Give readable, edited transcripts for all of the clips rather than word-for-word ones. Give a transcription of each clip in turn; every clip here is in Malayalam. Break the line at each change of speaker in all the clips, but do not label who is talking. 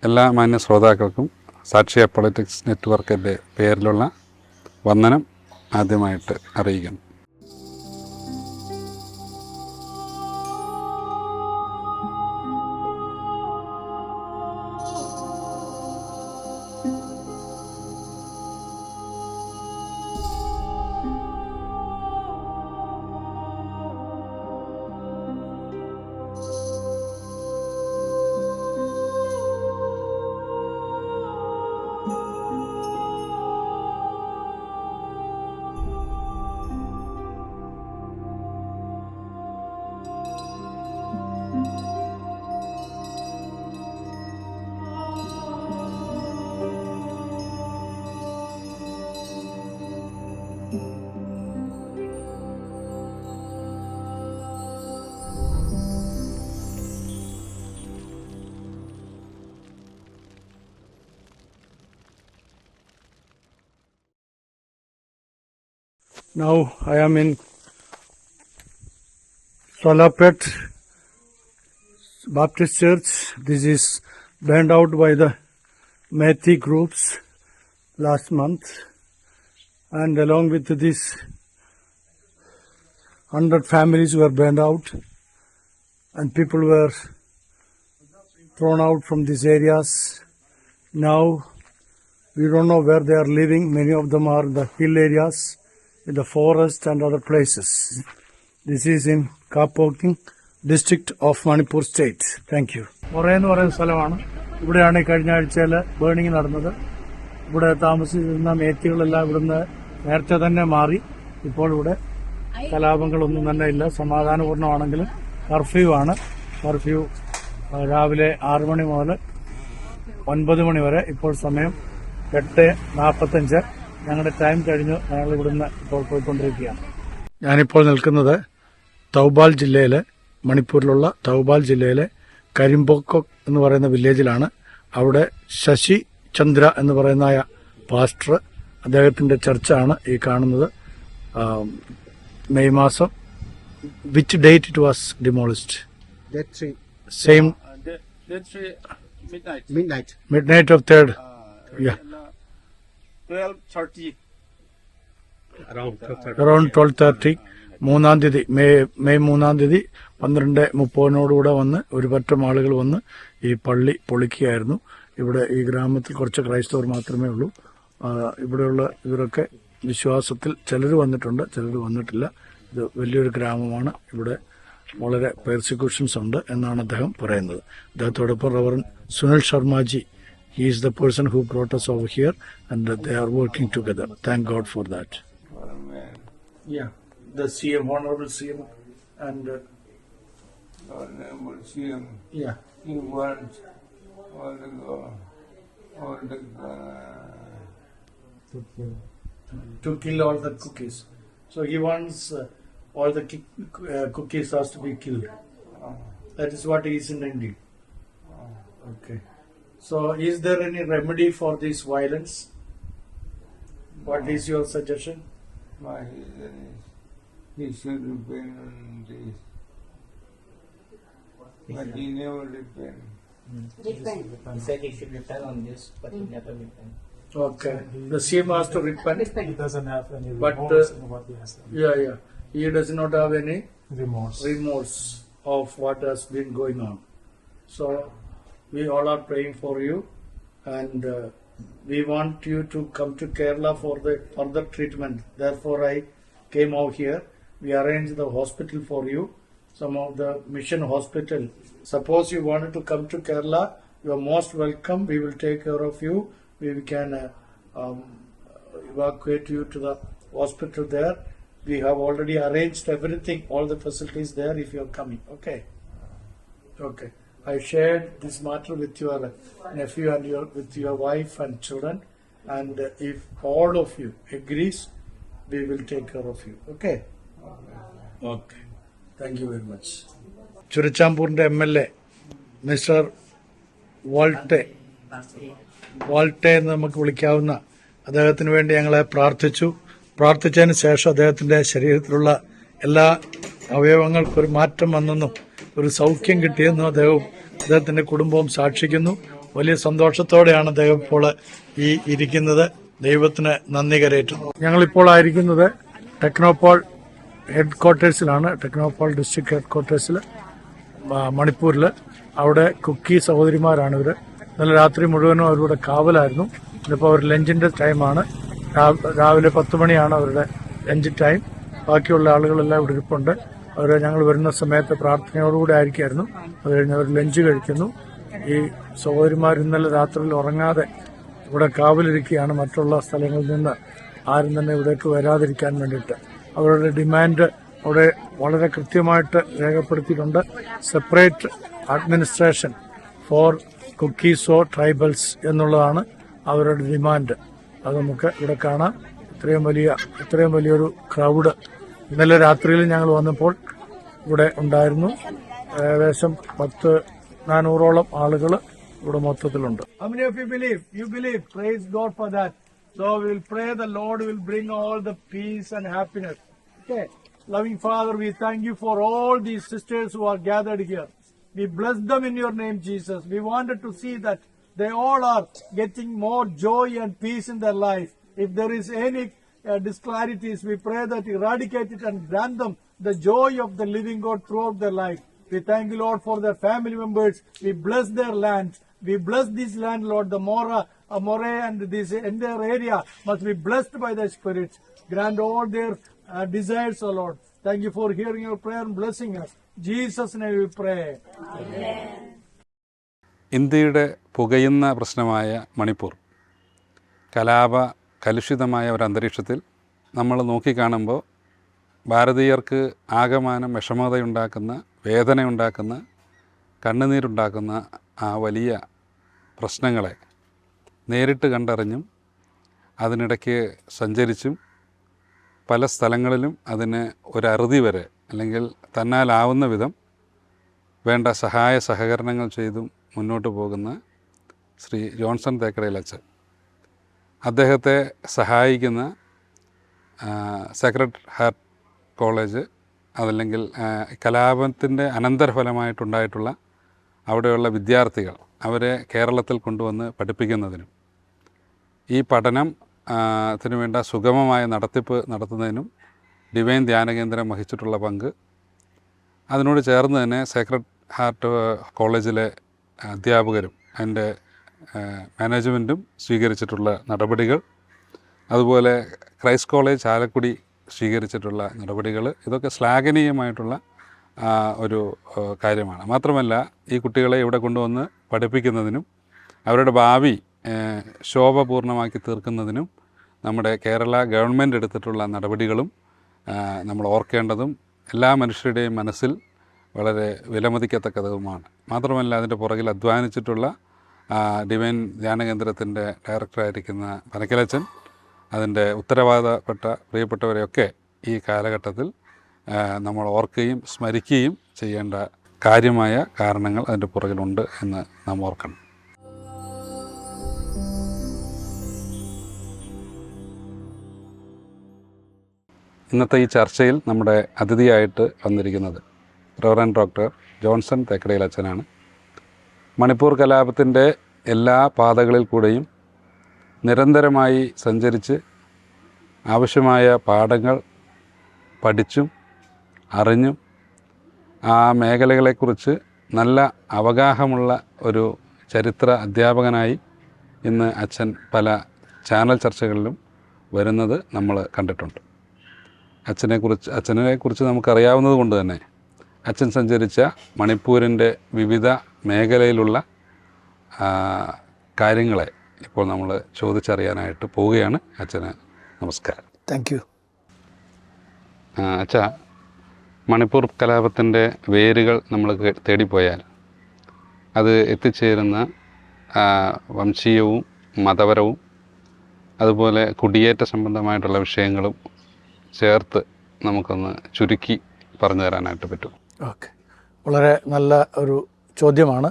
എല്ലാ മാന്യ ശ്രോതാക്കൾക്കും സാക്ഷ്യ പൊളിറ്റിക്സ് നെറ്റ്വർക്കിൻ്റെ പേരിലുള്ള വന്ദനം ആദ്യമായിട്ട് അറിയിക്കുന്നു.
Now I am in Solapet Baptist Church. This is burned out by the Methi groups last month, and along with this 100 families were burned out and people were thrown out from these areas. Now we don't know where they are living. Many of them are in the hill areas, in the forest and other places. This is in Kapoking district of Manipur state. Thank you. Moray എന്ന് പറയുന്ന സ്ഥലമാണ്. ഇവിടെയാണ് കഴിഞ്ഞ ആഴ്ചയിൽ ബേണിംഗ് നടന്നത്. ഇവിടെ താമസിച്ചിരുന്ന മേത്തികളെല്ലാം ഇവിടുന്ന് നേരത്തെ തന്നെ മാറി. ഇപ്പോൾ ഇവിടെ കലാപങ്ങളൊന്നും തന്നെ ഇല്ല. സമാധാനപൂർണ്ണമാണെങ്കിലും കർഫ്യൂ ആണ്. കർഫ്യൂ രാവിലെ 6 മണി മുതൽ 9 മണി വരെ. ഇപ്പോൾ സമയം 8:45. ഞങ്ങളുടെ ടൈം കഴിഞ്ഞു. ഞങ്ങൾ ഇവിടുന്ന് ഇപ്പോൾ പോയിക്കൊണ്ടിരിക്കുകയാണ്. ഞാനിപ്പോൾ നിൽക്കുന്നത് തൗബാൽ ജില്ലയിലെ, മണിപ്പൂരിലുള്ള തൗബാൽ ജില്ലയിലെ കരിമ്പോക്കോക്ക് എന്ന് പറയുന്ന വില്ലേജിലാണ്. അവിടെ ശശി ചന്ദ്ര എന്ന് പറയുന്ന പാസ്റ്റർ, അദ്ദേഹത്തിന്റെ ചർച്ചാണ് ഈ കാണുന്നത്. മെയ് മാസം. Which date it was demolished? Same midnight of 3rd. Yeah.
12:30.
Around 12:30. 3-ാം തീയതി, മെയ് 3-ാം തീയതി 12:30 വന്ന് ഒരു പറ്റം ആളുകൾ വന്ന് ഈ പള്ളി പൊളിക്കുകയായിരുന്നു. ഇവിടെ ഈ ഗ്രാമത്തിൽ കുറച്ച് ക്രൈസ്തവർ മാത്രമേ ഉള്ളൂ. ഇവിടെയുള്ള ഇവരൊക്കെ വിശ്വാസത്തിൽ ചിലർ വന്നിട്ടുണ്ട്, ചിലർ വന്നിട്ടില്ല. ഇത് വലിയൊരു ഗ്രാമമാണ്. ഇവിടെ വളരെ പെർസിക്യൂഷൻസ് ഉണ്ട് എന്നാണ് അദ്ദേഹം പറയുന്നത്. അദ്ദേഹത്തോടൊപ്പം reverend Sunil Sharmaji, he is the person who brought us over here, and they are working together. Thank God for that.
Amen.
Yeah, the CM, Honorable CM, and
Honorable CM.
yeah,
He wants all the
to kill all the cookies. So he wants all the cookies has to be killed. That is what he is intending. Okay. So is there any remedy for this violence? What is your suggestion?
My reason is he should repent on this. But he never repent.
He said he should repent on this, but he never repent.
Okay. The CM has to repent.
He doesn't have any
But,
remorse in what he has done.
Yeah. He does not have any
Remorse.
of what has been going on. So we all are praying for you, and we want you to come to Kerala for the further treatment. Therefore, I came out here. We arranged the hospital for you, some of the mission hospital. Suppose you wanted to come to Kerala, you are most welcome. We will take care of you. We can evacuate you to the hospital there. We have already arranged everything, all the facilities there if you are coming. Okay. I shared this matter with your nephew and with your wife and children, and if all of you agrees, we will take care of you. Okay. Thank you very much. ചുരച്ചാമ്പൂരിന്റെ MLA മിസ്റ്റർ വാൾട്ടെ എന്ന് നമുക്ക് വിളിക്കാവുന്ന അദ്ദേഹത്തിന് വേണ്ടി ഞങ്ങളെ പ്രാർത്ഥിച്ചതിന് ശേഷം അദ്ദേഹത്തിന്റെ ശരീരത്തിലുള്ള എല്ലാ അവയവങ്ങൾക്കൊരു മാറ്റം വന്നെന്നും ഒരു സൗഖ്യം കിട്ടിയെന്നും അദ്ദേഹത്തിന്റെ കുടുംബവും സാക്ഷിക്കുന്നു. വലിയ സന്തോഷത്തോടെയാണ് അദ്ദേഹം ഇപ്പോൾ ഈ ഇരിക്കുന്നത്. ദൈവത്തിന് നന്ദി കരേറ്റുന്നു. ഞങ്ങളിപ്പോൾ ആയിരിക്കുന്നത് ടെക്നോപോൾ ഹെഡ് ക്വാർട്ടേഴ്സിലാണ്. ടെക്നോപോൾ ഡിസ്ട്രിക്ട് ഹെഡ് ക്വാർട്ടേഴ്സിൽ മണിപ്പൂരിൽ. അവിടെ കുക്കി സഹോദരിമാരാണ് ഇവർ. ഇന്നലെ രാത്രി മുഴുവനും അവരുടെ കാവലായിരുന്നു. ഇന്നിപ്പോൾ അവർ ലഞ്ചിന്റെ ടൈമാണ്. രാവിലെ 10 മണിയാണ് അവരുടെ ലഞ്ച് ടൈം. ബാക്കിയുള്ള ആളുകളെല്ലാം ഇവിടെ ഇരിപ്പുണ്ട്. അവർ ഞങ്ങൾ വരുന്ന സമയത്ത് പ്രാർത്ഥനയോടുകൂടി ആയിരിക്കായിരുന്നു. അത് കഴിഞ്ഞ് അവർ ലഞ്ച് കഴിക്കുന്നു. ഈ സഹോദരിമാർ ഇന്നലെ രാത്രിയിൽ ഉറങ്ങാതെ ഇവിടെ കാവലിരിക്കുകയാണ്. മറ്റുള്ള സ്ഥലങ്ങളിൽ നിന്ന് ആരും തന്നെ ഇവിടേക്ക് വരാതിരിക്കാൻ വേണ്ടിയിട്ട്. അവരുടെ ഡിമാൻഡ് അവിടെ വളരെ കൃത്യമായിട്ട് രേഖപ്പെടുത്തിയിട്ടുണ്ട്. സെപ്പറേറ്റ് അഡ്മിനിസ്ട്രേഷൻ ഫോർ കുക്കീസോ ട്രൈബൽസ് എന്നുള്ളതാണ് അവരുടെ ഡിമാൻഡ്. അത് നമുക്ക് ഇവിടെ കാണാം. ഇത്രയും വലിയൊരു ക്രൗഡ് ഇന്നലെ രാത്രിയിൽ ഞങ്ങൾ വന്നപ്പോൾ ഇവിടെ ഉണ്ടായിരുന്നു. ഏകദേശം 400ഓളം ആളുകൾ ഇവിടെ മൊത്തത്തിലുണ്ട്. How many of you believe? You believe. Praise God for that. So we will pray the Lord will bring all the peace and happiness. Okay. Loving Father, we thank you for all these sisters who are gathered here. We bless them in your name, Jesus. We wanted to see that they all are getting more joy and peace in their life. If there is any disclarities, we pray that you eradicate it and grant them the joy of the living God throughout their life. We thank you, Lord, for their family members. We bless their land. We bless this land, Lord. The Moray and this entire area must be blessed by the Spirit. Grant all their desires, O Lord. Thank you for hearing your prayer and blessing us. Jesus' name we pray. Amen.
ഇന്ത്യയുടെ പുകയുന്ന പ്രശ്നമായ മണിപ്പൂർ കലുഷിതമായ ഒരു അന്തരീക്ഷത്തിൽ നമ്മൾ നോക്കിക്കാണുമ്പോൾ ഭാരതീയർക്ക് ആകമാനം വിഷമതയുണ്ടാക്കുന്ന, വേദനയുണ്ടാക്കുന്ന, കണ്ണുനീരുണ്ടാക്കുന്ന ആ വലിയ പ്രശ്നങ്ങളെ നേരിട്ട് കണ്ടറിഞ്ഞും അതിനിടയ്ക്ക് സഞ്ചരിച്ചും പല സ്ഥലങ്ങളിലും അതിന് ഒരറുതി വരെ അല്ലെങ്കിൽ തന്നാലാവുന്ന വിധം വേണ്ട സഹായ സഹകരണങ്ങൾ ചെയ്തും മുന്നോട്ട് പോകുന്ന ശ്രീ ജോൺസൺ തേക്കടയിൽ അച്ഛൻ, അദ്ദേഹത്തെ സഹായിക്കുന്ന സേക്രഡ് ഹാർട്ട് കോളേജ്, അതല്ലെങ്കിൽ കലാപത്തിൻ്റെ അനന്തരഫലമായിട്ടുണ്ടായിട്ടുള്ള അവിടെയുള്ള വിദ്യാർത്ഥികൾ, അവരെ കേരളത്തിൽ കൊണ്ടുവന്ന് പഠിപ്പിക്കുന്നതിനും ഈ പഠനത്തിന് വേണ്ട സുഗമമായ നടത്തിപ്പ് നടത്തുന്നതിനും ഡിവൈൻ ധ്യാനകേന്ദ്രം വഹിച്ചിട്ടുള്ള പങ്ക്, അതിനോട് ചേർന്ന് തന്നെ സേക്രഡ് ഹാർട്ട് കോളേജിലെ അധ്യാപകരും അതിൻ്റെ മാനേജ്മെൻറ്റും സ്വീകരിച്ചിട്ടുള്ള നടപടികൾ, അതുപോലെ ക്രൈസ്റ്റ് കോളേജ് ചാലക്കുടി സ്വീകരിച്ചിട്ടുള്ള നടപടികൾ, ഇതൊക്കെ ശ്ലാഘനീയമായിട്ടുള്ള ഒരു കാര്യമാണ്. മാത്രമല്ല ഈ കുട്ടികളെ ഇവിടെ കൊണ്ടുവന്ന് പഠിപ്പിക്കുന്നതിനും അവരുടെ ഭാവി ശോഭപൂർണ്ണമാക്കി തീർക്കുന്നതിനും നമ്മുടെ കേരള ഗവൺമെൻറ് എടുത്തിട്ടുള്ള നടപടികളും നമ്മൾ ഓർക്കേണ്ടതും എല്ലാ മനുഷ്യരുടെയും മനസ്സിൽ വളരെ വിലമതിക്കത്തക്കതുമാണ്. മാത്രമല്ല അതിൻ്റെ പുറകിൽ അധ്വാനിച്ചിട്ടുള്ള ഡിവൈൻ ധ്യാനകേന്ദ്രത്തിൻ്റെ ഡയറക്ടറായിരിക്കുന്ന പനക്കലച്ചൻ, അതിൻ്റെ ഉത്തരവാദപ്പെട്ട പ്രിയപ്പെട്ടവരെയൊക്കെ ഈ കാലഘട്ടത്തിൽ നമ്മൾ ഓർക്കുകയും സ്മരിക്കുകയും ചെയ്യേണ്ട കാര്യമായ കാരണങ്ങൾ അതിൻ്റെ പുറകിലുണ്ട് എന്ന് നാം ഓർക്കണം. ഇന്നത്തെ ഈ ചർച്ചയിൽ നമ്മുടെ അതിഥിയായിട്ട് വന്നിരിക്കുന്നത് റവറൻഡ് ഡോക്ടർ ജോൺസൺ തേക്കടയിൽ അച്ഛനാണ്. മണിപ്പൂർ കലാപത്തിൻ്റെ എല്ലാ പാതകളിൽ കൂടെയും നിരന്തരമായി സഞ്ചരിച്ച് ആവശ്യമായ പാഠങ്ങൾ പഠിച്ചും അറിഞ്ഞും ആ മേഖലകളെക്കുറിച്ച് നല്ല അവഗാഹമുള്ള ഒരു ചരിത്ര അധ്യാപകനായി ഇന്ന് അച്ഛൻ പല ചാനൽ ചർച്ചകളിലും വരുന്നത് നമ്മൾ കണ്ടിട്ടുണ്ട്. അച്ഛനെക്കുറിച്ച് നമുക്കറിയാവുന്നത് കൊണ്ട് തന്നെ അച്ഛൻ സഞ്ചരിച്ച മണിപ്പൂരിൻ്റെ വിവിധ മേഖലയിലുള്ള കാര്യങ്ങളെ ഇപ്പോൾ നമ്മൾ ചോദിച്ചറിയാനായിട്ട് പോവുകയാണ്. അച്ഛന് നമസ്കാരം.
Thank you.
അച്ഛാ, മണിപ്പൂർ കലാപത്തിൻ്റെ വേരുകൾ നമ്മൾ തേടിപ്പോയാൽ അത് എത്തിച്ചേരുന്ന വംശീയവും മതപരവും അതുപോലെ കുടിയേറ്റ സംബന്ധമായിട്ടുള്ള വിഷയങ്ങളും ചേർത്ത് നമുക്കൊന്ന് ചുരുക്കി പറഞ്ഞു തരാനായിട്ട് പറ്റും?
ഓക്കെ, വളരെ നല്ല ഒരു ചോദ്യമാണ്.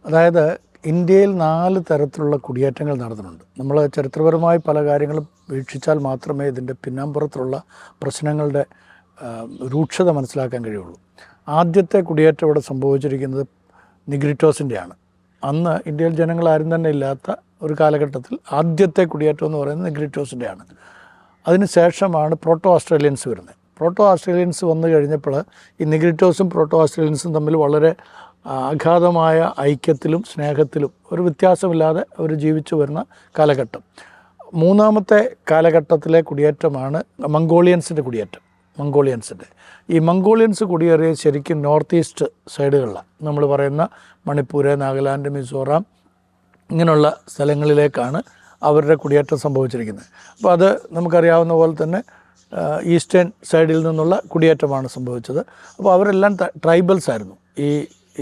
അതായത് ഇന്ത്യയിൽ 4 തരത്തിലുള്ള കുടിയേറ്റങ്ങൾ നടന്നിട്ടുണ്ട്. നമ്മൾ ചരിത്രപരമായി പല കാര്യങ്ങളും വീക്ഷിച്ചാൽ മാത്രമേ ഇതിൻ്റെ പിന്നാമ്പുറത്തുള്ള പ്രശ്നങ്ങളുടെ രൂക്ഷത മനസ്സിലാക്കാൻ കഴിയുള്ളൂ. ആദ്യത്തെ കുടിയേറ്റം ഇവിടെ സംഭവിച്ചിരിക്കുന്നത് നിഗ്രിറ്റോസിൻ്റെയാണ്. അന്ന് ഇന്ത്യയിൽ ജനങ്ങളാരും തന്നെ ഇല്ലാത്ത ഒരു കാലഘട്ടത്തിൽ ആദ്യത്തെ കുടിയേറ്റം എന്ന് പറയുന്നത് നെഗ്രിറ്റോസിൻ്റെയാണ്. അതിന് ശേഷമാണ് പ്രോട്ടോ ഓസ്ട്രേലിയൻസ് വരുന്നത്. പ്രോട്ടോ ഓസ്ട്രേലിയൻസ് വന്നു കഴിഞ്ഞപ്പോൾ ഈ നെഗ്രിറ്റോസും പ്രോട്ടോ ഓസ്ട്രേലിയൻസും തമ്മിൽ വളരെ അഗാധമായ ഐക്യത്തിലും സ്നേഹത്തിലും ഒരു വ്യത്യാസമില്ലാതെ അവർ ജീവിച്ചു വരുന്ന കാലഘട്ടം. മൂന്നാമത്തെ കാലഘട്ടത്തിലെ കുടിയേറ്റമാണ് മംഗോളിയൻസിൻ്റെ കുടിയേറ്റം. ഈ മംഗോളിയൻസ് കുടിയേറിയത് ശരിക്കും നോർത്ത് ഈസ്റ്റ് സൈഡുകളിലാണ്. നമ്മൾ പറയുന്ന മണിപ്പൂർ, നാഗാലാൻഡ്, മിസോറാം ഇങ്ങനെയുള്ള സ്ഥലങ്ങളിലേക്കാണ് അവരുടെ കുടിയേറ്റം സംഭവിച്ചിരിക്കുന്നത്. അപ്പോൾ അത് നമുക്കറിയാവുന്ന പോലെ തന്നെ ഈസ്റ്റേൺ സൈഡിൽ നിന്നുള്ള കുടിയേറ്റമാണ് സംഭവിച്ചത്. അപ്പോൾ അവരെല്ലാം ട്രൈബൽസ് ആയിരുന്നു.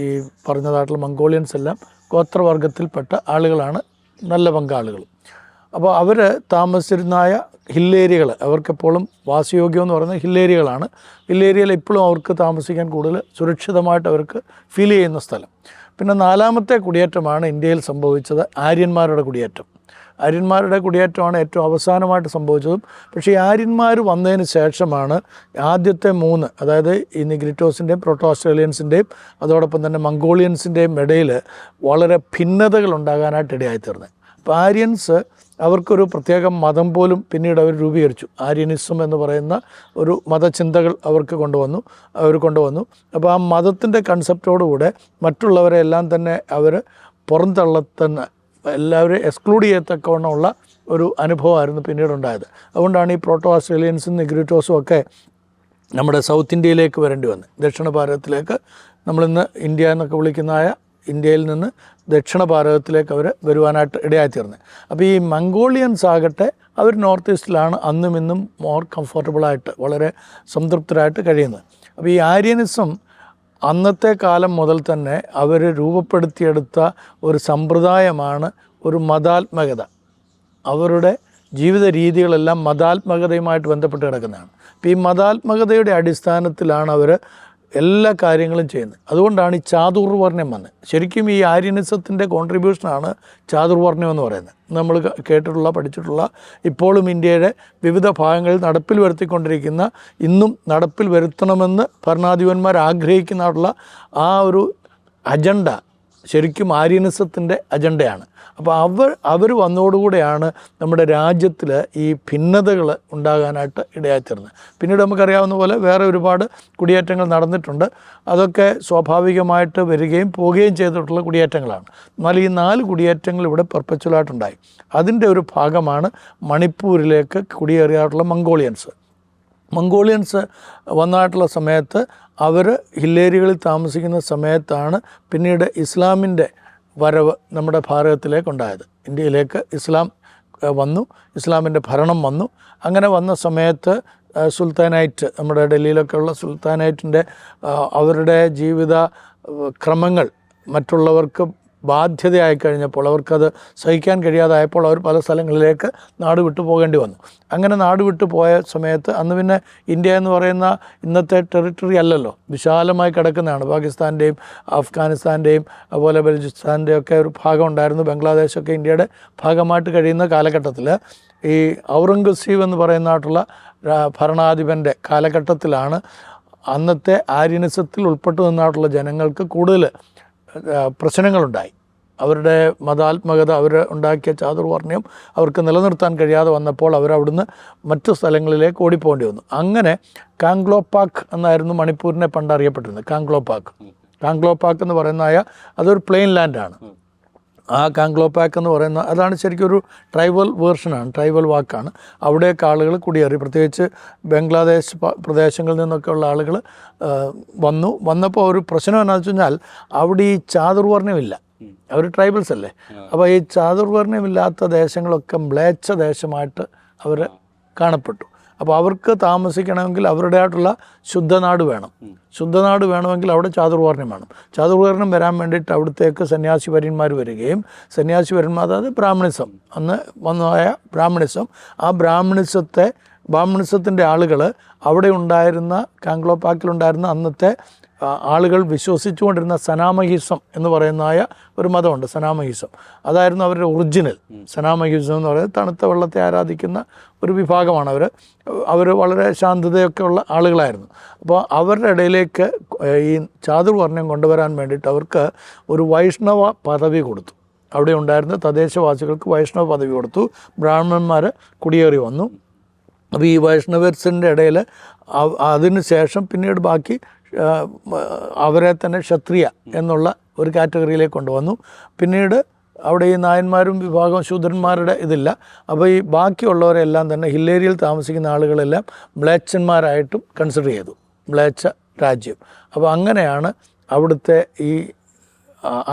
ഈ പറഞ്ഞതായിട്ടുള്ള മംഗോളിയൻസ് എല്ലാം ഗോത്രവർഗത്തിൽപ്പെട്ട ആളുകളാണ്, നല്ല പങ്കാളുകൾ. അപ്പോൾ അവർ താമസിച്ചിരുന്നായ ഹില്ലേരിയകൾ, അവർക്കെപ്പോഴും വാസയോഗ്യം എന്ന് പറയുന്നത് ഹില്ലേരിയകളാണ്. ഹില്ലേരിയയിൽ ഇപ്പോഴും അവർക്ക് താമസിക്കാൻ കൂടുതൽ സുരക്ഷിതമായിട്ട് അവർക്ക് ഫീൽ ചെയ്യുന്ന സ്ഥലം. പിന്നെ നാലാമത്തെ കുടിയേറ്റമാണ് ഇന്ത്യയിൽ സംഭവിച്ചത്, ആര്യന്മാരുടെ കുടിയേറ്റം. ആര്യന്മാരുടെ കുടിയേറ്റമാണ് ഏറ്റവും അവസാനമായിട്ട് സംഭവിച്ചതും. പക്ഷേ ഈ ആര്യന്മാർ വന്നതിന് ശേഷമാണ് ആദ്യത്തെ 3, അതായത് ഈ നെഗ്രിറ്റോസിൻ്റെയും പ്രോട്ടോ ഓസ്ട്രേലിയൻസിൻ്റെയും അതോടൊപ്പം തന്നെ മംഗോളിയൻസിൻ്റെയും ഇടയിൽ വളരെ ഭിന്നതകൾ ഉണ്ടാകാനായിട്ട് ഇടയായിത്തീർന്നത്. അപ്പോൾ ആര്യൻസ് അവർക്കൊരു പ്രത്യേക മതം പോലും പിന്നീട് അവർ രൂപീകരിച്ചു. ആര്യനിസം എന്ന് പറയുന്ന ഒരു മതചിന്തകൾ അവർ കൊണ്ടുവന്നു. അപ്പോൾ ആ മതത്തിൻ്റെ കൺസെപ്റ്റോടുകൂടെ മറ്റുള്ളവരെ എല്ലാം തന്നെ അവർ പുറന്തള്ളത്തുന്ന, എല്ലാവരും എക്സ്ക്ലൂഡ് ചെയ്യത്തക്കവണ്ണമുള്ള ഒരു അനുഭവമായിരുന്നു പിന്നീടുണ്ടായത്. അതുകൊണ്ടാണ് ഈ പ്രോട്ടോ ഓസ്ട്രേലിയൻസും നെഗ്രിറ്റോസും ഒക്കെ നമ്മുടെ സൗത്ത് ഇന്ത്യയിലേക്ക് വരേണ്ടി വന്നത്. ദക്ഷിണ ഭാരതത്തിലേക്ക്, നമ്മളിന്ന് ഇന്ത്യ എന്നൊക്കെ വിളിക്കുന്നതായ ഇന്ത്യയിൽ നിന്ന് ദക്ഷിണ ഭാരതത്തിലേക്ക് അവർ വരുവാനായിട്ട് ഇടയായിത്തീർന്നത്. അപ്പോൾ ഈ മംഗോളിയൻസ് ആകട്ടെ അവർ നോർത്ത് ഈസ്റ്റിലാണ് അന്നും ഇന്നും മോർ കംഫർട്ടബിളായിട്ട് വളരെ സംതൃപ്തരായിട്ട് കഴിയുന്നത്. അപ്പോൾ ഈ ആര്യനിസം അന്നത്തെ കാലം മുതൽ തന്നെ അവർ രൂപപ്പെടുത്തിയെടുത്ത ഒരു സമ്പ്രദായമാണ് ഒരു മതാത്മകത. അവരുടെ ജീവിത രീതികളെല്ലാം മതാത്മകതയുമായിട്ട് ബന്ധപ്പെട്ട് കിടക്കുന്നതാണ്. അപ്പോൾ ഈ മതാത്മകതയുടെ അടിസ്ഥാനത്തിലാണ് അവർ എല്ലാ കാര്യങ്ങളും ചെയ്യുന്നത്. അതുകൊണ്ടാണ് ഈ ചാതുർവർണ്ണ്യം വന്നത്. ശരിക്കും ഈ ആര്യനിസത്തിൻ്റെ കോൺട്രിബ്യൂഷനാണ് ചാതുർവർണ്ണ്യം എന്ന് പറയുന്നത്. നമ്മൾ പഠിച്ചിട്ടുള്ള ഇപ്പോഴും ഇന്ത്യയുടെ വിവിധ ഭാഗങ്ങളിൽ നടപ്പിൽ വരുത്തിക്കൊണ്ടിരിക്കുന്ന, ഇന്നും നടപ്പിൽ വരുത്തണമെന്ന് ഭരണാധിപന്മാർ ആഗ്രഹിക്കുന്നതായിട്ടുള്ള ആ ഒരു അജണ്ട ശരിക്കും ആര്യനിസത്തിൻ്റെ അജണ്ടയാണ്. അപ്പോൾ അവർ വന്നതോടുകൂടെയാണ് നമ്മുടെ രാജ്യത്തിൽ ഈ ഭിന്നതകൾ ഉണ്ടാകാനായിട്ട് ഇടയായിത്തീർന്നത്. പിന്നീട് നമുക്കറിയാവുന്ന പോലെ വേറെ ഒരുപാട് കുടിയേറ്റങ്ങൾ നടന്നിട്ടുണ്ട്. അതൊക്കെ സ്വാഭാവികമായിട്ട് വരികയും പോവുകയും ചെയ്തിട്ടുള്ള കുടിയേറ്റങ്ങളാണ്. എന്നാൽ ഈ 4 കുടിയേറ്റങ്ങൾ ഇവിടെ പെർപ്പച്വലായിട്ടുണ്ടായി. അതിൻ്റെ ഒരു ഭാഗമാണ് മണിപ്പൂരിലേക്ക് കുടിയേറിയായിട്ടുള്ള മംഗോളിയൻസ് വന്നതായിട്ടുള്ള സമയത്ത് അവർ ഹില്ലേരികളിൽ താമസിക്കുന്ന സമയത്താണ് പിന്നീട് ഇസ്ലാമിൻ്റെ വരവ് നമ്മുടെ ഭാരതത്തിലേക്കുണ്ടായത്. ഇന്ത്യയിലേക്ക് ഇസ്ലാം വന്നു, ഇസ്ലാമിൻ്റെ ഭരണം വന്നു. അങ്ങനെ വന്ന സമയത്ത് സുൽത്താനൈറ്റ്, നമ്മുടെ ഡൽഹിയിലൊക്കെ ഉള്ള സുൽത്താനൈറ്റിൻ്റെ അവരുടെ ജീവിത ക്രമങ്ങൾ മറ്റുള്ളവർക്ക് ബാധ്യതയായി കഴിഞ്ഞപ്പോൾ, അവർക്കത് സഹിക്കാൻ കഴിയാതായപ്പോൾ അവർ പല സ്ഥലങ്ങളിലേക്ക് നാട് വിട്ടു പോകേണ്ടി വന്നു. അങ്ങനെ നാട് വിട്ടു പോയ സമയത്ത് അന്ന് പിന്നെ ഇന്ത്യ എന്ന് പറയുന്ന ഇന്നത്തെ ടെറിട്ടറി അല്ലല്ലോ, വിശാലമായി കിടക്കുന്നതാണ്. പാകിസ്ഥാൻ്റെയും അഫ്ഗാനിസ്ഥാൻ്റെയും അതുപോലെ ബലൂചിസ്ഥാൻ്റെയും ഒക്കെ ഒരു ഭാഗം ഉണ്ടായിരുന്നു. ബംഗ്ലാദേശൊക്കെ ഇന്ത്യയുടെ ഭാഗമായിട്ട് കഴിയുന്ന കാലഘട്ടത്തിൽ ഈ ഔറംഗസീബ് എന്ന് പറയുന്നതായിട്ടുള്ള ഭരണാധിപൻ്റെ കാലഘട്ടത്തിലാണ് അന്നത്തെ ആര്യനിസത്തിൽ ഉൾപ്പെട്ടു നിന്നായിട്ടുള്ള ജനങ്ങൾക്ക് കൂടുതൽ പ്രശ്നങ്ങളുണ്ടായി. അവരുടെ മതാത്മകത, അവർ ഉണ്ടാക്കിയ ചാതുർവർണ്ണ്യം അവർക്ക് നിലനിർത്താൻ കഴിയാതെ വന്നപ്പോൾ അവരവിടുന്ന് മറ്റു സ്ഥലങ്ങളിലേക്ക് ഓടിപ്പോകേണ്ടി വന്നു. അങ്ങനെ കാംഗ്ലോപാക്ക് എന്നായിരുന്നു മണിപ്പൂരിനെ പണ്ട് അറിയപ്പെട്ടിരുന്നത്. കാംഗ്ലോപാക്ക് എന്ന് പറയുന്ന അതൊരു പ്ലെയിൻ ലാൻഡാണ്. ആ കാംഗ്ലോപാക്ക് എന്ന് പറയുന്ന അതാണ് ശരിക്കും ഒരു ട്രൈബൽ വേർഷനാണ്, ട്രൈബൽ വാക്കാണ്. അവിടെയൊക്കെ ആളുകൾ കുടിയേറി, പ്രത്യേകിച്ച് ബംഗ്ലാദേശ് പ്രദേശങ്ങളിൽ നിന്നൊക്കെയുള്ള ആളുകൾ വന്നപ്പോൾ ഒരു പ്രശ്നം എന്താണെന്ന് വെച്ച് കഴിഞ്ഞാൽ അവിടെ ഈ ചാതുർവർണ്ണ്യമില്ല. അവർ ട്രൈബൽസ് അല്ലേ. അപ്പോൾ ഈ ചാതുർവർണ്ണ്യമില്ലാത്ത ദേശങ്ങളൊക്കെ മ്ലേച്ഛ ദേശമായിട്ട് അവർ കാണപ്പെട്ടു. അപ്പോൾ അവർക്ക് താമസിക്കണമെങ്കിൽ അവരുടേതായിട്ടുള്ള ശുദ്ധനാട് വേണമെങ്കിൽ അവിടെ ചാതുർവർണ്ണ്യം വേണം. ചാതുർവർണ്ണ്യം വരാൻ വേണ്ടിയിട്ട് അവിടത്തേക്ക് സന്യാസി വര്യന്മാർ വരികയും, സന്യാസി വര്യന്മാർ, അതായത് ബ്രാഹ്മണിസം, അന്ന് വന്നതായ ബ്രാഹ്മണിസം, ആ ബ്രാഹ്മണിസത്തിൻ്റെ ആളുകൾ അവിടെ ഉണ്ടായിരുന്ന കാംഗ്ലോപാക്കിലുണ്ടായിരുന്ന അന്നത്തെ ആളുകൾ വിശ്വസിച്ചുകൊണ്ടിരുന്ന സനാമഹിസം എന്ന് പറയുന്നതായ ഒരു മതമുണ്ട്, സനാമഹിസം. അതായിരുന്നു അവരുടെ ഒറിജിനൽ. സനാമഹിസം എന്ന് പറയുന്നത് തണുത്ത വെള്ളത്തെ ആരാധിക്കുന്ന ഒരു വിഭാഗമാണ്. അവർ വളരെ ശാന്തതയൊക്കെ ഉള്ള ആളുകളായിരുന്നു. അപ്പോൾ അവരുടെ ഇടയിലേക്ക് ഈ ചാതുർവർണ്ണ്യം കൊണ്ടുവരാൻ വേണ്ടിയിട്ട് അവർക്ക് ഒരു വൈഷ്ണവ പദവി കൊടുത്തു. അവിടെ ഉണ്ടായിരുന്ന തദ്ദേശവാസികൾക്ക് വൈഷ്ണവ പദവി കൊടുത്തു. ബ്രാഹ്മണന്മാർ കുടിയേറി വന്നു. അപ്പോൾ ഈ വൈഷ്ണവസിൻ്റെ ഇടയിൽ അതിന് ശേഷം പിന്നീട് ബാക്കി അവരെ തന്നെ ക്ഷത്രിയ എന്നുള്ള ഒരു കാറ്റഗറിയിലേക്ക് കൊണ്ടുവന്നു. പിന്നീട് അവിടെ ഈ നായന്മാരും വിഭാഗം ശൂദ്രന്മാരുടെ ഇതില്ല. അപ്പോൾ ഈ ബാക്കിയുള്ളവരെല്ലാം തന്നെ ഹില്ലേരിയയിൽ താമസിക്കുന്ന ആളുകളെല്ലാം മ്ലേച്ഛന്മാരായിട്ടും കൺസിഡർ ചെയ്തു, മ്ലേച്ഛ രാജ്യം. അപ്പോൾ അങ്ങനെയാണ് അവിടുത്തെ ഈ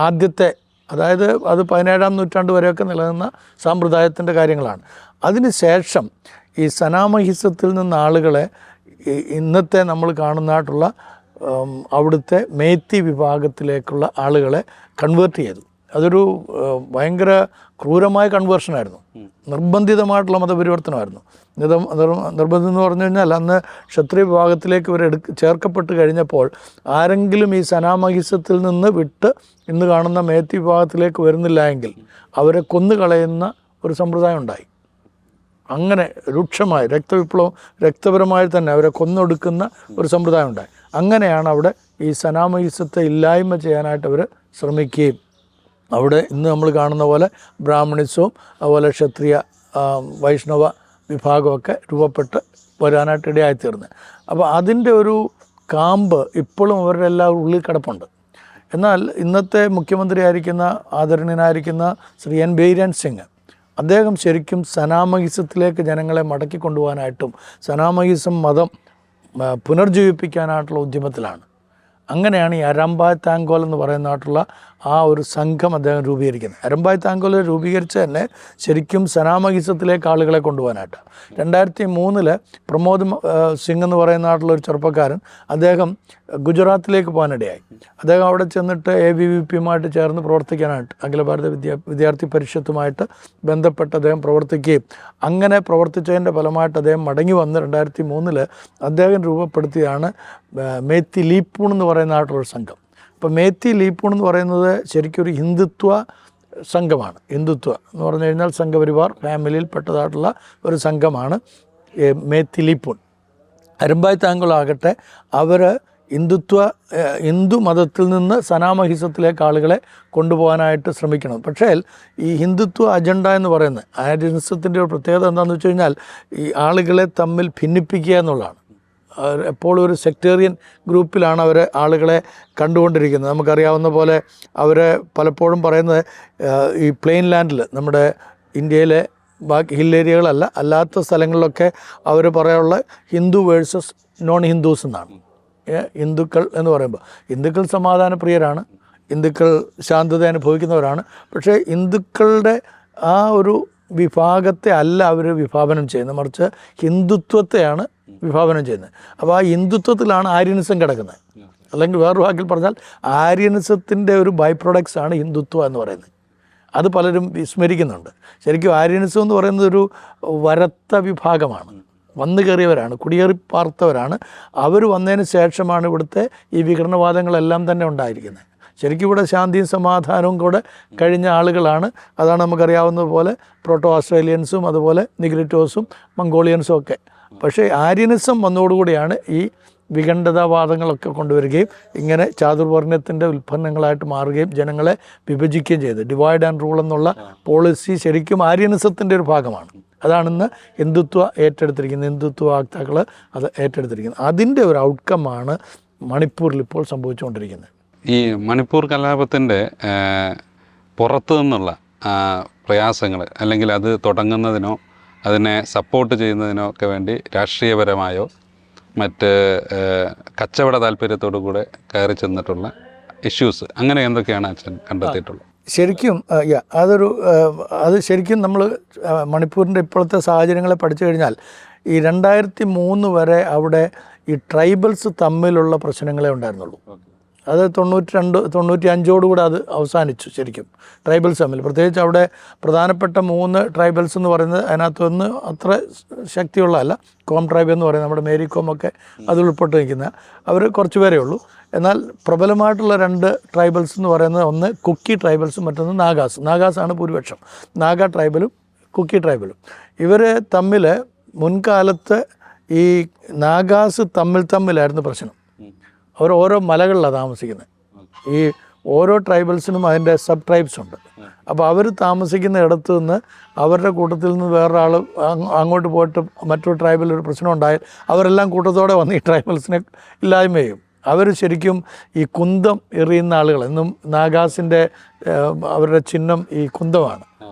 ആദ്യത്തെ, അതായത് അത് 17-ാം നൂറ്റാണ്ട് വരെയൊക്കെ നിലനിന്ന സാമ്പ്രദായത്തിൻ്റെ കാര്യങ്ങളാണ്. അതിനുശേഷം ഈ സനാമഹിസത്തിൽ നിന്ന് ആളുകളെ ഇന്നത്തെ നമ്മൾ കാണുന്നതായിട്ടുള്ള അവിടുത്തെ മേത്തി വിഭാഗത്തിലേക്കുള്ള ആളുകളെ കൺവേർട്ട് ചെയ്തു. അതൊരു ഭയങ്കര ക്രൂരമായ കൺവേർഷനായിരുന്നു, നിർബന്ധിതമായിട്ടുള്ള മതപരിവർത്തനമായിരുന്നു. നിർബന്ധം എന്ന് പറഞ്ഞു കഴിഞ്ഞാൽ അന്ന് ക്ഷത്രിയ വിഭാഗത്തിലേക്ക് ഇവർ ചേർക്കപ്പെട്ട് കഴിഞ്ഞപ്പോൾ ആരെങ്കിലും ഈ സനാമഹിസത്തിൽ നിന്ന് വിട്ട് ഇന്ന് കാണുന്ന മേത്തി വിഭാഗത്തിലേക്ക് വരുന്നില്ല എങ്കിൽ അവരെ കൊന്നുകളയുന്ന ഒരു സമ്പ്രദായം ഉണ്ടായി. അങ്ങനെ രൂക്ഷമായി രക്തപരമായി തന്നെ അവരെ കൊന്നൊടുക്കുന്ന ഒരു സമ്പ്രദായം ഉണ്ടായി. അങ്ങനെയാണ് അവിടെ ഈ സനാമഹിസത്തെ ഇല്ലായ്മ ചെയ്യാനായിട്ട് അവർ ശ്രമിക്കുകയും അവിടെ ഇന്ന് നമ്മൾ കാണുന്ന പോലെ ബ്രാഹ്മണിസവും അതുപോലെ ക്ഷത്രിയ വൈഷ്ണവ വിഭാഗമൊക്കെ രൂപപ്പെട്ട് വരാനായിട്ട് ഇടയായിത്തീർന്നത്. അപ്പോൾ അതിൻ്റെ ഒരു കാമ്പ് ഇപ്പോഴും അവരുടെ എല്ലാ ഉള്ളിൽ കിടപ്പുണ്ട്. എന്നാൽ ഇന്നത്തെ മുഖ്യമന്ത്രിയായിരിക്കുന്ന ആദരണീയനായിരിക്കുന്ന ശ്രീ എൻ ബീരൻ സിംഗ്, അദ്ദേഹം ശരിക്കും സനാമഹിസത്തിലേക്ക് ജനങ്ങളെ മടക്കി കൊണ്ടുപോകാനായിട്ടും സനാമഹിസം മതം പുനർജീവിപ്പിക്കാനായിട്ടുള്ള ഉദ്യമത്തിലാണ്. അങ്ങനെയാണ് ഈ അരമ്പായ് താങ്കോൽ എന്ന് പറയുന്നതായിട്ടുള്ള ആ ഒരു സംഘം അദ്ദേഹം രൂപീകരിക്കുന്നത്. അരമ്പായ് താങ്കോൽ രൂപീകരിച്ച് തന്നെ ശരിക്കും സനാമഹിസത്തിലേക്ക് ആളുകളെ കൊണ്ടുപോകാനായിട്ട്. 2003 പ്രമോദ് സിംഗ് എന്ന് പറയുന്നതായിട്ടുള്ള ഒരു ചെറുപ്പക്കാരൻ, അദ്ദേഹം ഗുജറാത്തിലേക്ക് പോകാനിടയായി. അദ്ദേഹം അവിടെ ചെന്നിട്ട് ABVP-യുമായിട്ട് ചേർന്ന് പ്രവർത്തിക്കാനായിട്ട് അഖില ഭാരത വിദ്യാർത്ഥി പരിഷത്തുമായിട്ട് ബന്ധപ്പെട്ട് അദ്ദേഹം പ്രവർത്തിക്കുകയും അങ്ങനെ പ്രവർത്തിച്ചതിൻ്റെ ഫലമായിട്ട് അദ്ദേഹം മടങ്ങി വന്ന് 2003 അദ്ദേഹം രൂപപ്പെടുത്തിയാണ് മേത്തി ലീപ്പൂൺ എന്ന് പറയുന്നതായിട്ടുള്ളൊരു സംഘം. അപ്പോൾ മേത്തി ലീപ്പൂൺ എന്ന് പറയുന്നത് ശരിക്കും ഒരു ഹിന്ദുത്വ സംഘമാണ്. ഹിന്ദുത്വ എന്ന് പറഞ്ഞു കഴിഞ്ഞാൽ സംഘപരിവാർ ഫാമിലിയിൽ പെട്ടതായിട്ടുള്ള ഒരു സംഘമാണ് മേത്തി ലീപ്പൂൺ. അരമ്പായ് താങ്കോൽ ആകട്ടെ അവർ ഹിന്ദു മതത്തിൽ നിന്ന് സനാമഹിസത്തിലേക്ക് ആളുകളെ കൊണ്ടുപോകാനായിട്ട് ശ്രമിക്കണം. പക്ഷേ ഈ ഹിന്ദുത്വ അജണ്ട എന്ന് പറയുന്നത് ആര്യനിസത്തിൻ്റെ ഒരു പ്രത്യേകത എന്താണെന്ന് വെച്ച് കഴിഞ്ഞാൽ ഈ ആളുകളെ തമ്മിൽ ഭിന്നിപ്പിക്കുക എന്നുള്ളതാണ്. എപ്പോഴും ഒരു സെക്ടേറിയൻ ഗ്രൂപ്പിലാണ് അവർ ആളുകളെ കണ്ടുകൊണ്ടിരിക്കുന്നത്. നമുക്കറിയാവുന്ന പോലെ അവർ പലപ്പോഴും പറയുന്നത് ഈ പ്ലെയിൻ ലാൻഡിൽ നമ്മുടെ ഇന്ത്യയിലെ ബാക്കി ഹിൽ ഏരിയകളല്ല അല്ലാത്ത സ്ഥലങ്ങളിലൊക്കെ അവർ പറയാനുള്ള ഹിന്ദു വേഴ്സസ് നോൺ ഹിന്ദുസ് എന്നാണ്. ഹിന്ദുക്കൾ എന്ന് പറയുമ്പോൾ ഹിന്ദുക്കൾ സമാധാനപ്രിയരാണ്, ഹിന്ദുക്കൾ ശാന്തത അനുഭവിക്കുന്നവരാണ്. പക്ഷേ ഹിന്ദുക്കളുടെ ആ ഒരു വിഭാഗത്തെ അല്ല അവർ വിഭാവനം ചെയ്യുന്നത്, മറിച്ച് ഹിന്ദുത്വത്തെയാണ് വിഭാവനം ചെയ്യുന്നത്. അപ്പോൾ ആ ഹിന്ദുത്വത്തിലാണ് ആര്യനിസം കിടക്കുന്നത്. അല്ലെങ്കിൽ വേറൊരു വാക്കിൽ പറഞ്ഞാൽ ആര്യനിസത്തിൻ്റെ ഒരു ബൈ പ്രൊഡക്ട്സ് ആണ് ഹിന്ദുത്വം എന്ന് പറയുന്നത്. അത് പലരും വിസ്മരിക്കുന്നുണ്ട്. ശരിക്കും ആര്യനിസം എന്ന് പറയുന്നത് ഒരു വരത്ത വിഭാഗമാണ്, വന്നു കയറിയവരാണ്, കുടിയേറി പാർത്തവരാണ്. അവർ വന്നതിന് ശേഷമാണ് ഇവിടുത്തെ ഈ വിഘടനവാദങ്ങളെല്ലാം തന്നെ ഉണ്ടായിരിക്കുന്നത്. ശരിക്കും ഇവിടെ ശാന്തിയും സമാധാനവും കൂടെ കഴിഞ്ഞ ആളുകളാണ്. അതാണ് നമുക്കറിയാവുന്നത് പോലെ പ്രോട്ടോ ഓസ്ട്രേലിയൻസും അതുപോലെ നിഗ്രിറ്റോസും മംഗോളിയൻസും ഒക്കെ. പക്ഷേ ആര്യനിസം വന്നതോടുകൂടിയാണ് ഈ വിഖണ്ഡതാവാദങ്ങളൊക്കെ കൊണ്ടുവരികയും ഇങ്ങനെ ചാതുർവർണ്ണയത്തിൻ്റെ ഉൽപ്പന്നങ്ങളായിട്ട് മാറുകയും ജനങ്ങളെ വിഭജിക്കുകയും ചെയ്തത്. ഡിവൈഡ് ആൻഡ് റൂൾ എന്നുള്ള പോളിസി ശരിക്കും ആര്യനിസത്തിൻ്റെ ഒരു ഭാഗമാണ്. അതാണിന്ന് ഹിന്ദുത്വ ഏറ്റെടുത്തിരിക്കുന്നത്, ഹിന്ദുത്വ വാക്താക്കൾ അത് ഏറ്റെടുത്തിരിക്കുന്നത്. അതിൻ്റെ ഒരു ഔട്ട്കമാണ് മണിപ്പൂരിൽ ഇപ്പോൾ സംഭവിച്ചുകൊണ്ടിരിക്കുന്നത്.
ഈ മണിപ്പൂർ കലാപത്തിൻ്റെ പുറത്തു നിന്നുള്ള പ്രയാസങ്ങൾ അല്ലെങ്കിൽ അത് തുടങ്ങുന്നതിനോ അതിനെ സപ്പോർട്ട് ചെയ്യുന്നതിനോ ഒക്കെ വേണ്ടി രാഷ്ട്രീയപരമായോ മറ്റ് കച്ചവട താല്പര്യത്തോടു കൂടെ കയറി ചെന്നിട്ടുള്ള ഇഷ്യൂസ് അങ്ങനെ എന്തൊക്കെയാണ് അച്ഛൻ കണ്ടെത്തിയിട്ടുള്ളത്?
ശരിക്കും അത് ശരിക്കും നമ്മൾ മണിപ്പൂരിൻ്റെ ഇപ്പോഴത്തെ സാഹചര്യങ്ങളെ പഠിച്ചു കഴിഞ്ഞാൽ ഈ 2003 വരെ അവിടെ ഈ ട്രൈബൽസ് തമ്മിലുള്ള പ്രശ്നങ്ങളെ ഉണ്ടായിരുന്നുള്ളൂ. അത് 95 അത് അവസാനിച്ചു. ശരിക്കും ട്രൈബൽസ് തമ്മിൽ, പ്രത്യേകിച്ച് അവിടെ പ്രധാനപ്പെട്ട 3 ട്രൈബൽസ് എന്ന് പറയുന്നത് അതിനകത്തൊന്ന് അത്ര ശക്തിയുള്ളതല്ല. കോം ട്രൈബ് എന്ന് പറയുന്നത് നമ്മുടെ മേരി കോം ഒക്കെ അത് ഉൾപ്പെട്ട് നിൽക്കുന്ന അവർ കുറച്ച് പേരേ ഉള്ളൂ. എന്നാൽ പ്രബലമായിട്ടുള്ള 2 ട്രൈബൽസ് എന്ന് പറയുന്നത് ഒന്ന് കുക്കി ട്രൈബൽസും മറ്റൊന്ന് നാഗാസാണ് ഭൂരിപക്ഷം. നാഗ ട്രൈബലും കുക്കി ട്രൈബലും ഇവർ തമ്മിൽ മുൻകാലത്ത് ഈ നാഗാസ് തമ്മിലായിരുന്നു പ്രശ്നം. അവർ ഓരോ മലകളിലാണ് താമസിക്കുന്നത്. ഈ ഓരോ ട്രൈബൽസിനും അതിൻ്റെ സബ് ട്രൈബ്സ് ഉണ്ട്. അപ്പോൾ അവർ താമസിക്കുന്ന ഇടത്ത് നിന്ന് അവരുടെ കൂട്ടത്തിൽ നിന്ന് വേറൊരാൾ അങ്ങോട്ട് പോയിട്ട് മറ്റൊരു ട്രൈബിൽ ഒരു പ്രശ്നം ഉണ്ടായാൽ അവരെല്ലാം കൂട്ടത്തോടെ വന്ന് ഈ ട്രൈബൽസിനെ ഇല്ലായ്മ ചെയ്യും. അവർ ശരിക്കും ഈ കുന്തം എറിയുന്ന ആളുകൾ. ഇന്നും നാഗാസിൻ്റെ അവരുടെ ചിഹ്നം ഈ കുന്തമാണ്.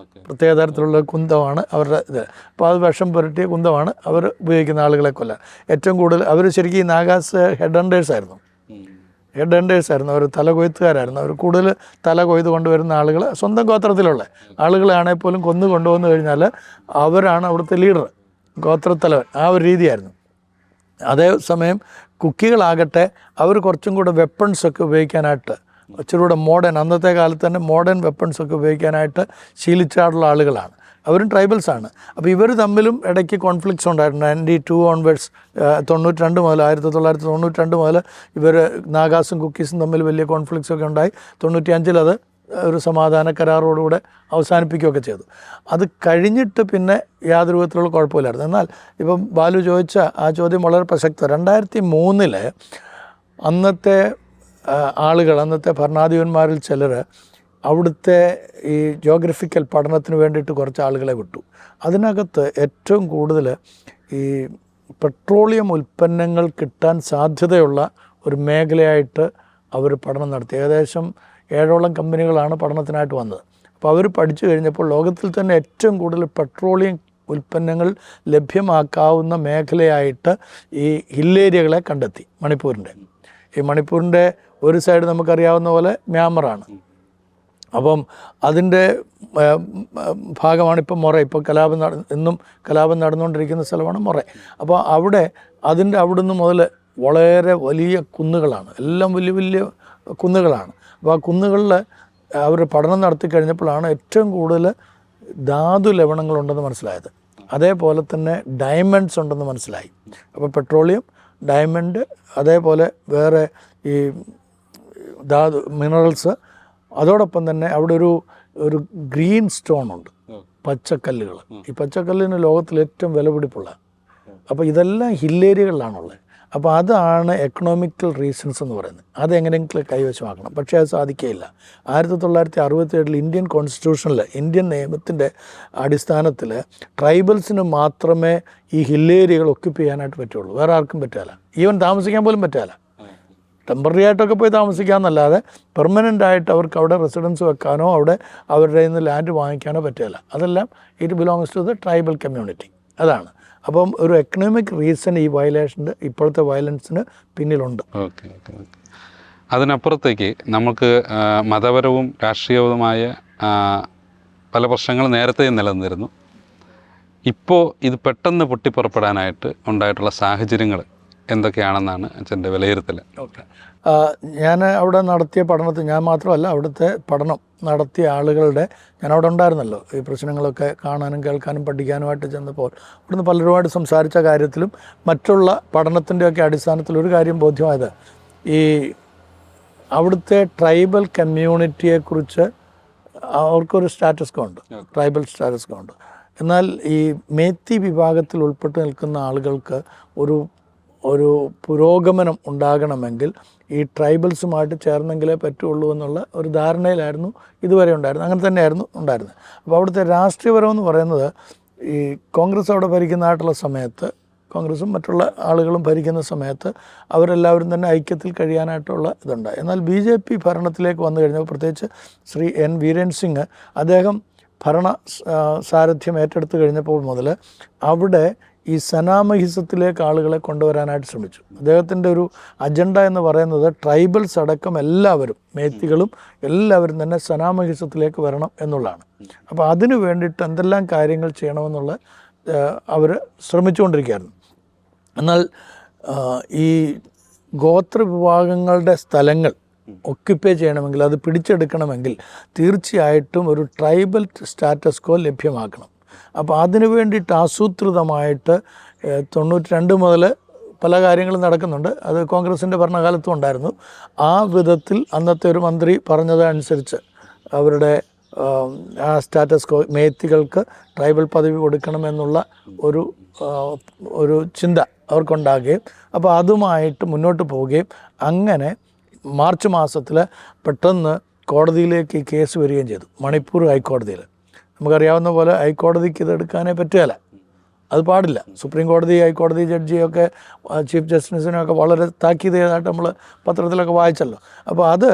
പ്രത്യേക തരത്തിലുള്ള കുന്തമാണ് അവരുടെ ഇത്. അപ്പോൾ അത് വിഷം പുരട്ടിയ കുന്തമാണ് അവർ ഉപയോഗിക്കുന്ന ആളുകളെ കൊല്ലാൻ. ഏറ്റവും കൂടുതൽ അവർ ശരിക്കും ഈ നാഗാസ് ഹെഡ് ഹണ്ടേഴ്സ് ആയിരുന്നു. അവർ തലകൊയ്ത്തുകാരായിരുന്നു. അവർ കൂടുതൽ തല കൊയ്ത് കൊണ്ടുവരുന്ന ആളുകൾ സ്വന്തം ഗോത്രത്തിലുള്ള ആളുകളാണെങ്കിൽ പോലും കൊണ്ടുവന്നു കഴിഞ്ഞാൽ അവരാണ് അവിടുത്തെ ലീഡർ, ഗോത്രത്തലവൻ. ആ ഒരു രീതിയായിരുന്നു. അതേസമയം കുക്കികളാകട്ടെ അവർ കുറച്ചും കൂടെ വെപ്പൺസൊക്കെ ഉപയോഗിക്കാനായിട്ട് ഇച്ചിരി കൂടെ മോഡേൺ, അന്നത്തെ കാലത്ത് തന്നെ മോഡേൺ വെപ്പൺസൊക്കെ ഉപയോഗിക്കാനായിട്ട് ശീലിച്ചാടുള്ള ആളുകളാണ്. അവരും ട്രൈബൽസാണ്. അപ്പോൾ ഇവർ തമ്മിലും ഇടയ്ക്ക് കോൺഫ്ലിക്ട്സ് ഉണ്ടായിരുന്നു. 92 ഓൺവേർഡ്സ് 92 മുതൽ 1992 മുതൽ ഇവർ നാഗാസും കുക്കീസും തമ്മിൽ വലിയ കോൺഫ്ലിക്ട്സ് ഒക്കെ ഉണ്ടായി. 95 അത് ഒരു സമാധാന കരാറോടുകൂടെ അവസാനിപ്പിക്കുകയൊക്കെ ചെയ്തു. അത് കഴിഞ്ഞിട്ട് പിന്നെ യാതൊരു വിധത്തിലുള്ള കുഴപ്പമില്ലായിരുന്നു. എന്നാൽ ഇപ്പം ബാലു ചോദിച്ച ആ ചോദ്യം വളരെ പ്രസക്തം. 2003 അന്നത്തെ ആളുകൾ, അന്നത്തെ ഭരണാധിപന്മാരിൽ ചിലർ അവിടുത്തെ ഈ ജിയോഗ്രഫിക്കൽ പഠനത്തിന് വേണ്ടിയിട്ട് കുറച്ച് ആളുകളെ വിട്ടു. അതിനകത്ത് ഏറ്റവും കൂടുതൽ ഈ പെട്രോളിയം ഉൽപ്പന്നങ്ങൾ കിട്ടാൻ സാധ്യതയുള്ള ഒരു മേഖലയായിട്ട് അവർ പഠനം നടത്തി. ഏകദേശം 7ഓളം കമ്പനികളാണ് പഠനത്തിനായിട്ട് വന്നത്. അപ്പോൾ അവർ പഠിച്ചു കഴിഞ്ഞപ്പോൾ ലോകത്തിൽ തന്നെ ഏറ്റവും കൂടുതൽ പെട്രോളിയം ഉൽപ്പന്നങ്ങൾ ലഭ്യമാക്കാവുന്ന മേഖലയായിട്ട് ഈ ഹില്ലേരിയകളെ കണ്ടെത്തി. മണിപ്പൂരിൻ്റെ ഒരു സൈഡ് നമുക്കറിയാവുന്ന പോലെ മ്യാൻമറാണ്. അപ്പം അതിൻ്റെ ഭാഗമാണ് ഇപ്പം മൊറ. ഇപ്പോൾ എന്നും കലാപം നടന്നുകൊണ്ടിരിക്കുന്ന സ്ഥലമാണ് മൊറ. അപ്പോൾ അവിടുന്ന് മുതൽ വളരെ വലിയ കുന്നുകളാണ്, എല്ലാം വലിയ വലിയ കുന്നുകളാണ്. അപ്പോൾ ആ കുന്നുകളിൽ അവർ പഠനം നടത്തി കഴിഞ്ഞപ്പോഴാണ് ഏറ്റവും കൂടുതൽ ധാതു ലവണങ്ങളുണ്ടെന്ന് മനസ്സിലായത്. അതേപോലെ തന്നെ ഡയമണ്ട്സ് ഉണ്ടെന്ന് മനസ്സിലായി. അപ്പോൾ പെട്രോളിയം, ഡയമണ്ട്, അതേപോലെ വേറെ ഈ ധാതു മിനറൽസ്. അതോടൊപ്പം തന്നെ അവിടെ ഒരു ഗ്രീൻ സ്റ്റോൺ ഉണ്ട്, പച്ചക്കല്ലുകൾ. ഈ പച്ചക്കല്ലിന് ലോകത്തിൽ ഏറ്റവും വിലപിടിപ്പുള്ള. അപ്പോൾ ഇതെല്ലാം ഹില്ലേരിയകളിലാണുള്ളത്. അപ്പോൾ അതാണ് എക്കണോമിക്കൽ റീസൺസ് എന്ന് പറയുന്നത്. അതെങ്ങനെയെങ്കിലും കൈവശമാക്കണം. പക്ഷേ അത് സാധിക്കുകയില്ല. 1967 ഇന്ത്യൻ കോൺസ്റ്റിറ്റ്യൂഷനിൽ, ഇന്ത്യൻ നിയമത്തിൻ്റെ അടിസ്ഥാനത്തിൽ ട്രൈബൽസിന് മാത്രമേ ഈ ഹില്ലേരിയകൾ ഒക്യുപ്പൈ ചെയ്യാനായിട്ട് പറ്റുള്ളൂ. വേറെ ആർക്കും പറ്റില്ല. ഈവൻ താമസിക്കാൻ പോലും പറ്റില്ല. ടെമ്പററി ആയിട്ടൊക്കെ പോയി താമസിക്കാമെന്നല്ലാതെ പെർമനൻ്റായിട്ട് അവർക്ക് അവിടെ റെസിഡൻസ് വെക്കാനോ അവിടെ അവരുടെ നിന്ന് ലാൻഡ് വാങ്ങിക്കാനോ പറ്റില്ല. അതെല്ലാം it belongs to the tribal community. അതാണ്. അപ്പം ഒരു എക്കണോമിക് റീസൺ ഈ വയലേഷൻ്റെ, ഇപ്പോഴത്തെ വയലൻസിന് പിന്നിലുണ്ട്.
ഓക്കെ. അതിനപ്പുറത്തേക്ക് നമുക്ക് മതപരവും രാഷ്ട്രീയവുമായ പല പ്രശ്നങ്ങളും നേരത്തെ നിലനിന്നിരുന്നു. ഇപ്പോൾ ഇത് പെട്ടെന്ന് പൊട്ടിപ്പുറപ്പെടാനായിട്ട് ഉണ്ടായിട്ടുള്ള സാഹചര്യങ്ങൾ എന്തൊക്കെയാണെന്നാണ് അച്ഛൻ്റെ വിലയിരുത്തൽ?
ഓക്കെ. ഞാൻ അവിടെ നടത്തിയ പഠനത്തിൽ, ഞാൻ മാത്രമല്ല അവിടുത്തെ പഠനം നടത്തിയ ആളുകളുടെ, ഞാൻ അവിടെ ഉണ്ടായിരുന്നല്ലോ, ഈ പ്രശ്നങ്ങളൊക്കെ കാണാനും കേൾക്കാനും പഠിക്കാനുമായിട്ട് ചെന്നപ്പോൾ അവിടുന്ന് പലരുമായിട്ട് സംസാരിച്ച കാര്യത്തിലും മറ്റുള്ള പഠനത്തിൻ്റെയൊക്കെ അടിസ്ഥാനത്തിൽ ഒരു കാര്യം ബോധ്യമായത്, ഈ അവിടുത്തെ ട്രൈബൽ കമ്മ്യൂണിറ്റിയെക്കുറിച്ച് അവർക്കൊരു സ്റ്റാറ്റസ് കോ ഉണ്ട്, ട്രൈബൽ സ്റ്റാറ്റസ് കോ ഉണ്ട്. എന്നാൽ ഈ മേത്തി വിഭാഗത്തിൽ ഉൾപ്പെട്ട് നിൽക്കുന്ന ആളുകൾക്ക് ഒരു പുരോഗമനം ഉണ്ടാകണമെങ്കിൽ ഈ ട്രൈബൽസുമായിട്ട് ചേർന്നെങ്കിലേ പറ്റുള്ളൂ എന്നുള്ള ഒരു ധാരണയിലായിരുന്നു ഇതുവരെ ഉണ്ടായിരുന്നത്. അങ്ങനെ തന്നെയായിരുന്നു ഉണ്ടായിരുന്നത്. അപ്പോൾ അവിടുത്തെ രാഷ്ട്രീയപരം എന്ന് പറയുന്നത്, ഈ കോൺഗ്രസ് അവിടെ ഭരിക്കുന്നതായിട്ടുള്ള സമയത്ത്, കോൺഗ്രസും മറ്റുള്ള ആളുകളും ഭരിക്കുന്ന സമയത്ത് അവരെല്ലാവരും തന്നെ ഐക്യത്തിൽ കഴിയാനായിട്ടുള്ള ഇതുണ്ടായി. എന്നാൽ BJP ഭരണത്തിലേക്ക് വന്നു കഴിഞ്ഞപ്പോൾ, പ്രത്യേകിച്ച് ശ്രീ N. വീരേൻ സിംഗ് അദ്ദേഹം ഭരണ സാരഥ്യം ഏറ്റെടുത്ത് കഴിഞ്ഞപ്പോൾ മുതൽ അവിടെ ഈ സനാമഹിസത്തിലേക്ക് ആളുകളെ കൊണ്ടുവരാനായിട്ട് ശ്രമിച്ചു. അദ്ദേഹത്തിൻ്റെ ഒരു അജണ്ട എന്ന് പറയുന്നത് ട്രൈബൽസ് അടക്കം എല്ലാവരും, മേത്തികളും എല്ലാവരും തന്നെ സനാമഹിസത്തിലേക്ക് വരണം എന്നുള്ളതാണ്. അപ്പോൾ അതിനു വേണ്ടിയിട്ട് എന്തെല്ലാം കാര്യങ്ങൾ ചെയ്യണമെന്നുള്ള അവർ ശ്രമിച്ചുകൊണ്ടിരിക്കുകയായിരുന്നു. എന്നാൽ ഈ ഗോത്രവിഭാഗങ്ങളുടെ സ്ഥലങ്ങൾ ഒക്യുപ്പൈ ചെയ്യണമെങ്കിൽ, അത് പിടിച്ചെടുക്കണമെങ്കിൽ തീർച്ചയായിട്ടും ഒരു ട്രൈബൽ സ്റ്റാറ്റസ് കോ ലഭ്യമാക്കണം. അപ്പോൾ അതിനു വേണ്ടിയിട്ട് ആസൂത്രിതമായിട്ട് 92 മുതൽ പല കാര്യങ്ങളും നടക്കുന്നുണ്ട്. അത് കോൺഗ്രസിൻ്റെ ഭരണകാലത്തും ഉണ്ടായിരുന്നു. ആ വിധത്തിൽ അന്നത്തെ ഒരു മന്ത്രി പറഞ്ഞതനുസരിച്ച് അവരുടെ ആ സ്റ്റാറ്റസ് കോ മേത്തികൾക്ക് ട്രൈബൽ പദവി കൊടുക്കണമെന്നുള്ള ഒരു ചിന്ത അവർക്കുണ്ടാകുകയും അപ്പോൾ അതുമായിട്ട് മുന്നോട്ട് പോവുകയും അങ്ങനെ മാർച്ച് മാസത്തിൽ പെട്ടെന്ന് കോടതിയിലേക്ക് ഈ കേസ് വരികയും ചെയ്തു. മണിപ്പൂർ ഹൈക്കോടതിയിൽ. നമുക്കറിയാവുന്ന പോലെ ഹൈക്കോടതിക്ക് ഇതെടുക്കാനേ പറ്റുകയില്ല, അത് പാടില്ല. സുപ്രീം കോടതി, ഹൈക്കോടതി ജഡ്ജിയൊക്കെ ചീഫ് ജസ്റ്റിസിനെയൊക്കെ വളരെ താക്കീത് ചെയ്തതായിട്ട് നമ്മൾ പത്രത്തിലൊക്കെ വായിച്ചല്ലോ. അപ്പോൾ അത്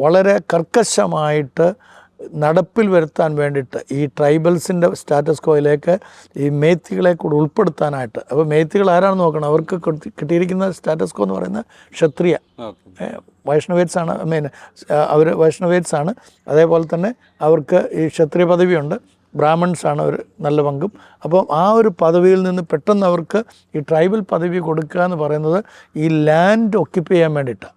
വളരെ കർക്കശമായിട്ട് നടപ്പിൽ വരുത്താൻ വേണ്ടിയിട്ട് ഈ ട്രൈബൽസിൻ്റെ സ്റ്റാറ്റസ് കോയിലേക്ക് ഈ മേത്തികളെ കൂടെ ഉൾപ്പെടുത്താനായിട്ട്. അപ്പോൾ മേത്തികൾ ആരാണെന്ന് നോക്കണം. അവർക്ക് കിട്ടിയിരിക്കുന്ന സ്റ്റാറ്റസ് കോ എന്ന് പറയുന്നത് ക്ഷത്രിയ വൈഷ്ണവേറ്റ്സ് ആണ്. അവർ വൈഷ്ണവേറ്റ്സ് ആണ്. അതേപോലെ തന്നെ അവർക്ക് ഈ ക്ഷത്രിയ പദവിയുണ്ട്. ബ്രാഹ്മൺസ് ആണ് ഒരു നല്ല പങ്കും. അപ്പം ആ ഒരു പദവിയിൽ നിന്ന് പെട്ടെന്ന് അവർക്ക് ഈ ട്രൈബൽ പദവി കൊടുക്കുക എന്ന് പറയുന്നത് ഈ ലാൻഡ് ഒക്യുപ്പൈ ചെയ്യാൻ വേണ്ടിയിട്ടാണ്.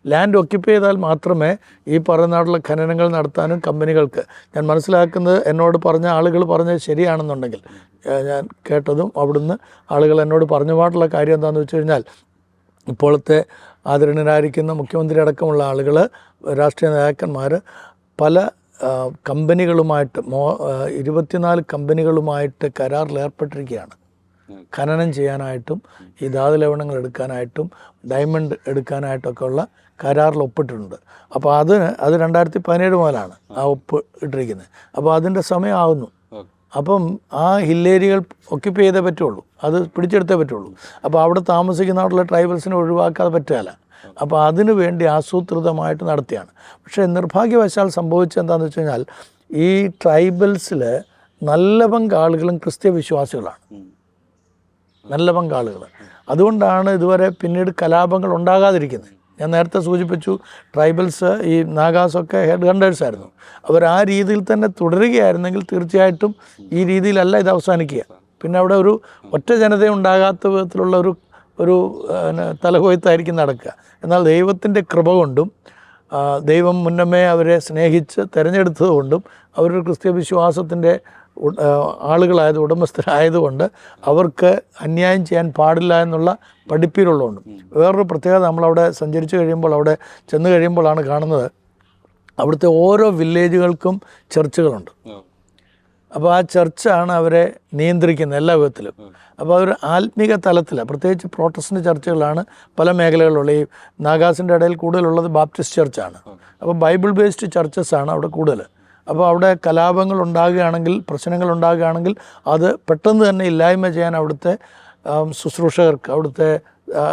ലാൻഡ് ഒക്യുപ്പൈ ചെയ്താൽ മാത്രമേ ഈ പറയുന്ന ഖനനങ്ങൾ നടത്താനും കമ്പനികൾക്ക്, ഞാൻ മനസ്സിലാക്കുന്നത് എന്നോട് പറഞ്ഞ ആളുകൾ പറഞ്ഞത് ശരിയാണെന്നുണ്ടെങ്കിൽ, ഞാൻ കേട്ടതും അവിടുന്ന് ആളുകൾ എന്നോട് പറഞ്ഞുപാടുള്ള കാര്യം എന്താണെന്ന് വെച്ച് കഴിഞ്ഞാൽ, ഇപ്പോഴത്തെ ആദരണീയരായിരിക്കുന്ന മുഖ്യമന്ത്രി അടക്കമുള്ള ആളുകൾ, രാഷ്ട്രീയ നേതാക്കന്മാർ പല കമ്പനികളുമായിട്ട് 24 കമ്പനികളുമായിട്ട് കരാറിൽ ഏർപ്പെട്ടിരിക്കുകയാണ്. ഖനനം ചെയ്യാനായിട്ടും ഈ ധാതുലവണങ്ങൾ എടുക്കാനായിട്ടും ഡയമണ്ട് എടുക്കാനായിട്ടൊക്കെ ഉള്ള കരാറിൽ ഒപ്പിട്ടിട്ടുണ്ട്. അപ്പോൾ അത് 2017 മുതലാണ് ആ ഒപ്പ് ഇട്ടിരിക്കുന്നത്. അപ്പോൾ അതിൻ്റെ സമയമാകുന്നു. അപ്പം ആ ഹില്ലേരികൾ ഒക്യുപ്പൈ ചെയ്തേ പറ്റുള്ളൂ, അത് പിടിച്ചെടുത്തേ പറ്റുള്ളൂ. അപ്പോൾ അവിടെ താമസിക്കുന്നവരുള്ള ട്രൈബൽസിനെ ഒഴിവാക്കാതെ പറ്റുകയില്ല. അപ്പോൾ അതിനു വേണ്ടി ആസൂത്രിതമായിട്ട് നടത്തിയാണ്. പക്ഷേ നിർഭാഗ്യവശാൽ സംഭവിച്ചത് എന്താണെന്ന് വെച്ച് കഴിഞ്ഞാൽ, ഈ ട്രൈബൽസിൽ നല്ല പങ്കാളുകളും ക്രിസ്ത്യ വിശ്വാസികളാണ്, നല്ല പങ്കാളുകൾ. അതുകൊണ്ടാണ് ഇതുവരെ പിന്നീട് കലാപങ്ങൾ ഉണ്ടാകാതിരിക്കുന്നത്. ഞാൻ നേരത്തെ സൂചിപ്പിച്ചു, ട്രൈബൽസ് ഈ നാഗാസൊക്കെ ഹെഡ് ഹണ്ടേഴ്സായിരുന്നു. അവർ ആ രീതിയിൽ തന്നെ തുടരുകയായിരുന്നെങ്കിൽ തീർച്ചയായിട്ടും ഈ രീതിയിലല്ല ഇത് അവസാനിക്കുക. പിന്നെ അവിടെ ഒരു ഒറ്റ ജനത ഉണ്ടാകാത്ത വിധത്തിലുള്ള ഒരു തലകൊയ്ത്തായിരിക്കും നടക്കുക. എന്നാൽ ദൈവത്തിൻ്റെ കൃപ കൊണ്ടും ദൈവം മുന്നമേ അവരെ സ്നേഹിച്ച് തിരഞ്ഞെടുത്തത് കൊണ്ടും അവരൊരു ക്രിസ്ത്യ വിശ്വാസത്തിൻ്റെ ഉടമസ്ഥരായതുകൊണ്ട് അവർക്ക് അന്യായം ചെയ്യാൻ പാടില്ല എന്നുള്ള പഠിപ്പീരുള്ളതുകൊണ്ട്. വേറൊരു പ്രത്യേകത, നമ്മളവിടെ സഞ്ചരിച്ച് കഴിയുമ്പോൾ, അവിടെ ചെന്ന് കഴിയുമ്പോഴാണ് കാണുന്നത്, അവിടുത്തെ ഓരോ വില്ലേജുകൾക്കും ചർച്ചുകളുണ്ട്. അപ്പോൾ ആ ചർച്ചാണ് അവരെ നിയന്ത്രിക്കുന്നത് എല്ലാ വിധത്തിലും. അപ്പോൾ അവർ ആത്മീക തലത്തിൽ, പ്രത്യേകിച്ച് പ്രോട്ടസ്റ്റന്റ് ചർച്ചുകളാണ് പല മേഖലകളിലുള്ള. ഈ നാഗാസിൻ്റെ ഇടയിൽ കൂടുതലുള്ളത് ബാപ്റ്റിസ്റ്റ് ചർച്ചാണ്. അപ്പോൾ ബൈബിൾ ബേസ്ഡ് ചർച്ചസാണ് അവിടെ കൂടുതൽ. അപ്പോൾ അവിടെ കലാപങ്ങൾ ഉണ്ടാകുകയാണെങ്കിൽ, പ്രശ്നങ്ങൾ ഉണ്ടാകുകയാണെങ്കിൽ അത് പെട്ടെന്ന് തന്നെ ഇല്ലായ്മ ചെയ്യാൻ അവിടുത്തെ ശുശ്രൂഷകർക്ക്, അവിടുത്തെ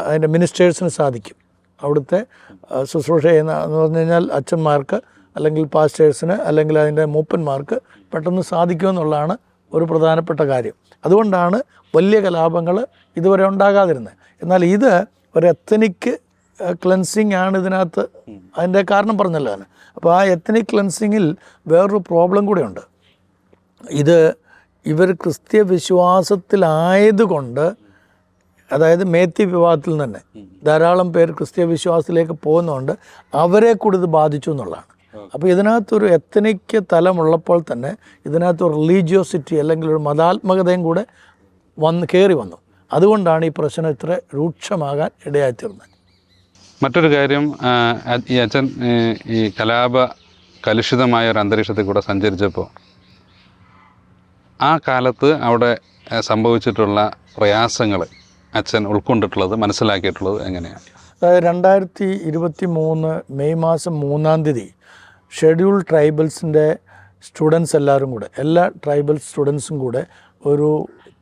അതിൻ്റെ മിനിസ്റ്റേഴ്സിന് സാധിക്കും. അവിടുത്തെ ശുശ്രൂഷ ചെയ്യുന്ന എന്ന് പറഞ്ഞു കഴിഞ്ഞാൽ അച്ഛന്മാർക്ക് അല്ലെങ്കിൽ പാസ്റ്റേഴ്സിന് അല്ലെങ്കിൽ അതിൻ്റെ മൂപ്പന്മാർക്ക് പെട്ടെന്ന് സാധിക്കുമെന്നുള്ളതാണ് ഒരു പ്രധാനപ്പെട്ട കാര്യം. അതുകൊണ്ടാണ് വലിയ കലാപങ്ങൾ ഇതുവരെ ഉണ്ടാകാതിരുന്നത്. എന്നാൽ ഇത് ഒരു എത്തനിക് ക്ലെൻസിങ് ആണ് ഇതിനകത്ത്. അതിൻ്റെ കാരണം പറഞ്ഞല്ലോ ഞാൻ. അപ്പോൾ ആ എത്തനിക് ക്ലെൻസിങ്ങിൽ വേറൊരു പ്രോബ്ലം കൂടെയുണ്ട്. ഇവർ ക്രിസ്ത്യ വിശ്വാസത്തിലായതുകൊണ്ട്, അതായത് മേത്തി വിഭാഗത്തിൽ തന്നെ ധാരാളം പേര് ക്രിസ്ത്യ വിശ്വാസത്തിലേക്ക് പോകുന്നതുകൊണ്ട് അവരെ കൂടി ഇത് ബാധിച്ചു എന്നുള്ളതാണ്. അപ്പോൾ ഇതിനകത്തൊരു എത്തനിക് തലമുള്ളപ്പോൾ തന്നെ ഇതിനകത്തൊരു റിലീജിയോസിറ്റി അല്ലെങ്കിൽ ഒരു മതാത്മകതയും കൂടെ കയറി വന്നു. അതുകൊണ്ടാണ് ഈ പ്രശ്നം ഇത്ര രൂക്ഷമാകാൻ ഇടയായിത്തീർന്നത്.
മറ്റൊരു കാര്യം, ഈ അച്ഛൻ ഈ കലുഷിതമായ ഒരു അന്തരീക്ഷത്തിൽ കൂടെ സഞ്ചരിച്ചപ്പോൾ ആ കാലത്ത് അവിടെ സംഭവിച്ചിട്ടുള്ള പ്രയാസങ്ങൾ അച്ഛൻ ഉൾക്കൊണ്ടിട്ടുള്ളത്, മനസ്സിലാക്കിയിട്ടുള്ളത് എങ്ങനെയാണ്?
അതായത് 2023 മെയ് മാസം 3-ാം തീയതി ഷെഡ്യൂൾ ട്രൈബൽസിൻ്റെ സ്റ്റുഡൻസ് എല്ലാവരും കൂടെ, എല്ലാ ട്രൈബൽ സ്റ്റുഡൻസും കൂടെ ഒരു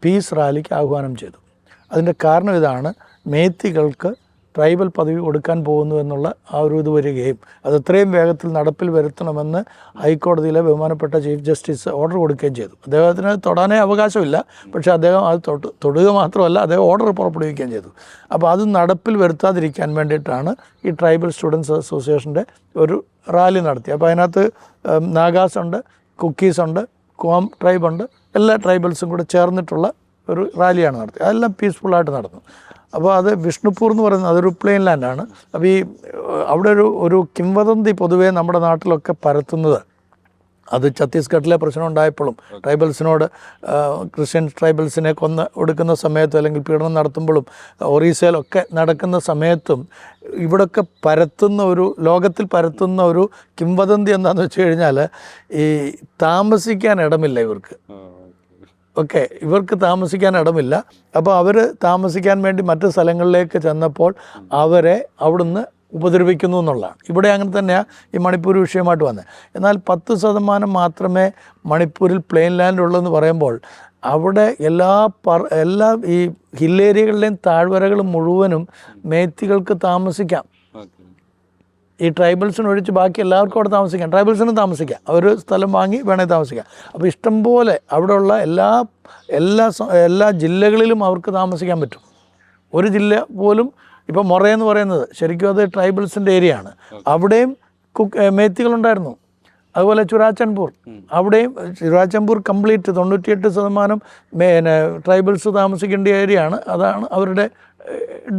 പീസ് റാലിക്ക് ആഹ്വാനം ചെയ്തു. അതിൻ്റെ കാരണം ഇതാണ്, മേത്തികൾക്ക് ട്രൈബൽ പദവി കൊടുക്കാൻ പോകുന്നു എന്നുള്ള ആ ഒരു ഇത് വരികയും അത് എത്രയും വേഗത്തിൽ നടപ്പിൽ വരുത്തണമെന്ന് ഹൈക്കോടതിയിലെ ബഹുമാനപ്പെട്ട ചീഫ് ജസ്റ്റിസ് ഓർഡർ കൊടുക്കുകയും ചെയ്തു. അദ്ദേഹത്തിന് തൊടാനേ അവകാശമില്ല, പക്ഷേ അദ്ദേഹം അത് തൊടുക മാത്രമല്ല, അദ്ദേഹം ഓർഡർ പുറപ്പെടുവിക്കുകയും ചെയ്തു. അപ്പോൾ അത് നടപ്പിൽ വരുത്താതിരിക്കാൻ വേണ്ടിയിട്ടാണ് ഈ ട്രൈബൽ സ്റ്റുഡൻസ് അസോസിയേഷൻ്റെ ഒരു റാലി നടത്തി. അപ്പോൾ അതിനകത്ത് നാഗാസുണ്ട്, കുക്കീസുണ്ട്, കോം ട്രൈബുണ്ട്, എല്ലാ ട്രൈബൽസും കൂടെ ചേർന്നിട്ടുള്ള ഒരു റാലിയാണ് നടത്തിയത്. അതെല്ലാം പീസ്ഫുള്ളായിട്ട് നടന്നു. അപ്പോൾ അത് വിഷ്ണുപൂർ എന്ന് പറയുന്നത് അതൊരു പ്ലെയിൻ ലാൻഡാണ്. അപ്പോൾ ഈ അവിടെ ഒരു കിംവദന്തി പൊതുവേ നമ്മുടെ നാട്ടിലൊക്കെ പരത്തുന്നത്,
അത് ഛത്തീസ്ഗഡിലെ പ്രശ്നം ഉണ്ടായപ്പോഴും ട്രൈബൽസിനോട് ക്രിസ്ത്യൻ ട്രൈബൽസിനെ കൊന്ന് ഒടുക്കുന്ന സമയത്തും അല്ലെങ്കിൽ പീഡനം നടത്തുമ്പോഴും ഒറീസയിലൊക്കെ നടക്കുന്ന സമയത്തും ഇവിടൊക്കെ ലോകത്തിൽ പരത്തുന്ന ഒരു കിംവദന്തി എന്താണെന്ന് വെച്ച് കഴിഞ്ഞാൽ ഈ താമസിക്കാൻ ഇടമില്ല ഇവർക്ക്. ഓക്കെ, ഇവർക്ക് താമസിക്കാൻ ഇടമില്ല. അപ്പോൾ അവർ താമസിക്കാൻ വേണ്ടി മറ്റ് സ്ഥലങ്ങളിലേക്ക് ചെന്നപ്പോൾ അവരെ അവിടുന്ന് ഉപദ്രവിക്കുന്നു എന്നുള്ളതാണ്. ഇവിടെ അങ്ങനെ തന്നെയാണ് ഈ മണിപ്പൂർ വിഷയമായിട്ട് വന്നത്. എന്നാൽ 10% മാത്രമേ മണിപ്പൂരിൽ പ്ലെയിൻ ലാൻഡ് ഉള്ളതെന്ന് പറയുമ്പോൾ അവിടെ എല്ലാ ഈ ഹില്ലേരിയകളിലെയും താഴ്വരകൾ മുഴുവനും മേത്തികൾക്ക് താമസിക്കാം. ഈ ട്രൈബൽസിന് ഒഴിച്ച് ബാക്കി എല്ലാവർക്കും അവിടെ താമസിക്കാം. ട്രൈബൽസിനും താമസിക്കാം, അവർ സ്ഥലം വാങ്ങി വേണമെങ്കിൽ താമസിക്കാം. അപ്പോൾ ഇഷ്ടംപോലെ അവിടെയുള്ള എല്ലാ ജില്ലകളിലും അവർക്ക് താമസിക്കാൻ പറ്റും. ഒരു ജില്ല പോലും ഇപ്പോൾ മൊറയെന്ന് പറയുന്നത് ശരിക്കും അത് ട്രൈബൽസിൻ്റെ ഏരിയ ആണ്. അവിടെയും മേത്തികളുണ്ടായിരുന്നു. അതുപോലെ ചുരാചൻപൂർ, അവിടെയും ചുരാചൻപൂർ കംപ്ലീറ്റ് 98% ട്രൈബൽസ് താമസിക്കേണ്ട ഏരിയ ആണ്. അതാണ് അവരുടെ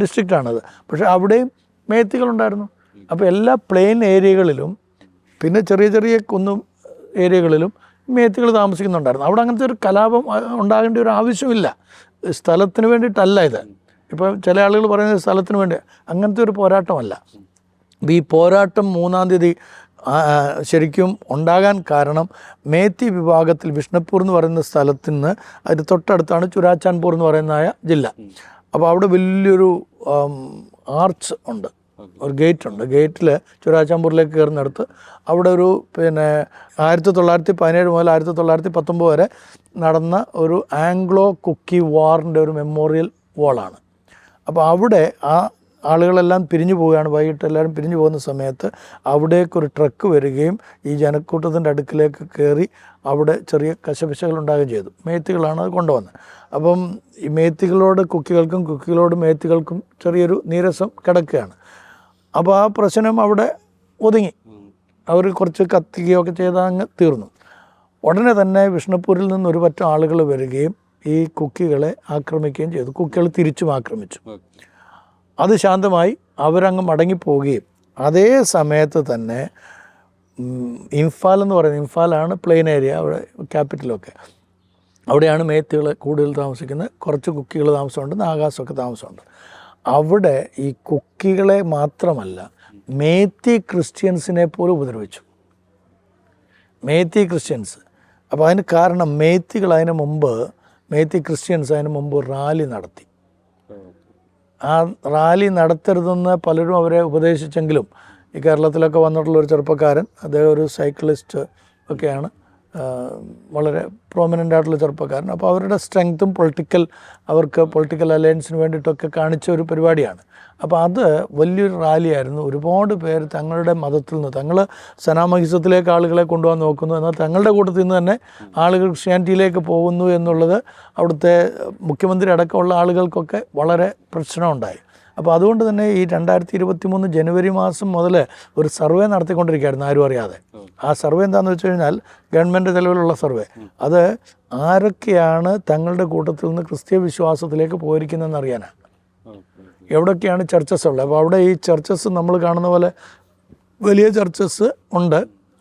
ഡിസ്ട്രിക്റ്റാണത്. പക്ഷേ അവിടെയും മേത്തികളുണ്ടായിരുന്നു. അപ്പോൾ എല്ലാ പ്ലെയിൻ ഏരിയകളിലും പിന്നെ ചെറിയ ചെറിയ കുന്നും ഏരിയകളിലും മേത്തികൾ താമസിക്കുന്നുണ്ടായിരുന്നു. അവിടെ അങ്ങനത്തെ ഒരു കലാപം ഉണ്ടാകേണ്ട ഒരു ആവശ്യമില്ല. സ്ഥലത്തിന് വേണ്ടിയിട്ടല്ല ഇത്. ഇപ്പോൾ ചില ആളുകൾ പറയുന്നത് സ്ഥലത്തിന് വേണ്ടി, അങ്ങനത്തെ ഒരു പോരാട്ടമല്ല. ഈ പോരാട്ടം 3-ാം തീയതി ശരിക്കും ഉണ്ടാകാൻ കാരണം മേത്തി വിഭാഗത്തിൽ വിഷ്ണുപൂർ എന്ന് പറയുന്ന സ്ഥലത്ത് നിന്ന് അതിന് തൊട്ടടുത്താണ് ചുരാചാൻപൂർ എന്ന് പറയുന്ന ജില്ല. അപ്പോൾ അവിടെ വലിയൊരു ആർച്ച് ഉണ്ട്, ഒരു ഗേറ്റ് ഉണ്ട്. ഗേറ്റിൽ ചുരാചാൻപൂരിലേക്ക് കയറുന്നിടത്ത് അവിടെ ഒരു 1917 മുതൽ 1919 വരെ നടന്ന ഒരു ആംഗ്ലോ കുക്കി വാറിൻ്റെ ഒരു മെമ്മോറിയൽ വാളാണ്. അപ്പോൾ അവിടെ ആ ആളുകളെല്ലാം പിരിഞ്ഞു പോവുകയാണ്. വൈകിട്ട് എല്ലാവരും പിരിഞ്ഞു പോകുന്ന സമയത്ത് അവിടേക്കൊരു ട്രക്ക് വരികയും ഈ ജനക്കൂട്ടത്തിൻ്റെ അടുക്കിലേക്ക് കയറി അവിടെ ചെറിയ കശപിശകൾ ഉണ്ടാകുകയും ചെയ്തു. മേത്തികളാണ് അത് കൊണ്ടുവന്നത്. അപ്പം ഈ മേത്തികളോട് കുക്കികൾക്കും കുക്കികളോട് മേത്തികൾക്കും ചെറിയൊരു നീരസം കിടക്കുകയാണ്. അപ്പോൾ ആ പ്രശ്നം അവിടെ ഒതുങ്ങി. അവർ കുറച്ച് കത്തിക്കുകയൊക്കെ ചെയ്താൽ അങ്ങ് തീർന്നു. ഉടനെ തന്നെ വിഷ്ണുപൂരിൽ നിന്ന് ഒരു പറ്റം ആളുകൾ വരികയും ഈ കുക്കികളെ ആക്രമിക്കുകയും ചെയ്തു. കുക്കികൾ തിരിച്ചും ആക്രമിച്ചു. അത് ശാന്തമായി അവരങ്ങ് മടങ്ങിപ്പോവുകയും അതേ സമയത്ത് തന്നെ ഇംഫാൽ എന്ന് പറയുന്നത്, ഇംഫാലാണ് പ്ലെയിൻ ഏരിയ, അവിടെ ക്യാപിറ്റലൊക്കെ, അവിടെയാണ് മേത്തികൾ കൂടുതൽ താമസിക്കുന്നത്. കുറച്ച് കുക്കികൾ താമസമുണ്ട്, നാഗാസൊക്കെ താമസമുണ്ട്. അവിടെ ഈ കുക്കികളെ മാത്രമല്ല മേത്തി ക്രിസ്ത്യൻസിനെ പോലും ഉപദ്രവിച്ചു. മേത്തി ക്രിസ്ത്യൻസ്. അപ്പോൾ അതിന് കാരണം മേത്തി ക്രിസ്ത്യൻസ് അതിന് മുമ്പ് റാലി നടത്തി. ആ റാലി നടത്തരുതെന്ന് പലരും അവരെ ഉപദേശിച്ചെങ്കിലും ഈ കേരളത്തിലൊക്കെ വന്നിട്ടുള്ളൊരു ചെറുപ്പക്കാരൻ, അദ്ദേഹം ഒരു സൈക്ലിസ്റ്റ് ഒക്കെയാണ്, വളരെ പ്രോമിനൻ്റ് ആയിട്ടുള്ള ചെറുപ്പക്കാരൻ. അപ്പോൾ അവരുടെ സ്ട്രെങ്ത്തും അവർക്ക് പൊളിറ്റിക്കൽ അലയൻസിന് വേണ്ടിയിട്ടൊക്കെ കാണിച്ച ഒരു പരിപാടിയാണ്. അപ്പോൾ അത് വലിയൊരു റാലിയായിരുന്നു. ഒരുപാട് പേര് തങ്ങളുടെ മതത്തിൽ നിന്ന്, തങ്ങൾ സനാമഹിസത്തിലേക്ക് ആളുകളെ കൊണ്ടുപോകാൻ നോക്കുന്നു, എന്നാൽ തങ്ങളുടെ കൂട്ടത്തിൽ നിന്ന് തന്നെ ആളുകൾ ക്രിസ്ത്യാനിറ്റിയിലേക്ക് പോകുന്നു എന്നുള്ളത് അവിടുത്തെ മുഖ്യമന്ത്രി അടക്കമുള്ള ആളുകൾക്കൊക്കെ വളരെ പ്രശ്നമുണ്ടായി. അപ്പോൾ അതുകൊണ്ട് തന്നെ ഈ 2023 ജനുവരി മാസം മുതൽ ഒരു സർവേ നടത്തിക്കൊണ്ടിരിക്കുകയായിരുന്നു, ആരും അറിയാതെ. ആ സർവേ എന്താണെന്ന് വെച്ച് കഴിഞ്ഞാൽ ഗവൺമെൻറ് നിലവിലുള്ള സർവേ. അത് ആരൊക്കെയാണ് തങ്ങളുടെ കൂട്ടത്തിൽ നിന്ന് ക്രിസ്തീയ വിശ്വാസത്തിലേക്ക് പോയിരിക്കുന്നതെന്ന് അറിയാനാണ്. എവിടെയൊക്കെയാണ് ചർച്ചസ് ഉള്ളത്. അപ്പോൾ അവിടെ ഈ ചർച്ചസ് നമ്മൾ കാണുന്ന പോലെ വലിയ ചർച്ചസ് ഉണ്ട്.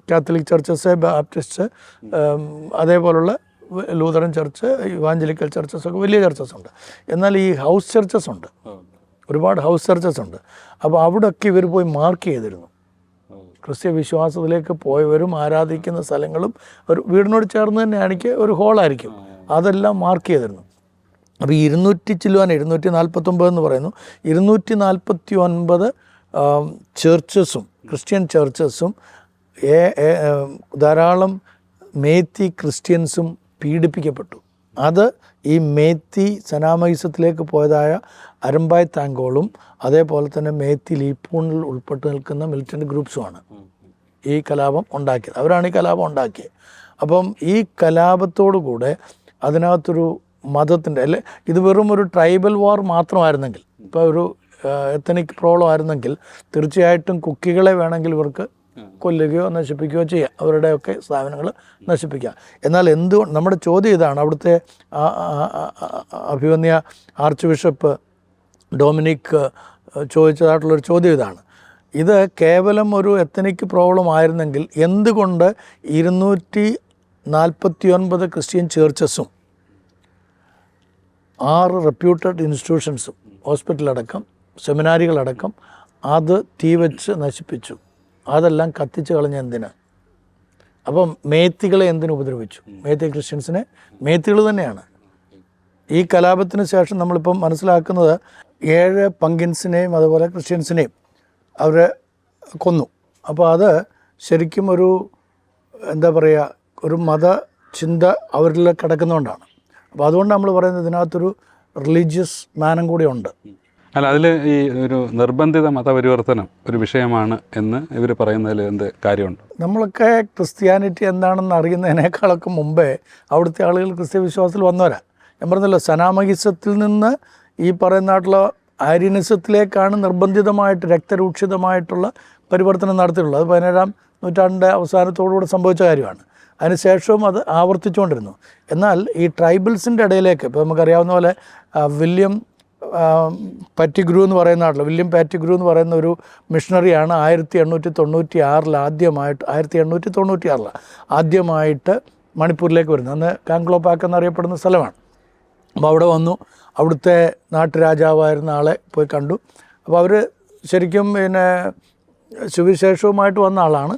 കാത്തലിക് ചർച്ചസ്, ബാപ്റ്റിസ്റ്റ്, അതേപോലുള്ള ലൂതറൻ ചർച്ച്, ഇവാഞ്ചലിക്കൽ ചർച്ചസ് ഒക്കെ വലിയ ചർച്ചസ് ഉണ്ട്. എന്നാൽ ഈ ഹൗസ് ചർച്ചസ് ഉണ്ട്, ഒരുപാട് ഹൗസ് ചർച്ചസ് ഉണ്ട്. അപ്പോൾ അവിടെയൊക്കെ ഇവർ പോയി മാർക്ക് ചെയ്തിരുന്നു. ക്രിസ്ത്യ വിശ്വാസത്തിലേക്ക് പോയവരും ആരാധിക്കുന്ന സ്ഥലങ്ങളും ഒരു വീടിനോട് ചേർന്ന് തന്നെയാണെങ്കിൽ ഒരു ഹോളായിരിക്കും, അതെല്ലാം മാർക്ക് ചെയ്തിരുന്നു. അപ്പോൾ 249 എന്ന് പറയുന്നു. 249 ചർച്ചസും ക്രിസ്ത്യൻ ചർച്ചസും ധാരാളം മേത്തി ക്രിസ്ത്യൻസും പീഡിപ്പിക്കപ്പെട്ടു. അത് ഈ മേത്തി സനാമഹിസത്തിലേക്ക് പോയതായ അരമ്പായ് താങ്കോളും അതേപോലെ തന്നെ മേത്തി ലീപ്പൂണിൽ ഉൾപ്പെട്ട് നിൽക്കുന്ന മിലിറ്റൻ്റ് ഗ്രൂപ്പ്സുമാണ് ഈ കലാപം ഉണ്ടാക്കിയത്. അവരാണ് ഈ കലാപം ഉണ്ടാക്കിയത്. അപ്പം ഈ കലാപത്തോടു കൂടെ അതിനകത്തൊരു മതത്തിൻ്റെ ഇത് വെറും ഒരു ട്രൈബൽ വാർ മാത്രമായിരുന്നെങ്കിൽ, ഇപ്പോൾ ഒരു എത്തനിക് പ്രോബ്ലം ആയിരുന്നെങ്കിൽ തീർച്ചയായിട്ടും കുക്കികളെ വേണമെങ്കിൽ ഇവർക്ക് കൊല്ലുകയോ നശിപ്പിക്കുകയോ ചെയ്യാം, അവരുടെയൊക്കെ സ്ഥാപനങ്ങൾ നശിപ്പിക്കാം. എന്നാൽ നമ്മുടെ ചോദ്യം ഇതാണ്. അവിടുത്തെ അഭിവന്യ ആർച്ച് ബിഷപ്പ് ഡൊമിനിക് ചോദിച്ചതായിട്ടുള്ളൊരു ചോദ്യം ഇതാണ്. ഇത് കേവലം ഒരു എത്തനിക് പ്രോബ്ലം ആയിരുന്നെങ്കിൽ എന്തുകൊണ്ട് 249 ക്രിസ്ത്യൻ ചേർച്ചസും 6 റെപ്യൂട്ടഡ് ഇൻസ്റ്റിറ്റ്യൂഷൻസും ഹോസ്പിറ്റലടക്കം സെമിനാരികളടക്കം അത് തീ വെച്ച് നശിപ്പിച്ചു? അതെല്ലാം കത്തിച്ച് കളഞ്ഞ എന്തിനാ? അപ്പം മേത്തികളെ എന്തിനു ഉപദ്രവിച്ചു? മേത്തി ക്രിസ്ത്യൻസിനെ മേത്തികൾ തന്നെയാണ്. ഈ കലാപത്തിന് ശേഷം നമ്മളിപ്പം മനസ്സിലാക്കുന്നത് 7 പങ്കിൻസിനെയും അതുപോലെ ക്രിസ്ത്യൻസിനെയും അവരെ കൊന്നു. അപ്പോൾ അത് ശരിക്കും ഒരു എന്താ പറയുക, ഒരു മതചിന്ത അവരിൽ കിടക്കുന്നതുകൊണ്ടാണ്. അപ്പോൾ അതുകൊണ്ട് നമ്മൾ പറയുന്നത് ഇതിനകത്തൊരു റിലീജിയസ് മാനം കൂടി ഉണ്ട്.
അല്ല, അതിൽ ഈ ഒരു നിർബന്ധിത മതപരിവർത്തനം ഒരു വിഷയമാണ് എന്ന് ഇവർ പറയുന്നതിൽ എന്ത് കാര്യമുണ്ട്?
നമ്മളൊക്കെ ക്രിസ്ത്യാനിറ്റി എന്താണെന്ന് അറിയുന്നതിനേക്കാളൊക്കെ മുമ്പേ അവിടുത്തെ ആളുകൾ ക്രിസ്ത്യ വിശ്വാസത്തിൽ വന്നവരാ. ഞാൻ പറഞ്ഞല്ലോ, സനാമഹിസത്തിൽ നിന്ന് ഈ പറയുന്നതായിട്ടുള്ള ആര്യനിസത്തിലേക്കാണ് നിർബന്ധിതമായിട്ട് രക്തരൂക്ഷിതമായിട്ടുള്ള പരിവർത്തനം നടത്തിയിട്ടുള്ളത്. അത് 17-ാം നൂറ്റാണ്ടിൻ്റെ അവസാനത്തോടുകൂടെ സംഭവിച്ച കാര്യമാണ്. അതിനുശേഷവും അത് ആവർത്തിച്ചുകൊണ്ടിരുന്നു. എന്നാൽ ഈ ട്രൈബൽസിൻ്റെ ഇടയിലേക്ക് ഇപ്പോൾ നമുക്കറിയാവുന്ന പോലെ വില്യം പാറ്റിഗ്രൂ എന്ന് പറയുന്ന നാട്ടിൽ വില്യം പാറ്റിഗ്രൂ എന്ന് പറയുന്ന ഒരു മിഷണറിയാണ് 1896 ആദ്യമായിട്ട് മണിപ്പൂരിലേക്ക് വരുന്നത്. അന്ന് കാങ്ക്ലോപാക്ക് എന്നറിയപ്പെടുന്ന സ്ഥലമാണ്. അപ്പോൾ അവിടെ വന്നു, അവിടുത്തെ നാട്ടുരാജാവായിരുന്ന ആളെ പോയി കണ്ടു. അപ്പോൾ അവർ ശരിക്കും പിന്നെ സുവിശേഷവുമായിട്ട് വന്ന ആളാണ്.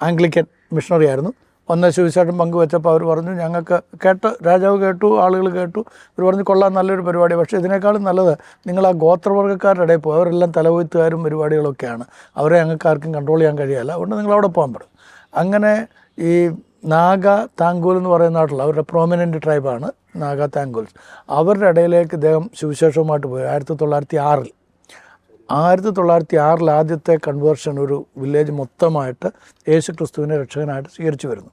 ആംഗ്ലിക്കൻ മിഷണറി ആയിരുന്നു. വന്ന സുവിശേഷം പങ്കുവെച്ചപ്പോൾ അവർ പറഞ്ഞു, ഞങ്ങൾക്ക് രാജാവ് കേട്ടു, ആളുകൾ കേട്ടു. അവർ പറഞ്ഞു, കൊള്ളാൻ നല്ലൊരു പരിപാടി, പക്ഷേ ഇതിനേക്കാളും നല്ലത് നിങ്ങൾ ആ ഗോത്രവർഗ്ഗക്കാരുടെ ഇടയിൽ പോകും. അവരെല്ലാം തലകൊയ്ത്തുകാരും പരിപാടികളൊക്കെയാണ്, അവരെ ഞങ്ങൾക്ക് ആർക്കും കൺട്രോൾ ചെയ്യാൻ കഴിയില്ല, അതുകൊണ്ട് നിങ്ങൾ അവിടെ പോകാൻ പറയും. അങ്ങനെ ഈ നാഗ താങ്കൂൽ എന്ന് പറയുന്ന നാട്ടിലുള്ള അവരുടെ പ്രോമിനൻ്റ് ട്രൈബാണ് നാഗ താങ്കൂൽസ്. അവരുടെ ഇടയിലേക്ക് ഇദ്ദേഹം സുവിശേഷവുമായിട്ട് പോയി 1906. 1906 ആദ്യത്തെ കൺവേർഷൻ ഒരു വില്ലേജ് മൊത്തമായിട്ട് യേശു ക്രിസ്തുവിനെ രക്ഷകനായിട്ട് സ്വീകരിച്ചു വരുന്നു.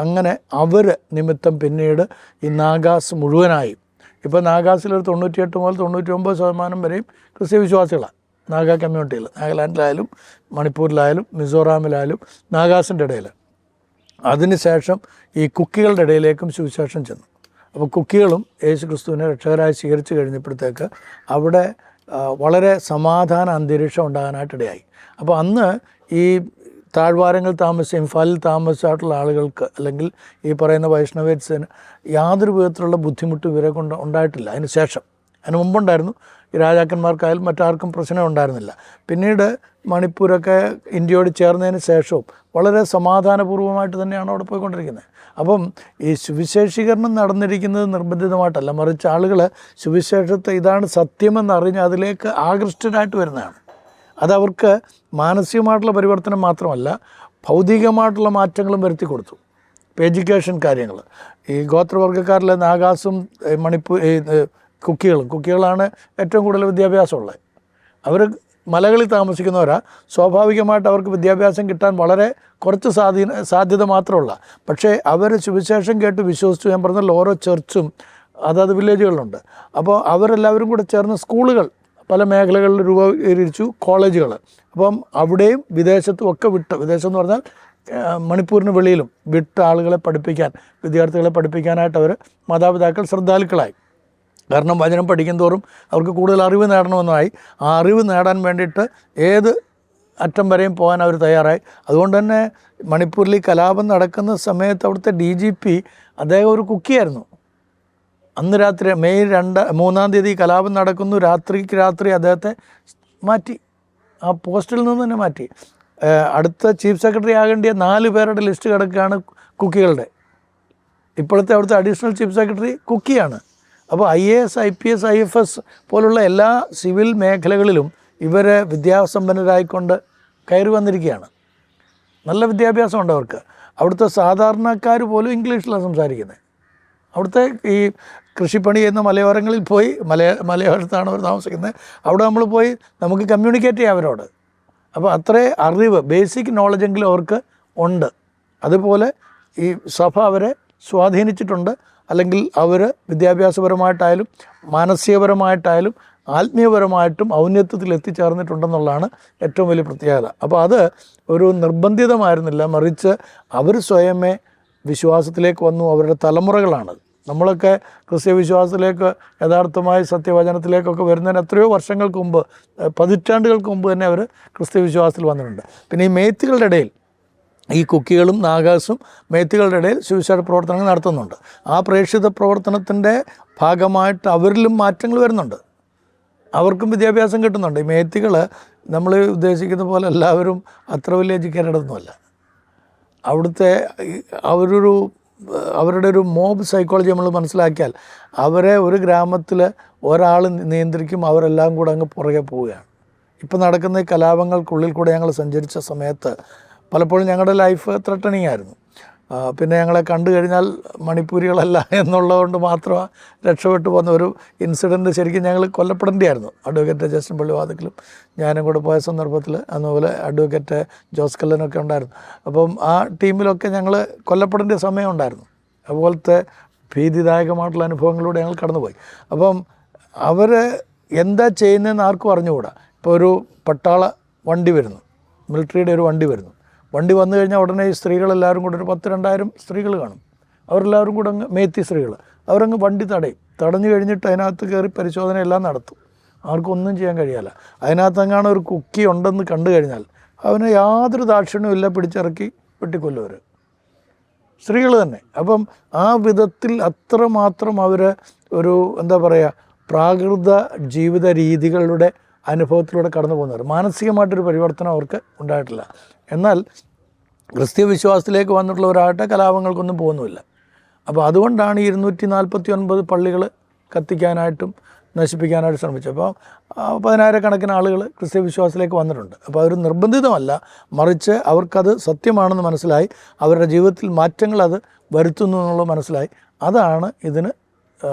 അങ്ങനെ അവർ നിമിത്തം പിന്നീട് ഈ നാഗാസ് മുഴുവനായും, ഇപ്പോൾ നാഗാസിൽ ഒരു 98 മുതൽ 99% വരെയും ക്രിസ്ത്യ വിശ്വാസികളാണ് നാഗ കമ്മ്യൂണിറ്റിയിൽ. നാഗാലാൻഡിലായാലും മണിപ്പൂരിലായാലും മിസോറാമിലായാലും നാഗാസിൻ്റെ ഇടയിൽ. അതിനുശേഷം ഈ കുക്കികളുടെ ഇടയിലേക്കും സുവിശേഷം ചെന്നു. അപ്പോൾ കുക്കികളും യേശു ക്രിസ്തുവിനെ രക്ഷകരായി സ്വീകരിച്ചു കഴിഞ്ഞപ്പോഴത്തേക്ക് അവിടെ വളരെ സമാധാന അന്തരീക്ഷം ഉണ്ടാകാനായിട്ടിടയായി. അപ്പോൾ അന്ന് ഈ താഴ്വാരങ്ങൾ താമസിച്ച ഇംഫാലിൽ താമസിച്ചിട്ടുള്ള ആളുകൾക്ക് അല്ലെങ്കിൽ ഈ പറയുന്ന വൈഷ്ണവേറ്റ്സിന് യാതൊരു വിധത്തിലുള്ള ബുദ്ധിമുട്ട് ഇവരെ കൊണ്ട് ഉണ്ടായിട്ടില്ല. അതിന് ശേഷം, അതിന് മുമ്പുണ്ടായിരുന്നു. ഈ രാജാക്കന്മാർക്കായാലും മറ്റാർക്കും പ്രശ്നം ഉണ്ടായിരുന്നില്ല. പിന്നീട് മണിപ്പൂരൊക്കെ ഇന്ത്യയോട് ചേർന്നതിന് ശേഷവും വളരെ സമാധാനപൂർവ്വമായിട്ട് തന്നെയാണ് അവിടെ പോയിക്കൊണ്ടിരിക്കുന്നത്. അപ്പം ഈ സുവിശേഷീകരണം നടന്നിരിക്കുന്നത് നിർബന്ധിതമായിട്ടല്ല, മറിച്ച് ആളുകൾ സുവിശേഷത്തെ ഇതാണ് സത്യമെന്നറിഞ്ഞ് അതിലേക്ക് ആകൃഷ്ടരായിട്ട് വരുന്നതാണ്. അതവർക്ക് മാനസികമായിട്ടുള്ള പരിവർത്തനം മാത്രമല്ല, ഭൗതികമായിട്ടുള്ള മാറ്റങ്ങളും വരുത്തി കൊടുത്തു. ഇപ്പോൾ എഡ്യൂക്കേഷൻ കാര്യങ്ങൾ, ഈ ഗോത്രവർഗ്ഗക്കാരിലെ നാഗാസും കുക്കികളാണ് ഏറ്റവും കൂടുതൽ വിദ്യാഭ്യാസമുള്ളത്. അവർ മലകളിൽ താമസിക്കുന്നവരാ. സ്വാഭാവികമായിട്ട് അവർക്ക് വിദ്യാഭ്യാസം കിട്ടാൻ വളരെ കുറച്ച് സാധ്യത മാത്രമുള്ള, പക്ഷേ അവർ സുവിശേഷം കേട്ട് വിശ്വസിച്ചു. ഞാൻ പറഞ്ഞല്ലോ, ഓരോ ചർച്ചും അതാത് വില്ലേജുകളിലുണ്ട്. അപ്പോൾ അവരെല്ലാവരും കൂടെ ചേർന്ന് സ്കൂളുകൾ പല മേഖലകളിൽ രൂപീകരിച്ചു, കോളേജുകൾ. അപ്പം അവിടെയും വിദേശത്തും ഒക്കെ വിദേശം എന്ന് പറഞ്ഞാൽ മണിപ്പൂരിന് വെളിയിലും വിട്ട ആളുകളെ പഠിപ്പിക്കാൻ, വിദ്യാർത്ഥികളെ പഠിപ്പിക്കാനായിട്ട് അവർ മാതാപിതാക്കൾ ശ്രദ്ധാലുക്കളായി. കാരണം വചനം പഠിക്കും തോറും അവർക്ക് കൂടുതൽ അറിവ് നേടണമെന്നായി. ആ അറിവ് നേടാൻ വേണ്ടിയിട്ട് ഏത് അറ്റം വരെയും പോകാൻ അവർ തയ്യാറായി. അതുകൊണ്ട് തന്നെ മണിപ്പൂരിൽ ഈ കലാപം നടക്കുന്ന സമയത്ത് അവിടുത്തെ DGP അദ്ദേഹം ഒരു കുക്കിയായിരുന്നു. അന്ന് രാത്രി മെയ് 3-ാം തീയതി കലാപം നടക്കുന്നു. രാത്രി അദ്ദേഹത്തെ മാറ്റി, ആ പോസ്റ്റിൽ നിന്ന് തന്നെ മാറ്റി. അടുത്ത ചീഫ് സെക്രട്ടറി ആകേണ്ടിയ 4 പേരുടെ ലിസ്റ്റ് കിടക്കുകയാണ് കുക്കികളുടെ. ഇപ്പോഴത്തെ അവിടുത്തെ അഡീഷണൽ ചീഫ് സെക്രട്ടറി കുക്കിയാണ്. അപ്പോൾ IAS IPS IFS പോലുള്ള എല്ലാ സിവിൽ മേഖലകളിലും ഇവർ വിദ്യാസമ്പന്നരായിക്കൊണ്ട് കയറി വന്നിരിക്കുകയാണ്. നല്ല വിദ്യാഭ്യാസമുണ്ട് അവർക്ക്. അവിടുത്തെ സാധാരണക്കാർ പോലും ഇംഗ്ലീഷിലാണ് സംസാരിക്കുന്നത്. അവിടുത്തെ ഈ കൃഷിപ്പണി ചെയ്യുന്ന മലയോരങ്ങളിൽ പോയി, മലയോരത്താണ് അവർ താമസിക്കുന്നത്, അവിടെ നമ്മൾ പോയി നമുക്ക് കമ്മ്യൂണിക്കേറ്റ് ചെയ്യാം അവരോട്. അപ്പോൾ അത്രേ അറിവ്, ബേസിക് നോളജെങ്കിലും അവർക്ക് ഉണ്ട്. അതുപോലെ ഈ സഭ അവരെ സ്വാധീനിച്ചിട്ടുണ്ട്. അല്ലെങ്കിൽ അവർ വിദ്യാഭ്യാസപരമായിട്ടായാലും മാനസികപരമായിട്ടായാലും ആത്മീയപരമായിട്ടും ഔന്നത്യത്തിൽ എത്തിച്ചേർന്നിട്ടുണ്ടെന്നുള്ളതാണ് ഏറ്റവും വലിയ പ്രത്യേകത. അപ്പോൾ അത് ഒരു നിർബന്ധിതമായിരുന്നില്ല, മറിച്ച് അവർ സ്വയമേ വിശ്വാസത്തിലേക്ക് വന്നു. അവരുടെ തലമുറകളാണ് നമ്മളൊക്കെ ക്രിസ്ത്യ വിശ്വാസത്തിലേക്ക് യഥാർത്ഥമായി സത്യവചനത്തിലേക്കൊക്കെ വരുന്നതിന് എത്രയോ വർഷങ്ങൾക്ക് മുമ്പ്, പതിറ്റാണ്ടുകൾക്ക് മുമ്പ് തന്നെ അവർ ക്രിസ്ത്യ വിശ്വാസത്തിൽ വന്നിട്ടുണ്ട്. പിന്നെ ഈ മേത്തികളുടെ ഇടയിൽ ഈ കുക്കികളും നാഗാസും മേത്തികളുടെ ഇടയിൽ സുവിശേഷ പ്രവർത്തനങ്ങൾ നടത്തുന്നുണ്ട്. ആ പ്രേക്ഷിത പ്രവർത്തനത്തിൻ്റെ ഭാഗമായിട്ട് അവരിലും മാറ്റങ്ങൾ വരുന്നുണ്ട്, അവർക്കും വിദ്യാഭ്യാസം കിട്ടുന്നുണ്ട്. ഈ മേത്തികൾ നമ്മൾ ഉദ്ദേശിക്കുന്ന പോലെ എല്ലാവരും അത്ര വലിയ എഡ്യൂക്കേറ്റഡ് ഒന്നുമല്ല. അവിടുത്തെ അവരുടെ ഒരു മോബ് സൈക്കോളജി നമ്മൾ മനസ്സിലാക്കിയാൽ അവരെ ഒരു ഗ്രാമത്തിൽ ഒരാൾ നിയന്ത്രിക്കും, അവരെല്ലാം കൂടെ അങ്ങ് പുറകെ പോവുകയാണ്. ഇപ്പം നടക്കുന്ന ഈ കലാപങ്ങൾക്കുള്ളിൽ കൂടെ ഞങ്ങൾ സഞ്ചരിച്ച സമയത്ത് പലപ്പോഴും ഞങ്ങളുടെ ലൈഫ് ത്രെട്ടണിങ് ആയിരുന്നു. പിന്നെ ഞങ്ങളെ കണ്ടു കഴിഞ്ഞാൽ മണിപ്പൂരികളല്ല എന്നുള്ളതുകൊണ്ട് മാത്രം രക്ഷപ്പെട്ടു പോകുന്ന ഒരു ഇൻസിഡൻറ്റ് ശരിക്കും ഞങ്ങൾ കൊല്ലപ്പെടേണ്ടിയായിരുന്നു. അഡ്വക്കേറ്റ് ജസ്റ്റിൻ പള്ളിവാതിക്കലും ഞാനും കൂടെ പോയ സന്ദർഭത്തിൽ അതുപോലെ അഡ്വക്കേറ്റ് ജോസ് കല്ലനൊക്കെ ഉണ്ടായിരുന്നു. അപ്പം ആ ടീമിലൊക്കെ ഞങ്ങൾ കൊല്ലപ്പെടേണ്ട സമയം ഉണ്ടായിരുന്നു. അതുപോലത്തെ ഭീതിദായകമായിട്ടുള്ള അനുഭവങ്ങളിലൂടെ ഞങ്ങൾ കടന്നുപോയി. അപ്പം അവർ എന്താ ചെയ്യുന്നതെന്ന് ആർക്കും അറിഞ്ഞുകൂടാ. ഇപ്പോൾ ഒരു പട്ടാള വണ്ടി വരുന്നു, മിലിറ്ററിയുടെ ഒരു വണ്ടി വരുന്നു. വണ്ടി വന്നു കഴിഞ്ഞാൽ ഉടനെ ഈ സ്ത്രീകളെല്ലാവരും കൂടെ ഒരു 10,000-2000 സ്ത്രീകൾ കാണും. അവരെല്ലാവരും കൂടെ അങ്ങ് മേത്തി സ്ത്രീകൾ അവരങ്ങ് വണ്ടി തടഞ്ഞു കഴിഞ്ഞിട്ട് അതിനകത്ത് കയറി പരിശോധന എല്ലാം നടത്തും. ആർക്കും ഒന്നും ചെയ്യാൻ കഴിയില്ല. അതിനകത്തെങ്ങാണ് ഒരു കുക്കി ഉണ്ടെന്ന് കണ്ടു കഴിഞ്ഞാൽ അവന് യാതൊരു ദാക്ഷിണ്യവും ഇല്ല, പിടിച്ചിറക്കി വെട്ടിക്കൊല്ലുവർ, സ്ത്രീകൾ തന്നെ. അപ്പം ആ വിധത്തിൽ അത്രമാത്രം അവർ ഒരു എന്താ പറയുക പ്രാകൃത ജീവിത രീതികളുടെ അനുഭവത്തിലൂടെ കടന്നു പോകുന്നവർ. മാനസികമായിട്ടൊരു പരിവർത്തനം അവർക്ക് ഉണ്ടായിട്ടില്ല. എന്നാൽ ക്രിസ്ത്യ വിശ്വാസത്തിലേക്ക് വന്നിട്ടുള്ളവരാകട്ടെ കലാപങ്ങൾക്കൊന്നും പോകുന്നുമില്ല. അപ്പോൾ അതുകൊണ്ടാണ് ഈ 249 പള്ളികൾ കത്തിക്കാനായിട്ടും നശിപ്പിക്കാനായിട്ട് ശ്രമിച്ചത്. അപ്പോൾ 10,000-കണക്കിന് ആളുകൾ ക്രിസ്ത്യ വിശ്വാസത്തിലേക്ക് വന്നിട്ടുണ്ട്. അപ്പോൾ അവർ നിർബന്ധിതമല്ല, മറിച്ച് അവർക്കത് സത്യമാണെന്ന് മനസ്സിലായി, അവരുടെ ജീവിതത്തിൽ മാറ്റങ്ങൾ അത് വരുത്തുന്നു എന്നുള്ളത് മനസ്സിലായി. അതാണ് ഇതിന്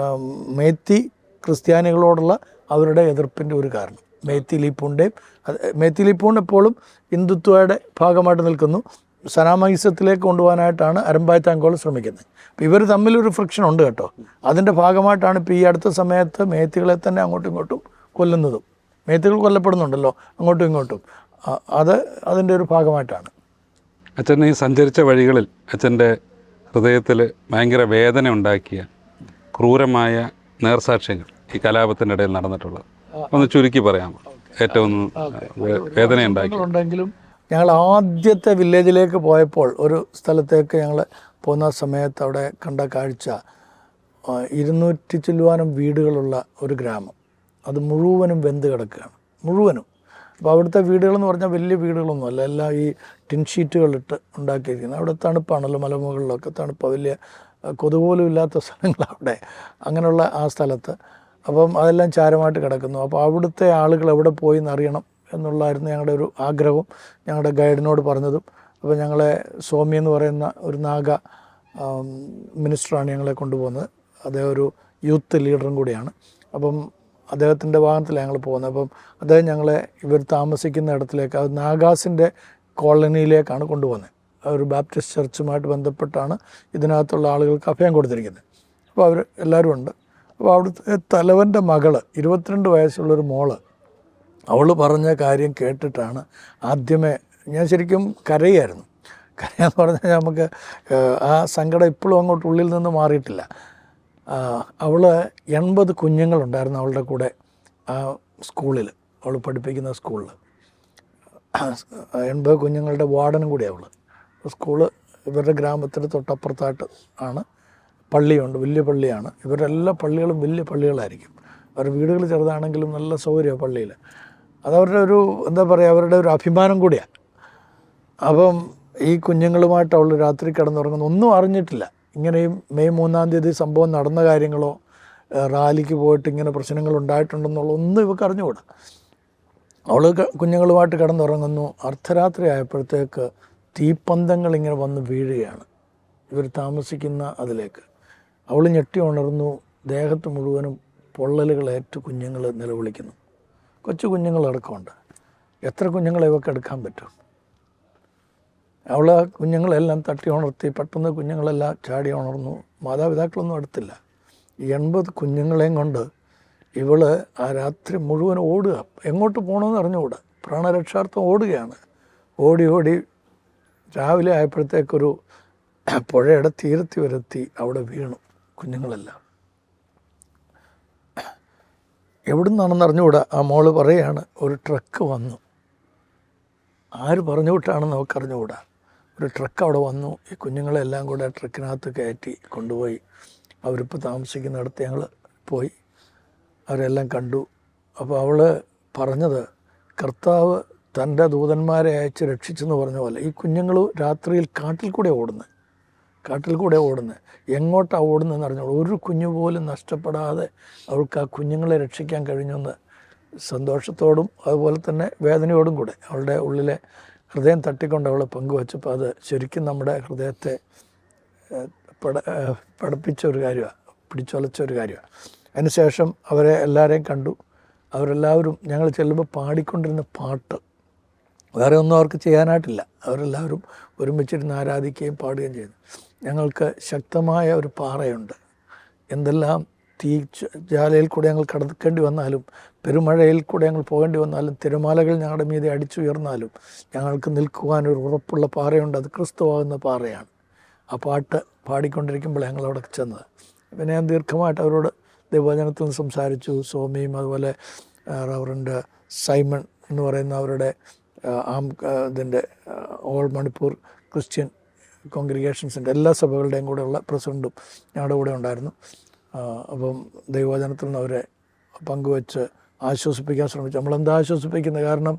മേത്തി ക്രിസ്ത്യാനികളോടുള്ള അവരുടെ എതിർപ്പിൻ്റെ ഒരു കാരണം. മേത്തി ലീപ്പൂൺ എപ്പോഴും ഹിന്ദുത്വയുടെ ഭാഗമായിട്ട് നിൽക്കുന്നു. സനാമഹിസത്തിലേക്ക് കൊണ്ടുപോകാനായിട്ടാണ് അരമ്പായ് താങ്കോൾ ശ്രമിക്കുന്നത്. അപ്പോൾ ഇവർ തമ്മിലൊരു ഫ്രിക്ഷൻ ഉണ്ട് കേട്ടോ. അതിൻ്റെ ഭാഗമായിട്ടാണ് ഇപ്പോൾ ഈ അടുത്ത സമയത്ത് മേത്തികളെ തന്നെ അങ്ങോട്ടും ഇങ്ങോട്ടും കൊല്ലുന്നതും. മേത്തികൾ കൊല്ലപ്പെടുന്നുണ്ടല്ലോ അങ്ങോട്ടും ഇങ്ങോട്ടും, അതിൻ്റെ ഒരു ഭാഗമായിട്ടാണ്.
അച്ഛൻ ഈ സഞ്ചരിച്ച വഴികളിൽ അച്ഛൻ്റെ ഹൃദയത്തിൽ ഭയങ്കര വേദന ഉണ്ടാക്കിയ ക്രൂരമായ നേർസാക്ഷ്യങ്ങൾ ഈ കലാപത്തിൻ്റെ ഇടയിൽ നടന്നിട്ടുള്ളത് ഒന്ന് ചുരുക്കി പറയാമോ? ഏറ്റവും വേദനയുണ്ടെങ്കിലും
ഞങ്ങൾ ആദ്യത്തെ വില്ലേജിലേക്ക് പോയപ്പോൾ ഒരു സ്ഥലത്തേക്ക് ഞങ്ങൾ പോകുന്ന സമയത്ത് അവിടെ കണ്ട കാഴ്ച 200 ചില്ലുവാനും വീടുകളുള്ള ഒരു ഗ്രാമം. അത് മുഴുവനും വെന്ത് കിടക്കുകയാണ്, മുഴുവനും. അപ്പോൾ അവിടുത്തെ വീടുകളെന്ന് പറഞ്ഞാൽ വലിയ വീടുകളൊന്നുമല്ല, എല്ലാം ഈ ടിൻ ഷീറ്റുകളിട്ട് ഉണ്ടാക്കിയിരിക്കുന്നത്. അവിടെ തണുപ്പാണല്ലോ, മലമുകളിലൊക്കെ തണുപ്പാണ്, വലിയ കൊതുപോലും ഇല്ലാത്ത സ്ഥലങ്ങളവിടെ, അങ്ങനെയുള്ള ആ സ്ഥലത്ത്. അപ്പം അതെല്ലാം ചാരമായിട്ട് കിടക്കുന്നു. അപ്പോൾ അവിടുത്തെ ആളുകൾ എവിടെ പോയി എന്നറിയണം എന്നുള്ളതായിരുന്നു ഞങ്ങളുടെ ഒരു ആഗ്രഹവും ഞങ്ങളുടെ ഗൈഡിനോട് പറഞ്ഞതും. അപ്പോൾ ഞങ്ങളെ സ്വാമി എന്ന് പറയുന്ന ഒരു നാഗ മിനിസ്റ്ററാണ് ഞങ്ങളെ കൊണ്ടുപോകുന്നത്. അദ്ദേഹം ഒരു യൂത്ത് ലീഡറും കൂടിയാണ്. അപ്പം അദ്ദേഹത്തിൻ്റെ വാഹനത്തിലാണ് ഞങ്ങൾ പോകുന്നത്. അപ്പം അദ്ദേഹം ഞങ്ങളെ ഇവർ താമസിക്കുന്ന ഇടത്തിലേക്ക്, അത് നാഗാസിൻ്റെ കോളനിയിലേക്കാണ് കൊണ്ടുപോകുന്നത്. ഒരു ബാപ്റ്റിസ്റ്റ് ചർച്ചുമായിട്ട് ബന്ധപ്പെട്ടാണ് ഇതിനകത്തുള്ള ആളുകൾക്ക് അഭയം കൊടുത്തിരിക്കുന്നത്. അപ്പോൾ അവർ എല്ലാവരും ഉണ്ട്. അപ്പോൾ അവിടുത്തെ തലവൻ്റെ മകള് 22 വയസ്സുള്ളൊരു മോള്, അവൾ പറഞ്ഞ കാര്യം കേട്ടിട്ടാണ് ആദ്യമേ ഞാൻ ശരിക്കും കരയായിരുന്നു. കരയാന്ന് പറഞ്ഞാൽ നമുക്ക് ആ സങ്കടം ഇപ്പോഴും അങ്ങോട്ട് ഉള്ളിൽ നിന്ന് മാറിയിട്ടില്ല. അവൾ 80 കുഞ്ഞുങ്ങളുണ്ടായിരുന്നു അവളുടെ കൂടെ ആ സ്കൂളിൽ, അവൾ പഠിപ്പിക്കുന്ന സ്കൂളിൽ 80 കുഞ്ഞുങ്ങളുടെ വാർഡനും കൂടി അവൾ. സ്കൂള് ഇവരുടെ ഗ്രാമത്തിന് തൊട്ടപ്പുറത്തായിട്ട് ആണ്. പള്ളിയുണ്ട്, വലിയ പള്ളിയാണ്. ഇവരുടെ എല്ലാ പള്ളികളും വലിയ പള്ളികളായിരിക്കും. അവരുടെ വീടുകൾ ചെറുതാണെങ്കിലും നല്ല സൗകര്യമാണ് പള്ളിയിൽ. അതവരുടെ ഒരു എന്താ പറയുക, അവരുടെ ഒരു അഭിമാനം കൂടിയാണ്. അപ്പം ഈ കുഞ്ഞുങ്ങളുമായിട്ട് അവൾ രാത്രി കിടന്നുറങ്ങുന്നു, ഒന്നും അറിഞ്ഞിട്ടില്ല. ഇങ്ങനെയും മെയ് 3-ാം തീയതി സംഭവം നടന്ന കാര്യങ്ങളോ റാലിക്ക് പോയിട്ട് ഇങ്ങനെ പ്രശ്നങ്ങൾ ഉണ്ടായിട്ടുണ്ടെന്നുള്ള ഒന്നും ഇവർക്ക് അറിഞ്ഞുകൂടാ. അവൾ കുഞ്ഞുങ്ങളുമായിട്ട് കിടന്നുറങ്ങുന്നു. അർദ്ധരാത്രി ആയപ്പോഴത്തേക്ക് തീപ്പന്തങ്ങൾ ഇങ്ങനെ വന്ന് വീഴുകയാണ് ഇവർ താമസിക്കുന്ന അതിലേക്ക്. അവൾ ഞെട്ടി ഉണർന്നു. ദേഹത്ത് മുഴുവനും പൊള്ളലുകളേറ്റ് കുഞ്ഞുങ്ങൾ നിലവിളിക്കുന്നു. കൊച്ചു കുഞ്ഞുങ്ങളടക്കമുണ്ട്. എത്ര കുഞ്ഞുങ്ങളെ ഇവർക്ക് എടുക്കാൻ പറ്റും? അവൾ കുഞ്ഞുങ്ങളെല്ലാം തട്ടി ഉണർത്തി. പെട്ടെന്ന് കുഞ്ഞുങ്ങളെല്ലാം ചാടി ഉണർന്നു. മാതാപിതാക്കളൊന്നും അടുത്തില്ല. 80 കുഞ്ഞുങ്ങളെയും കൊണ്ട് ഇവൾ ആ രാത്രി മുഴുവൻ ഓടുക. എങ്ങോട്ട് പോകണമെന്ന് അറിഞ്ഞുകൂടാ. പ്രാണരക്ഷാർത്ഥം ഓടുകയാണ്. ഓടി രാവിലെ ആയപ്പോഴത്തേക്കൊരു പുഴയുടെ തീരത്തി വരെത്തി അവിടെ വീണു. കുഞ്ഞുങ്ങളെല്ലാം. എവിടെ നിന്നാണെന്ന് അറിഞ്ഞുകൂടാ. ആ മോള് പറയുകയാണ്, ഒരു ട്രക്ക് വന്നു. ആര് പറഞ്ഞു വിട്ടാണെന്ന് നമുക്കറിഞ്ഞുകൂടാ. ഒരു ട്രക്ക് അവിടെ വന്നു, ഈ കുഞ്ഞുങ്ങളെല്ലാം കൂടെ ആ ട്രക്കിനകത്ത് കയറ്റി കൊണ്ടുപോയി. അവരിപ്പോൾ താമസിക്കുന്നിടത്ത് ഞങ്ങൾ പോയി അവരെല്ലാം കണ്ടു. അപ്പോൾ അവൾ പറഞ്ഞത്, കർത്താവ് തൻ്റെ ദൂതന്മാരെ അയച്ച് രക്ഷിച്ചെന്ന് പറഞ്ഞ പോലെ ഈ കുഞ്ഞുങ്ങൾ രാത്രിയിൽ കാട്ടിൽ കൂടെ ഓടുന്നത് എങ്ങോട്ടാണ് ഓടുന്നതെന്ന് അറിഞ്ഞോളൂ. ഒരു കുഞ്ഞു പോലും നഷ്ടപ്പെടാതെ അവൾക്ക് ആ കുഞ്ഞുങ്ങളെ രക്ഷിക്കാൻ കഴിഞ്ഞെന്ന് സന്തോഷത്തോടും അതുപോലെ തന്നെ വേദനയോടും കൂടെ അവളുടെ ഉള്ളിലെ ഹൃദയം തട്ടിക്കൊണ്ട് അവൾ പങ്കുവച്ചപ്പോൾ അത് ശരിക്കും നമ്മുടെ ഹൃദയത്തെ പടപ്പിച്ച ഒരു കാര്യമാണ്, പിടിച്ചുലച്ച ഒരു കാര്യമാണ്. അതിനുശേഷം അവരെ എല്ലാവരെയും കണ്ടു. അവരെല്ലാവരും ഞങ്ങൾ ചെല്ലുമ്പോൾ പാടിക്കൊണ്ടിരുന്ന പാട്ട്, വേറെ ഒന്നും അവർക്ക് ചെയ്യാനായിട്ടില്ല. അവരെല്ലാവരും ഒരുമിച്ചിരുന്ന് ആരാധിക്കുകയും പാടുകയും ചെയ്തു. ഞങ്ങൾക്ക് ശക്തമായ ഒരു പാറയുണ്ട്. എന്തെല്ലാം ജാലയിൽ കൂടെ ഞങ്ങൾ കടക്കേണ്ടി വന്നാലും, പെരുമഴയിൽ കൂടെ ഞങ്ങൾ പോകേണ്ടി വന്നാലും, തിരമാലകൾ ഞങ്ങളുടെ മീതെ അടിച്ചുയർന്നാലും ഞങ്ങൾക്ക് നിൽക്കുവാനൊരു ഉറപ്പുള്ള പാറയുണ്ട്. അത് ക്രിസ്തുവാകുന്ന പാറയാണ്. ആ പാട്ട് പാടിക്കൊണ്ടിരിക്കുമ്പോൾ ഞങ്ങൾ അവിടെ ചെന്നത്. പിന്നെ ഞാൻ ദീർഘമായിട്ട് അവരോട് ദൈവവചനത്തിൽ നിന്ന് സംസാരിച്ചു. സ്വാമിയും അതുപോലെ റവറൻഡ് സൈമൺ എന്ന് പറയുന്ന അവരുടെ ഇതിൻ്റെ ഓൾ മണിപ്പൂർ ക്രിസ്ത്യൻ കോൺഗ്രിഗേഷൻസിൻ്റെ എല്ലാ സഭകളുടെയും കൂടെയുള്ള പ്രസിഡൻറ്റും ഞങ്ങളുടെ കൂടെ ഉണ്ടായിരുന്നു. അപ്പം ദൈവവചനത്തിൽ നിന്ന് അവരെ പങ്കുവെച്ച് ആശ്വസിപ്പിക്കാൻ ശ്രമിച്ചു. നമ്മളെന്താ ആശ്വസിപ്പിക്കുന്നത്? കാരണം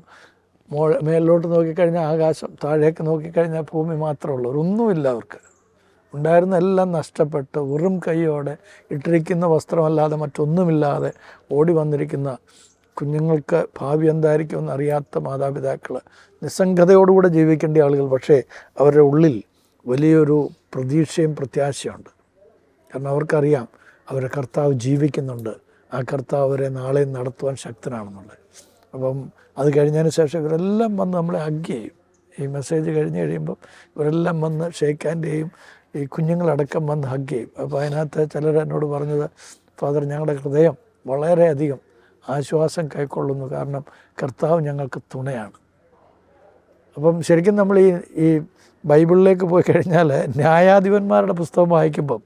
മേലിലോട്ട് നോക്കിക്കഴിഞ്ഞാൽ ആകാശം, താഴേക്ക് നോക്കിക്കഴിഞ്ഞാൽ ഭൂമി മാത്രമേ ഉള്ളൂ. ഒന്നുമില്ല അവർക്ക്. ഉണ്ടായിരുന്ന എല്ലാം നഷ്ടപ്പെട്ട് വെറും കൈയോടെ ഇട്ടിരിക്കുന്ന വസ്ത്രമല്ലാതെ മറ്റൊന്നുമില്ലാതെ ഓടി വന്നിരിക്കുന്ന കുഞ്ഞുങ്ങൾക്ക് ഭാവി എന്തായിരിക്കുമെന്ന് അറിയാത്ത മാതാപിതാക്കൾ, നിസ്സംഗതയോടുകൂടെ ജീവിക്കേണ്ട ആളുകൾ. പക്ഷേ അവരുടെ ഉള്ളിൽ വലിയൊരു പ്രതീക്ഷയും പ്രത്യാശയുണ്ട്. കാരണം അവർക്കറിയാം അവരെ കർത്താവ് ജീവിക്കുന്നുണ്ട്, ആ കർത്താവ് അവരെ നാളെ നടത്തുവാൻ ശക്തനാണെന്നുള്ളത്. അപ്പം അത് കഴിഞ്ഞതിന് ശേഷം ഇവരെല്ലാം വന്ന് നമ്മളെ ഹഗ് ചെയ്യും. ഈ മെസ്സേജ് കഴിഞ്ഞ് കഴിയുമ്പം ഇവരെല്ലാം വന്ന് ഷേക്ക് ഹാൻഡ് ചെയ്യും. ഈ കുഞ്ഞുങ്ങളടക്കം വന്ന് ഹഗ് ചെയ്യും. അപ്പോൾ അതിനകത്ത് ചിലർ എന്നോട് പറഞ്ഞത്, ഫാദർ, ഞങ്ങളുടെ ഹൃദയം വളരെയധികം ആശ്വാസം കൈക്കൊള്ളുന്നു, കാരണം കർത്താവ് ഞങ്ങൾക്ക് തുണയാണ്. അപ്പം ശരിക്കും നമ്മൾ ഈ ബൈബിളിലേക്ക് പോയി കഴിഞ്ഞാൽ ന്യായാധിപന്മാരുടെ പുസ്തകം വായിക്കുമ്പം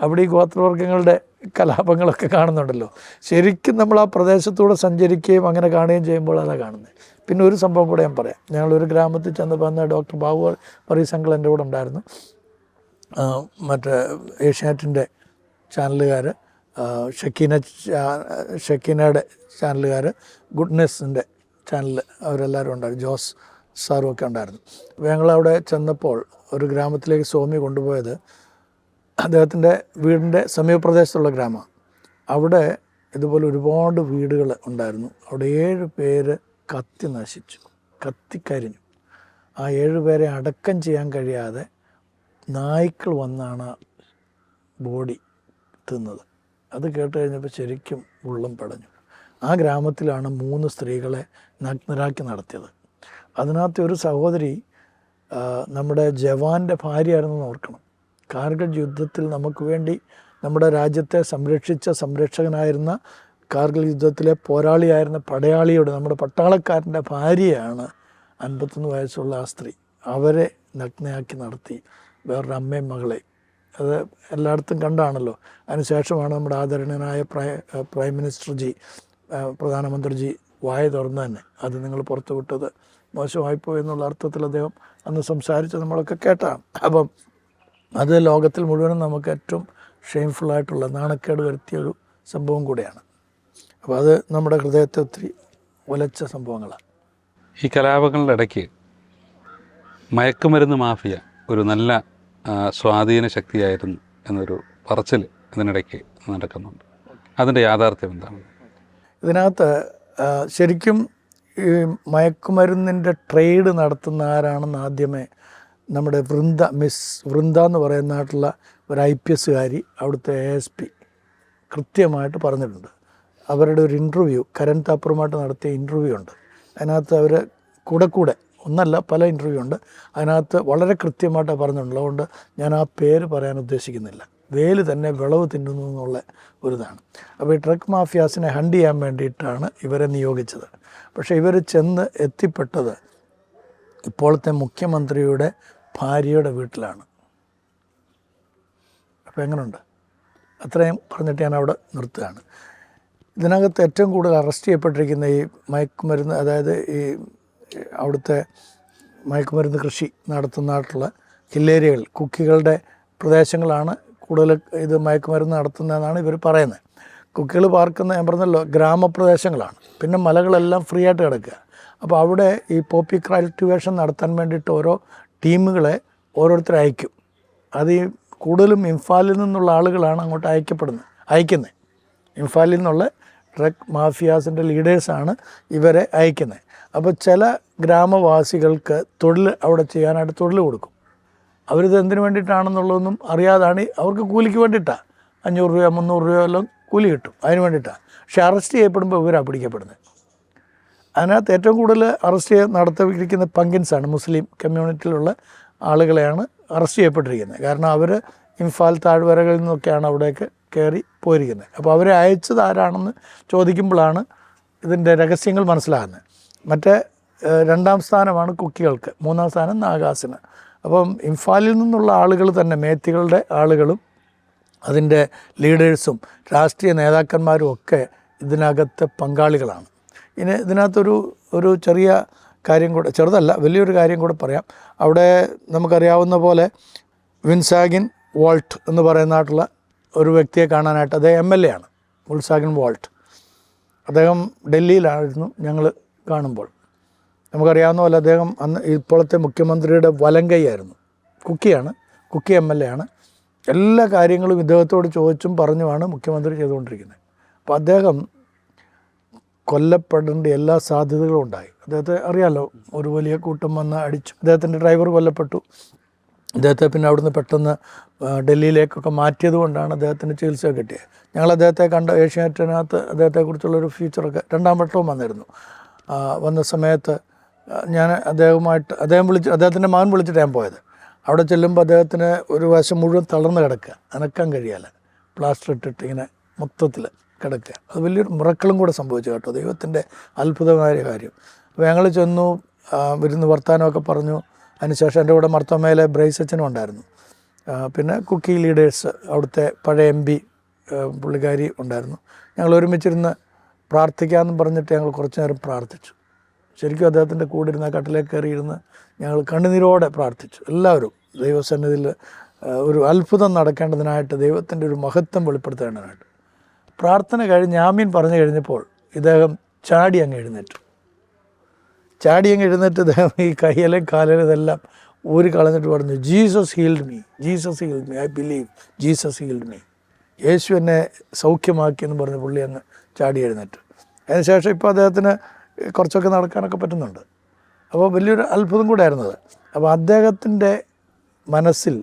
അവിടെ ഈ ഗോത്രവർഗ്ഗങ്ങളുടെ കലാപങ്ങളൊക്കെ കാണുന്നുണ്ടല്ലോ. ശരിക്കും നമ്മൾ ആ പ്രദേശത്തൂടെ സഞ്ചരിക്കുകയും അങ്ങനെ കാണുകയും ചെയ്യുമ്പോൾ അതാണ് കാണുന്നത്. പിന്നെ ഒരു സംഭവം കൂടെ ഞാൻ പറയാം. ഞങ്ങളൊരു ഗ്രാമത്തിൽ ചെന്നപ്പോൾ അന്ന് ഡോക്ടർ ബാബു മറീസ് അങ്കിൾ എൻ്റെ കൂടെ ഉണ്ടായിരുന്നു. മറ്റേ ഏഷ്യാനെറ്റിൻ്റെ ചാനലുകാർ, ഷക്കീനയുടെ ചാനലുകാർ, ഗുഡ്നെസ്സിൻ്റെ ചാനൽ, അവരെല്ലാവരും ഉണ്ടായിരുന്നു. ജോസ് സാറും ഒക്കെ ഉണ്ടായിരുന്നു. അപ്പോൾ ഞങ്ങളവിടെ ചെന്നപ്പോൾ ഒരു ഗ്രാമത്തിലേക്ക് സ്വാമി കൊണ്ടുപോയത് അദ്ദേഹത്തിൻ്റെ വീടിൻ്റെ സമീപപ്രദേശത്തുള്ള ഗ്രാമമാണ്. അവിടെ ഇതുപോലെ ഒരുപാട് വീടുകൾ ഉണ്ടായിരുന്നു. അവിടെ 7 പേര് കത്തി നശിച്ചു, കത്തിക്കരിഞ്ഞു. ആ 7 പേരെ അടക്കം ചെയ്യാൻ കഴിയാതെ നായ്ക്കൾ വന്നാണ് ബോഡി തിന്നത്. അത് കേട്ട് കഴിഞ്ഞപ്പോൾ ശരിക്കും ഉള്ളം പടഞ്ഞു. ആ ഗ്രാമത്തിലാണ് 3 സ്ത്രീകളെ നഗ്നരാക്കി നടത്തിയത്. അതിനകത്ത് ഒരു സഹോദരി നമ്മുടെ ജവാൻ്റെ ഭാര്യയായിരുന്നെന്ന് ഓർക്കണം. കാർഗിൽ യുദ്ധത്തിൽ നമുക്ക് വേണ്ടി നമ്മുടെ രാജ്യത്തെ സംരക്ഷിച്ച സംരക്ഷകനായിരുന്ന കാർഗിൽ യുദ്ധത്തിലെ പോരാളിയായിരുന്ന പടയാളിയുടെ, നമ്മുടെ പട്ടാളക്കാരൻ്റെ ഭാര്യയാണ് 51 വയസ്സുള്ള ആ സ്ത്രീ. അവരെ നഗ്നയാക്കി നടത്തി, വേറൊരു അമ്മയും മകളെ. അത് എല്ലായിടത്തും കണ്ടാണല്ലോ. അതിനുശേഷമാണ് നമ്മുടെ ആദരണീയനായ പ്രൈം മിനിസ്റ്റർജി, പ്രധാനമന്ത്രിജി വായ തുറന്ന് തന്നെ അത് നിങ്ങൾ പുറത്തു വിട്ടത് മോശമായിപ്പോയി എന്നുള്ള അർത്ഥത്തിൽ അദ്ദേഹം അന്ന് സംസാരിച്ച് നമ്മളൊക്കെ കേട്ടാണ്. അപ്പം അത് ലോകത്തിൽ മുഴുവനും നമുക്ക് ഏറ്റവും ഷെയിംഫുള്ളായിട്ടുള്ള നാണക്കേട് വരുത്തിയൊരു സംഭവം കൂടെയാണ്. അപ്പോൾ അത് നമ്മുടെ ഹൃദയത്തെ ഒത്തിരി ഉലച്ച സംഭവങ്ങളാണ്.
ഈ കലാപങ്ങളുടെ ഇടയ്ക്ക് മയക്കുമരുന്ന് മാഫിയ ഒരു നല്ല സ്വാധീന ശക്തിയായിരുന്നു എന്നൊരു പറച്ചിൽ ഇതിനിടയ്ക്ക് നടക്കുന്നുണ്ട്. അതിൻ്റെ യാഥാർത്ഥ്യം എന്താണ്?
ഇതിനകത്ത് ശരിക്കും ഈ മയക്കുമരുന്നിൻ്റെ ട്രേഡ് നടത്തുന്ന ആരാണെന്ന് ആദ്യമേ നമ്മുടെ മിസ് വൃന്ദ എന്ന് പറയുന്ന നാട്ടിലുള്ള ഒരു IPS കാരി, അവിടുത്തെ ASP കൃത്യമായിട്ട് പറഞ്ഞിട്ടുണ്ട്. അവരുടെ ഒരു ഇൻ്റർവ്യൂ കരൺ താപ്പറുമായിട്ട് നടത്തിയ ഇൻ്റർവ്യൂ ഉണ്ട്. അതിനകത്ത് അവർ കൂടെ ഒന്നല്ല പല ഇൻ്റർവ്യൂ ഉണ്ട്. അതിനകത്ത് വളരെ കൃത്യമായിട്ടാണ് പറഞ്ഞിട്ടുള്ളത്. അതുകൊണ്ട് ഞാൻ ആ പേര് പറയാൻ ഉദ്ദേശിക്കുന്നില്ല. വേല് തന്നെ വിളവ് തിന്നുന്നു എന്നുള്ള ഒരിതാണ്. അപ്പോൾ ഈ ഡ്രഗ് മാഫിയാസിനെ ഹണ്ട് ചെയ്യാൻ വേണ്ടിയിട്ടാണ് ഇവരെ നിയോഗിച്ചത്. പക്ഷേ ഇവർ ചെന്ന് എത്തിപ്പെട്ടത് ഇപ്പോഴത്തെ മുഖ്യമന്ത്രിയുടെ ഭാര്യയുടെ വീട്ടിലാണ്. അപ്പോൾ എങ്ങനെയുണ്ട്? അത്രയും പറഞ്ഞിട്ട് ഞാൻ അവിടെ നിർത്തുകയാണ്. ഇതിനകത്ത് ഏറ്റവും കൂടുതൽ അറസ്റ്റ് ചെയ്യപ്പെട്ടിരിക്കുന്ന ഈ മയക്കുമരുന്ന്, അതായത് ഈ അവിടുത്തെ മയക്കുമരുന്ന് കൃഷി നടത്തുന്നതായിട്ടുള്ള ഹില്ലേരിയകൾ, കുക്കികളുടെ പ്രദേശങ്ങളാണ് കൂടുതൽ ഇത് മയക്കുമരുന്ന് നടത്തുന്നതെന്നാണ് ഇവർ പറയുന്നത്. കുക്കികൾ പാർക്കുന്ന, ഞാൻ പറഞ്ഞല്ലോ, ഗ്രാമപ്രദേശങ്ങളാണ്. പിന്നെ മലകളെല്ലാം ഫ്രീ ആയിട്ട് കിടക്കുക. അപ്പോൾ അവിടെ ഈ പോപ്പി കൾട്ടിവേഷൻ നടത്താൻ വേണ്ടിയിട്ട് ഓരോ ടീമുകളെ ഓരോരുത്തർ അയക്കും. അത് ഈ കൂടുതലും ഇംഫാലിൽ നിന്നുള്ള ആളുകളാണ് അങ്ങോട്ട് അയക്കുന്നത്. ഇംഫാലിൽ നിന്നുള്ള ഡ്രഗ് മാഫിയാസിൻ്റെ ലീഡേഴ്സാണ് ഇവരെ അയക്കുന്നത്. അപ്പോൾ ചില ഗ്രാമവാസികൾക്ക് തൊഴിൽ അവിടെ ചെയ്യാനായിട്ട് തൊഴിൽ കൊടുക്കും. അവരിത് എന്തിനു വേണ്ടിയിട്ടാണെന്നുള്ളതൊന്നും അറിയാതാണ്, അവർക്ക് കൂലിക്ക് വേണ്ടിയിട്ടാണ്. 500 രൂപ 300 രൂപ എല്ലാം കൂലി കിട്ടും, അതിന് വേണ്ടിയിട്ടാണ്. പക്ഷേ അറസ്റ്റ് ചെയ്യപ്പെടുമ്പോൾ ഇവരാണ് പിടിക്കപ്പെടുന്നത്. അതിനകത്ത് ഏറ്റവും കൂടുതൽ അറസ്റ്റ് നടത്തിയിരിക്കുന്ന പങ്കിൻസാണ്, മുസ്ലിം കമ്മ്യൂണിറ്റിയിലുള്ള ആളുകളെയാണ് അറസ്റ്റ് ചെയ്യപ്പെട്ടിരിക്കുന്നത്. കാരണം അവർ ഇംഫാൽ താഴ്വരകളിൽ നിന്നൊക്കെയാണ് അവിടേക്ക് കയറി പോയിരിക്കുന്നത്. അപ്പോൾ അവരെ അയച്ചത് ആരാണെന്ന് ചോദിക്കുമ്പോഴാണ് ഇതിൻ്റെ രഹസ്യങ്ങൾ മനസ്സിലാകുന്നത്. മറ്റേ 2ാം സ്ഥാനമാണ് കുക്കികൾക്ക്, 3ാം സ്ഥാനം നാഗാസിന്. അപ്പം ഇംഫാലിൽ നിന്നുള്ള ആളുകൾ തന്നെ, മേത്തികളുടെ ആളുകളും അതിൻ്റെ ലീഡേഴ്സും രാഷ്ട്രീയ നേതാക്കന്മാരും ഒക്കെ ഇതിനകത്ത് പങ്കാളികളാണ്. ഇനി ഇതിനകത്തൊരു ചെറിയ കാര്യം കൂടെ, ചെറുതല്ല വലിയൊരു കാര്യം കൂടെ പറയാം. അവിടെ നമുക്കറിയാവുന്ന പോലെ വിൻസാഗിൻ വോൾട്ട് എന്ന് പറയുന്നതായിട്ടുള്ള ഒരു വ്യക്തിയെ കാണാനായിട്ട്, അദ്ദേഹം MLA ആണ്, വിൻസാഗിൻ വോൾട്ട്. അദ്ദേഹം ഡൽഹിയിലായിരുന്നു ഞങ്ങൾ കാണുമ്പോൾ. നമുക്കറിയാവുന്ന പോലെ അദ്ദേഹം അന്ന് ഇപ്പോഴത്തെ മുഖ്യമന്ത്രിയുടെ വലങ്കൈയായിരുന്നു. കുക്കി MLA ആണ്. എല്ലാ കാര്യങ്ങളും ഇദ്ദേഹത്തോട് ചോദിച്ചും പറഞ്ഞുമാണ് മുഖ്യമന്ത്രി ചെയ്തുകൊണ്ടിരിക്കുന്നത്. അപ്പോൾ അദ്ദേഹം കൊല്ലപ്പെടേണ്ട എല്ലാ സാധ്യതകളും ഉണ്ടായി. അദ്ദേഹത്തെ അറിയാമല്ലോ, ഒരു വലിയ കൂട്ടം വന്ന് അടിച്ചു. അദ്ദേഹത്തിൻ്റെ ഡ്രൈവർ കൊല്ലപ്പെട്ടു. അദ്ദേഹത്തെ പിന്നെ അവിടുന്ന് പെട്ടെന്ന് ഡൽഹിയിലേക്കൊക്കെ മാറ്റിയത് കൊണ്ടാണ് അദ്ദേഹത്തിന് ചികിത്സ കിട്ടിയത്. ഞങ്ങൾ അദ്ദേഹത്തെ കണ്ട ഏഷ്യാനെറ്റിനകത്ത് അദ്ദേഹത്തെക്കുറിച്ചുള്ളൊരു ഫീച്ചറൊക്കെ 2ാം വട്ടവും വന്നിരുന്നു. വന്ന സമയത്ത് ഞാൻ അദ്ദേഹത്തിൻ്റെ മകൻ വിളിച്ചിട്ട് ഞാൻ പോയത്. അവിടെ ചെല്ലുമ്പോൾ അദ്ദേഹത്തിന് ഒരു വശം മുഴുവൻ തളർന്ന് കിടക്കുക, അനക്കാൻ കഴിയാല്ല, പ്ലാസ്റ്റർ ഇട്ടിട്ട് ഇങ്ങനെ മൊത്തത്തിൽ കിടക്കുക. അത് വലിയൊരു മിറക്കിളും കൂടെ സംഭവിച്ചു കേട്ടോ, ദൈവത്തിൻ്റെ അത്ഭുതമായ കാര്യം. അപ്പോൾ ഞങ്ങൾ ചെന്നു, ഇരുന്ന് വർത്താനമൊക്കെ പറഞ്ഞു. അതിനുശേഷം എൻ്റെ കൂടെ മർത്തോമയിലെ ബ്രൈസ് അച്ഛനും ഉണ്ടായിരുന്നു. പിന്നെ കുക്കി ലീഡേഴ്സ്, അവിടുത്തെ പഴയ MP പുള്ളിക്കാരി ഉണ്ടായിരുന്നു. ഞങ്ങൾ ഒരുമിച്ചിരുന്ന് പ്രാർത്ഥിക്കാമെന്ന് പറഞ്ഞിട്ട് ഞങ്ങൾ കുറച്ച് നേരം പ്രാർത്ഥിച്ചു. ശരിക്കും അദ്ദേഹത്തിൻ്റെ കൂടെ ഇരുന്ന് കട്ടിലേക്ക് കയറിയിരുന്ന് ഞങ്ങൾ കണ്ണുനീരോടെ പ്രാർത്ഥിച്ചു. എല്ലാവരും ദൈവസന്നിധിയിൽ ഒരു അത്ഭുതം നടക്കേണ്ടതിനായിട്ട്, ദൈവത്തിൻ്റെ ഒരു മഹത്വം വെളിപ്പെടുത്തേണ്ടതിനായിട്ട്. പ്രാർത്ഥന കഴിഞ്ഞ് ആമീൻ പറഞ്ഞു കഴിഞ്ഞപ്പോൾ ഇദ്ദേഹം ചാടി അങ്ങ് എഴുന്നേറ്റു. ഇദ്ദേഹം ഈ കയ്യിലെ കാലിലും ഇതെല്ലാം ഊരി കളഞ്ഞിട്ട് പറഞ്ഞു, Jesus healed me, I believe Jesus healed me, യേശു എന്നെ സൗഖ്യമാക്കിയെന്ന് പറഞ്ഞ് പുള്ളി അങ്ങ് ചാടി എഴുന്നേറ്റു. അതിനുശേഷം ഇപ്പോൾ അദ്ദേഹത്തിന് കുറച്ചൊക്കെ നടക്കാനൊക്കെ പറ്റുന്നുണ്ട്. അപ്പോൾ വലിയൊരു അത്ഭുതം കൂടെ ആയിരുന്നത്. അപ്പോൾ അദ്ദേഹത്തിൻ്റെ മനസ്സിൽ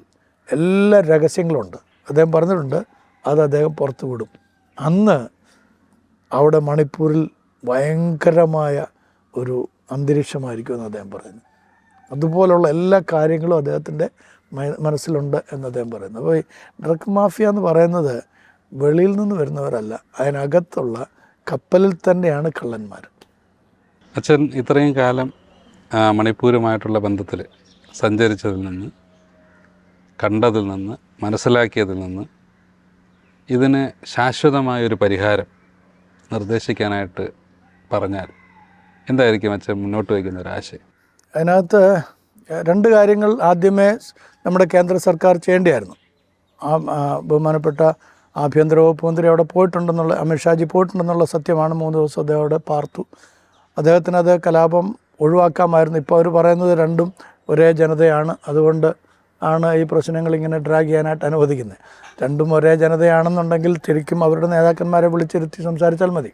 എല്ലാ രഹസ്യങ്ങളുണ്ട്. അദ്ദേഹം പറഞ്ഞിട്ടുണ്ട് അത് അദ്ദേഹം പുറത്തു വിടും. അന്ന് അവിടെ മണിപ്പൂരിൽ ഭയങ്കരമായ ഒരു അന്തരീക്ഷമായിരിക്കുമെന്ന് അദ്ദേഹം പറയുന്നു. അതുപോലുള്ള എല്ലാ കാര്യങ്ങളും അദ്ദേഹത്തിൻ്റെ മനസ്സിലുണ്ട് എന്ന് അദ്ദേഹം പറയുന്നു. അപ്പോൾ ഈ ഡ്രഗ് മാഫിയ എന്ന് പറയുന്നത് വെളിയിൽ നിന്ന് വരുന്നവരല്ല, അതിനകത്തുള്ള കപ്പലിൽ തന്നെയാണ് കള്ളന്മാർ.
അച്ഛൻ ഇത്രയും കാലം മണിപ്പൂരുമായിട്ടുള്ള ബന്ധത്തിൽ സഞ്ചരിച്ചതിൽ നിന്ന്, കണ്ടതിൽ നിന്ന്, മനസ്സിലാക്കിയതിൽ നിന്ന് ഇതിന് ശാശ്വതമായൊരു പരിഹാരം നിർദ്ദേശിക്കാനായിട്ട് പറഞ്ഞാൽ എന്തായിരിക്കും അച്ഛൻ മുന്നോട്ട് വയ്ക്കുന്ന ഒരാശയം?
അതിനകത്ത് 2 കാര്യങ്ങൾ ആദ്യമേ നമ്മുടെ കേന്ദ്ര സർക്കാർ ചെയ്യേണ്ടിയായിരുന്നു. ബഹുമാനപ്പെട്ട ആഭ്യന്തര വകുപ്പ് മന്ത്രി അവിടെ പോയിട്ടുണ്ടെന്നുള്ള, അമിത്ഷാജി പോയിട്ടുണ്ടെന്നുള്ള സത്യമാണ്. 3 ദിവസം അദ്ദേഹം അവിടെ പാർത്തു. അദ്ദേഹത്തിനത് കലാപം ഒഴിവാക്കാമായിരുന്നു. ഇപ്പോൾ അവർ പറയുന്നത് രണ്ടും ഒരേ ജനതയാണ്, അതുകൊണ്ട് ആണ് ഈ പ്രശ്നങ്ങളിങ്ങനെ ഡ്രാഗ് ചെയ്യാനായിട്ട് അനുവദിക്കുന്നത്. രണ്ടും ഒരേ ജനതയാണെന്നുണ്ടെങ്കിൽ ശരിക്കും അവരുടെ നേതാക്കന്മാരെ വിളിച്ചിരുത്തി സംസാരിച്ചാൽ മതി.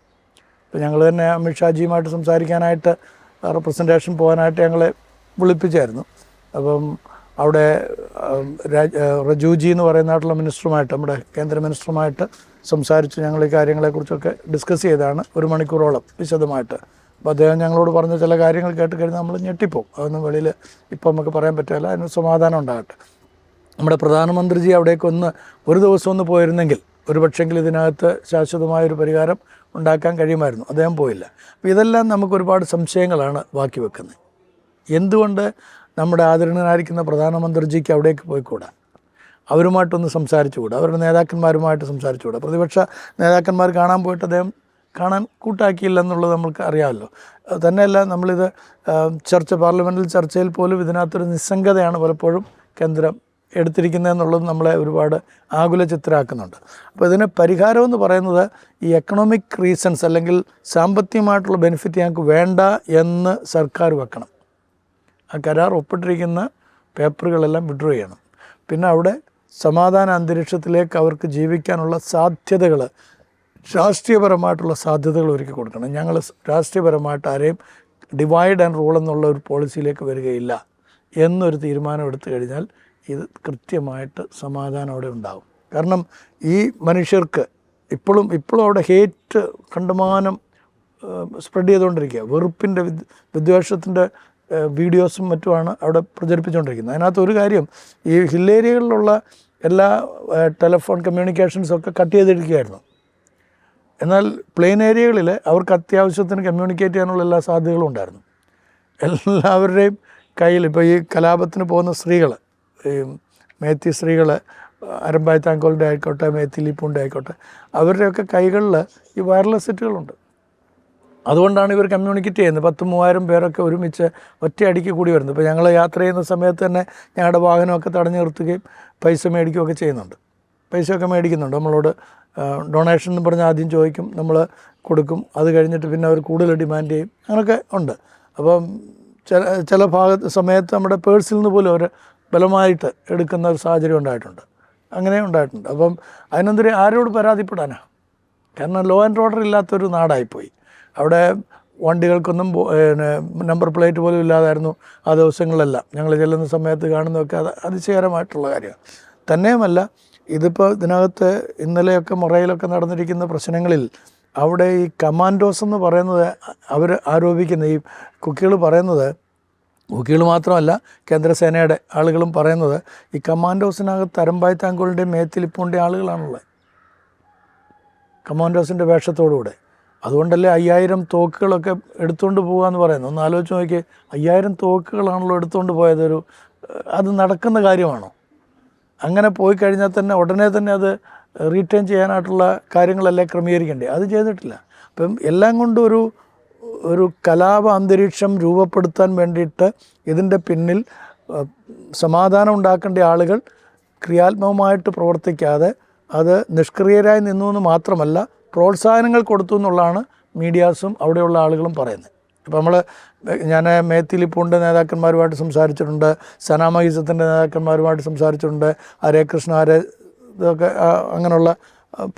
ഇപ്പോൾ ഞങ്ങൾ തന്നെ അമിത്ഷാജിയുമായിട്ട് സംസാരിക്കാനായിട്ട് റെപ്രസെൻറ്റേഷൻ പോകാനായിട്ട് ഞങ്ങളെ വിളിപ്പിച്ചായിരുന്നു. അപ്പം അവിടെ റജൂജി എന്ന് പറയുന്നതായിട്ടുള്ള മിനിസ്റ്ററുമായിട്ട്, നമ്മുടെ കേന്ദ്ര മിനിസ്റ്ററുമായിട്ട് സംസാരിച്ച് ഞങ്ങൾ ഈ കാര്യങ്ങളെക്കുറിച്ചൊക്കെ ഡിസ്കസ് ചെയ്താണ് 1 മണിക്കൂറോളം വിശദമായിട്ട്. അപ്പോൾ അദ്ദേഹം ഞങ്ങളോട് പറഞ്ഞ ചില കാര്യങ്ങൾ കേട്ട് കഴിഞ്ഞാൽ നമ്മൾ ഞെട്ടിപ്പോവും. അതൊന്നും വെളിയിൽ ഇപ്പം നമുക്ക് പറയാൻ പറ്റില്ല. അതിന് സമാധാനം ഉണ്ടാകട്ടെ. നമ്മുടെ പ്രധാനമന്ത്രിജി അവിടേക്ക് ഒരു ദിവസം ഒന്ന് പോയിരുന്നെങ്കിൽ ഒരുപക്ഷെങ്കിൽ ഇതിനകത്ത് ശാശ്വതമായൊരു പരിഹാരം ഉണ്ടാക്കാൻ കഴിയുമായിരുന്നു. അദ്ദേഹം പോയില്ല. അപ്പോൾ ഇതെല്ലാം നമുക്ക് ഒരുപാട് സംശയങ്ങളാണ് ബാക്കി വെക്കുന്നത്. എന്തുകൊണ്ട് നമ്മുടെ ആദരണീയനായിരിക്കുന്ന പ്രധാനമന്ത്രിജിക്ക് അവിടേക്ക് പോയിക്കൂടാ? അവരുമായിട്ടൊന്ന് സംസാരിച്ചുകൂടാ, അവരുടെ നേതാക്കന്മാരുമായിട്ട് സംസാരിച്ചുകൂടാ? പ്രതിപക്ഷ നേതാക്കന്മാർ കാണാൻ പോയിട്ട് അദ്ദേഹം കാണാൻ കൂട്ടാക്കിയില്ലെന്നുള്ളത് നമുക്ക് അറിയാമല്ലോ. തന്നെയല്ല, നമ്മളിത് പാർലമെൻറ്റിൽ ചർച്ചയിൽ പോലും ഇതിനകത്തൊരു നിസ്സംഗതയാണ് പലപ്പോഴും കേന്ദ്രം എടുത്തിരിക്കുന്നതെന്നുള്ളത് നമ്മളെ ഒരുപാട് ആകുലചിത്തരാക്കുന്നുണ്ട്. അപ്പോൾ ഇതിന് പരിഹാരമെന്ന് പറയുന്നത് ഈ എക്കണോമിക് റീസൺസ് അല്ലെങ്കിൽ സാമ്പത്തികമായിട്ടുള്ള ബെനിഫിറ്റ് ഞങ്ങൾക്ക് വേണ്ട എന്ന് സർക്കാർ വെക്കണം. ആ കരാർ ഒപ്പിട്ടിരിക്കുന്ന പേപ്പറുകളെല്ലാം വിഡ്രോ ചെയ്യണം. പിന്നെ അവിടെ സമാധാന അന്തരീക്ഷത്തിലേക്ക് അവർക്ക് ജീവിക്കാനുള്ള സാധ്യതകൾ, രാഷ്ട്രീയപരമായിട്ടുള്ള സാധ്യതകൾ ഒരുക്കി കൊടുക്കണം. ഞങ്ങൾ രാഷ്ട്രീയപരമായിട്ട് ആരെയും ഡിവൈഡ് ആൻഡ് റൂൾ എന്നുള്ള ഒരു പോളിസിയിലേക്ക് വരികയില്ല എന്നൊരു തീരുമാനം എടുത്തു കഴിഞ്ഞാൽ ഇത് കൃത്യമായിട്ട് സമാധാനം അവിടെ ഉണ്ടാകും. കാരണം ഈ മനുഷ്യർക്ക് ഇപ്പോഴും അവിടെ ഹേറ്റ് കണ്ടമാനം സ്പ്രെഡ് ചെയ്തുകൊണ്ടിരിക്കുക. വെറുപ്പിൻ്റെ വിദ്വേഷത്തിൻ്റെ വീഡിയോസും മറ്റുമാണ് അവിടെ പ്രചരിപ്പിച്ചുകൊണ്ടിരിക്കുന്നത്. അതിനകത്ത് ഒരു കാര്യം, ഈ ഹിൽ ഏരിയകളിലുള്ള എല്ലാ ടെലിഫോൺ കമ്മ്യൂണിക്കേഷൻസൊക്കെ കട്ട് ചെയ്തിരിക്കുകയായിരുന്നു. എന്നാൽ പ്ലെയിൻ ഏരിയകളിൽ അവർക്ക് അത്യാവശ്യത്തിന് കമ്മ്യൂണിക്കേറ്റ് ചെയ്യാനുള്ള എല്ലാ സാധ്യതകളും ഉണ്ടായിരുന്നു. എല്ലാവരുടെയും കയ്യിൽ ഇപ്പോൾ ഈ കലാപത്തിന് പോകുന്ന സ്ത്രീകൾ, ഈ മേത്തി സ്ത്രീകൾ, അരമ്പായ് താങ്കോലിൻ്റെ ആയിക്കോട്ടെ, മേത്തി ലിപ്പുൻ്റെ ആയിക്കോട്ടെ, അവരുടെയൊക്കെ കൈകളിൽ ഈ വയർലെസ് സെറ്റുകളുണ്ട്. അതുകൊണ്ടാണ് ഇവർ കമ്മ്യൂണിക്കേറ്റ് ചെയ്യുന്നത്. 10,000-3000 പേരൊക്കെ ഒരുമിച്ച് ഒറ്റയടിക്ക് കൂടി വരുന്നത്. ഇപ്പോൾ ഞങ്ങൾ യാത്ര ചെയ്യുന്ന സമയത്ത് തന്നെ ഞങ്ങളുടെ വാഹനമൊക്കെ തടഞ്ഞു നിർത്തുകയും പൈസ മേടിക്കുകയൊക്കെ ചെയ്യുന്നുണ്ട്. പൈസയൊക്കെ മേടിക്കുന്നുണ്ട് നമ്മളോട്. ഡൊണേഷൻ എന്ന് പറഞ്ഞാൽ ആദ്യം ചോദിക്കും, നമ്മൾ കൊടുക്കും. അത് കഴിഞ്ഞിട്ട് പിന്നെ അവർ കൂടുതൽ ഡിമാൻഡ് ചെയ്യും. അങ്ങനെയൊക്കെ ഉണ്ട്. അപ്പം ചില സമയത്ത് നമ്മുടെ പേഴ്സിൽ നിന്ന് പോലും അവർ ബലമായിട്ട് എടുക്കുന്ന ഒരു സാഹചര്യം ഉണ്ടായിട്ടുണ്ട്. അങ്ങനെ ഉണ്ടായിട്ടുണ്ട്. അപ്പം അതിനെന്തിന് ആരോട് പരാതിപ്പെടാനാ? കാരണം ലോ ആൻഡ് ഓർഡർ ഇല്ലാത്തൊരു നാടായിപ്പോയി. അവിടെ വണ്ടികൾക്കൊന്നും നമ്പർ പ്ലേറ്റ് പോലും ഇല്ലാതായിരുന്നു ആ ദിവസങ്ങളിലെല്ലാം. ഞങ്ങൾ ചെല്ലുന്ന സമയത്ത് കാണുന്നതൊക്കെ അത് അതിശയകരമായിട്ടുള്ള കാര്യമാണ്. തന്നെയുമല്ല, ഇതിപ്പോൾ ഇതിനകത്ത് ഇന്നലെയൊക്കെ മൊറയിലൊക്കെ നടന്നിരിക്കുന്ന പ്രശ്നങ്ങളിൽ അവിടെ ഈ കമാൻഡോസ് എന്ന് പറയുന്നത് അവർ ആരോപിക്കുന്ന ഈ കുക്കികൾ പറയുന്നത്, കുക്കികൾ മാത്രമല്ല കേന്ദ്രസേനയുടെ ആളുകളും പറയുന്നത്, ഈ കമാൻഡോസിനകത്ത് അരമ്പായ് താങ്കോളിൻ്റെയും മേത്തിലിപ്പൂൻ്റെയും ആളുകളാണുള്ളത്, കമാൻഡോസിൻ്റെ വേഷത്തോടുകൂടെ. അതുകൊണ്ടല്ലേ 5000 തോക്കുകളൊക്കെ എടുത്തുകൊണ്ട് പോകുക എന്ന് പറയുന്നത്. ഒന്ന് ആലോചിച്ച് നോക്കിയേ, 5000 തോക്കുകളാണല്ലോ എടുത്തുകൊണ്ട് പോയത്. അത് നടക്കുന്ന കാര്യമാണോ? അങ്ങനെ പോയി കഴിഞ്ഞാൽ തന്നെ ഉടനെ തന്നെ അത് റീറ്റേൺ ചെയ്യാനായിട്ടുള്ള കാര്യങ്ങളെല്ലാം ക്രമീകരിക്കേണ്ടേ? അത് ചെയ്തിട്ടില്ല. അപ്പം എല്ലാം കൊണ്ടും ഒരു കലാപ അന്തരീക്ഷം രൂപപ്പെടുത്താൻ വേണ്ടിയിട്ട് ഇതിൻ്റെ പിന്നിൽ സമാധാനം ഉണ്ടാക്കേണ്ട ആളുകൾ ക്രിയാത്മകമായിട്ട് പ്രവർത്തിക്കാതെ അത് നിഷ്ക്രിയരായി നിന്നു എന്ന് മാത്രമല്ല, പ്രോത്സാഹനങ്ങൾ കൊടുത്തു എന്നുള്ളതാണ് മീഡിയാസും അവിടെയുള്ള ആളുകളും പറയുന്നത്. ഇപ്പോൾ ഞാൻ മേത്തിലിപ്പൂൻ്റെ നേതാക്കന്മാരുമായിട്ട് സംസാരിച്ചിട്ടുണ്ട്, സനാമഹിസത്തിൻ്റെ നേതാക്കന്മാരുമായിട്ട് സംസാരിച്ചിട്ടുണ്ട്, ഹരേ കൃഷ്ണ ഹരേ ഇതൊക്കെ അങ്ങനെയുള്ള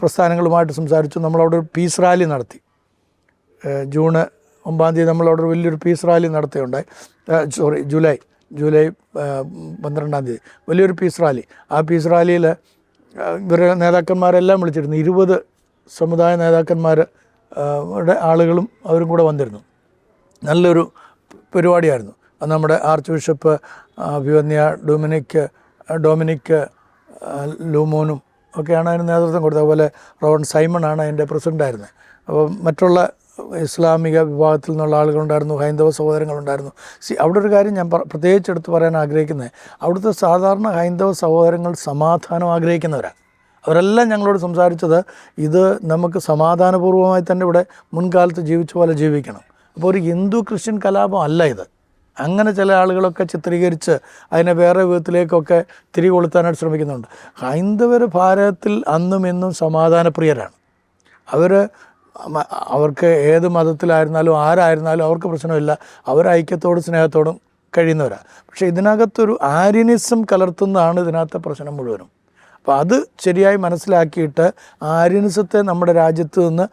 പ്രസ്ഥാനങ്ങളുമായിട്ട് സംസാരിച്ചു. നമ്മളവിടെ ഒരു പീസ് റാലി നടത്തി. ജൂൺ 9 നമ്മളവിടെ വലിയൊരു പീസ് റാലി നടത്തുകയുണ്ടായി. ജൂലൈ 12 വലിയൊരു പീസ് റാലി. ആ പീസ് റാലിയിൽ ഇവരുടെ നേതാക്കന്മാരെല്ലാം വിളിച്ചിരുന്നു. 20 സമുദായ നേതാക്കന്മാരുടെ ആളുകളും അവരും കൂടെ വന്നിരുന്നു. നല്ലൊരു പരിപാടിയായിരുന്നു. അത് നമ്മുടെ ആർച്ച് ബിഷപ്പ് അഭിവന്യ ഡൊമിനിക് ലൂമോനും ഒക്കെയാണ് അതിന് നേതൃത്വം കൊടുത്തത്. അതുപോലെ റോൺ സൈമണാണ് അതിൻ്റെ പ്രസിഡൻ്റായിരുന്നത്. അപ്പോൾ മറ്റുള്ള ഇസ്ലാമിക വിഭാഗത്തിൽ നിന്നുള്ള ആളുകളുണ്ടായിരുന്നു, ഹൈന്ദവ സഹോദരങ്ങളുണ്ടായിരുന്നു. അവിടെ ഒരു കാര്യം ഞാൻ പ്രത്യേകിച്ച് എടുത്ത് പറയാൻ ആഗ്രഹിക്കുന്നത്, അവിടുത്തെ സാധാരണ ഹൈന്ദവ സഹോദരങ്ങൾ സമാധാനം ആഗ്രഹിക്കുന്നവരാണ്. അവരെല്ലാം ഞങ്ങളോട് സംസാരിച്ചത് ഇത് നമുക്ക് സമാധാനപൂർവ്വമായി തന്നെ ഇവിടെ മുൻകാലത്ത് ജീവിച്ച പോലെ ജീവിക്കണം. അപ്പോൾ ഒരു ഹിന്ദു ക്രിസ്ത്യൻ കലാപം അല്ല ഇത്. അങ്ങനെ ചില ആളുകളൊക്കെ ചിത്രീകരിച്ച് അതിനെ വേറെ വിധത്തിലേക്കൊക്കെ തിരികൊളുത്താനായിട്ട് ശ്രമിക്കുന്നുണ്ട്. ഹൈന്ദവർ ഭാരതത്തിൽ അന്നും ഇന്നും സമാധാനപ്രിയരാണ്. അവർക്ക് ഏത് മതത്തിലായിരുന്നാലും ആരായിരുന്നാലും അവർക്ക് പ്രശ്നമില്ല. അവർ ഐക്യത്തോടും സ്നേഹത്തോടും കഴിയുന്നവരാണ്. പക്ഷേ ഇതിനകത്തൊരു ആര്യനിസം കലർത്തുന്നതാണ് ഇതിനകത്തെ പ്രശ്നം മുഴുവനും. അപ്പോൾ അത് ശരിയായി മനസ്സിലാക്കിയിട്ട് ആര്യനിസത്തെ നമ്മുടെ രാജ്യത്ത് നിന്ന്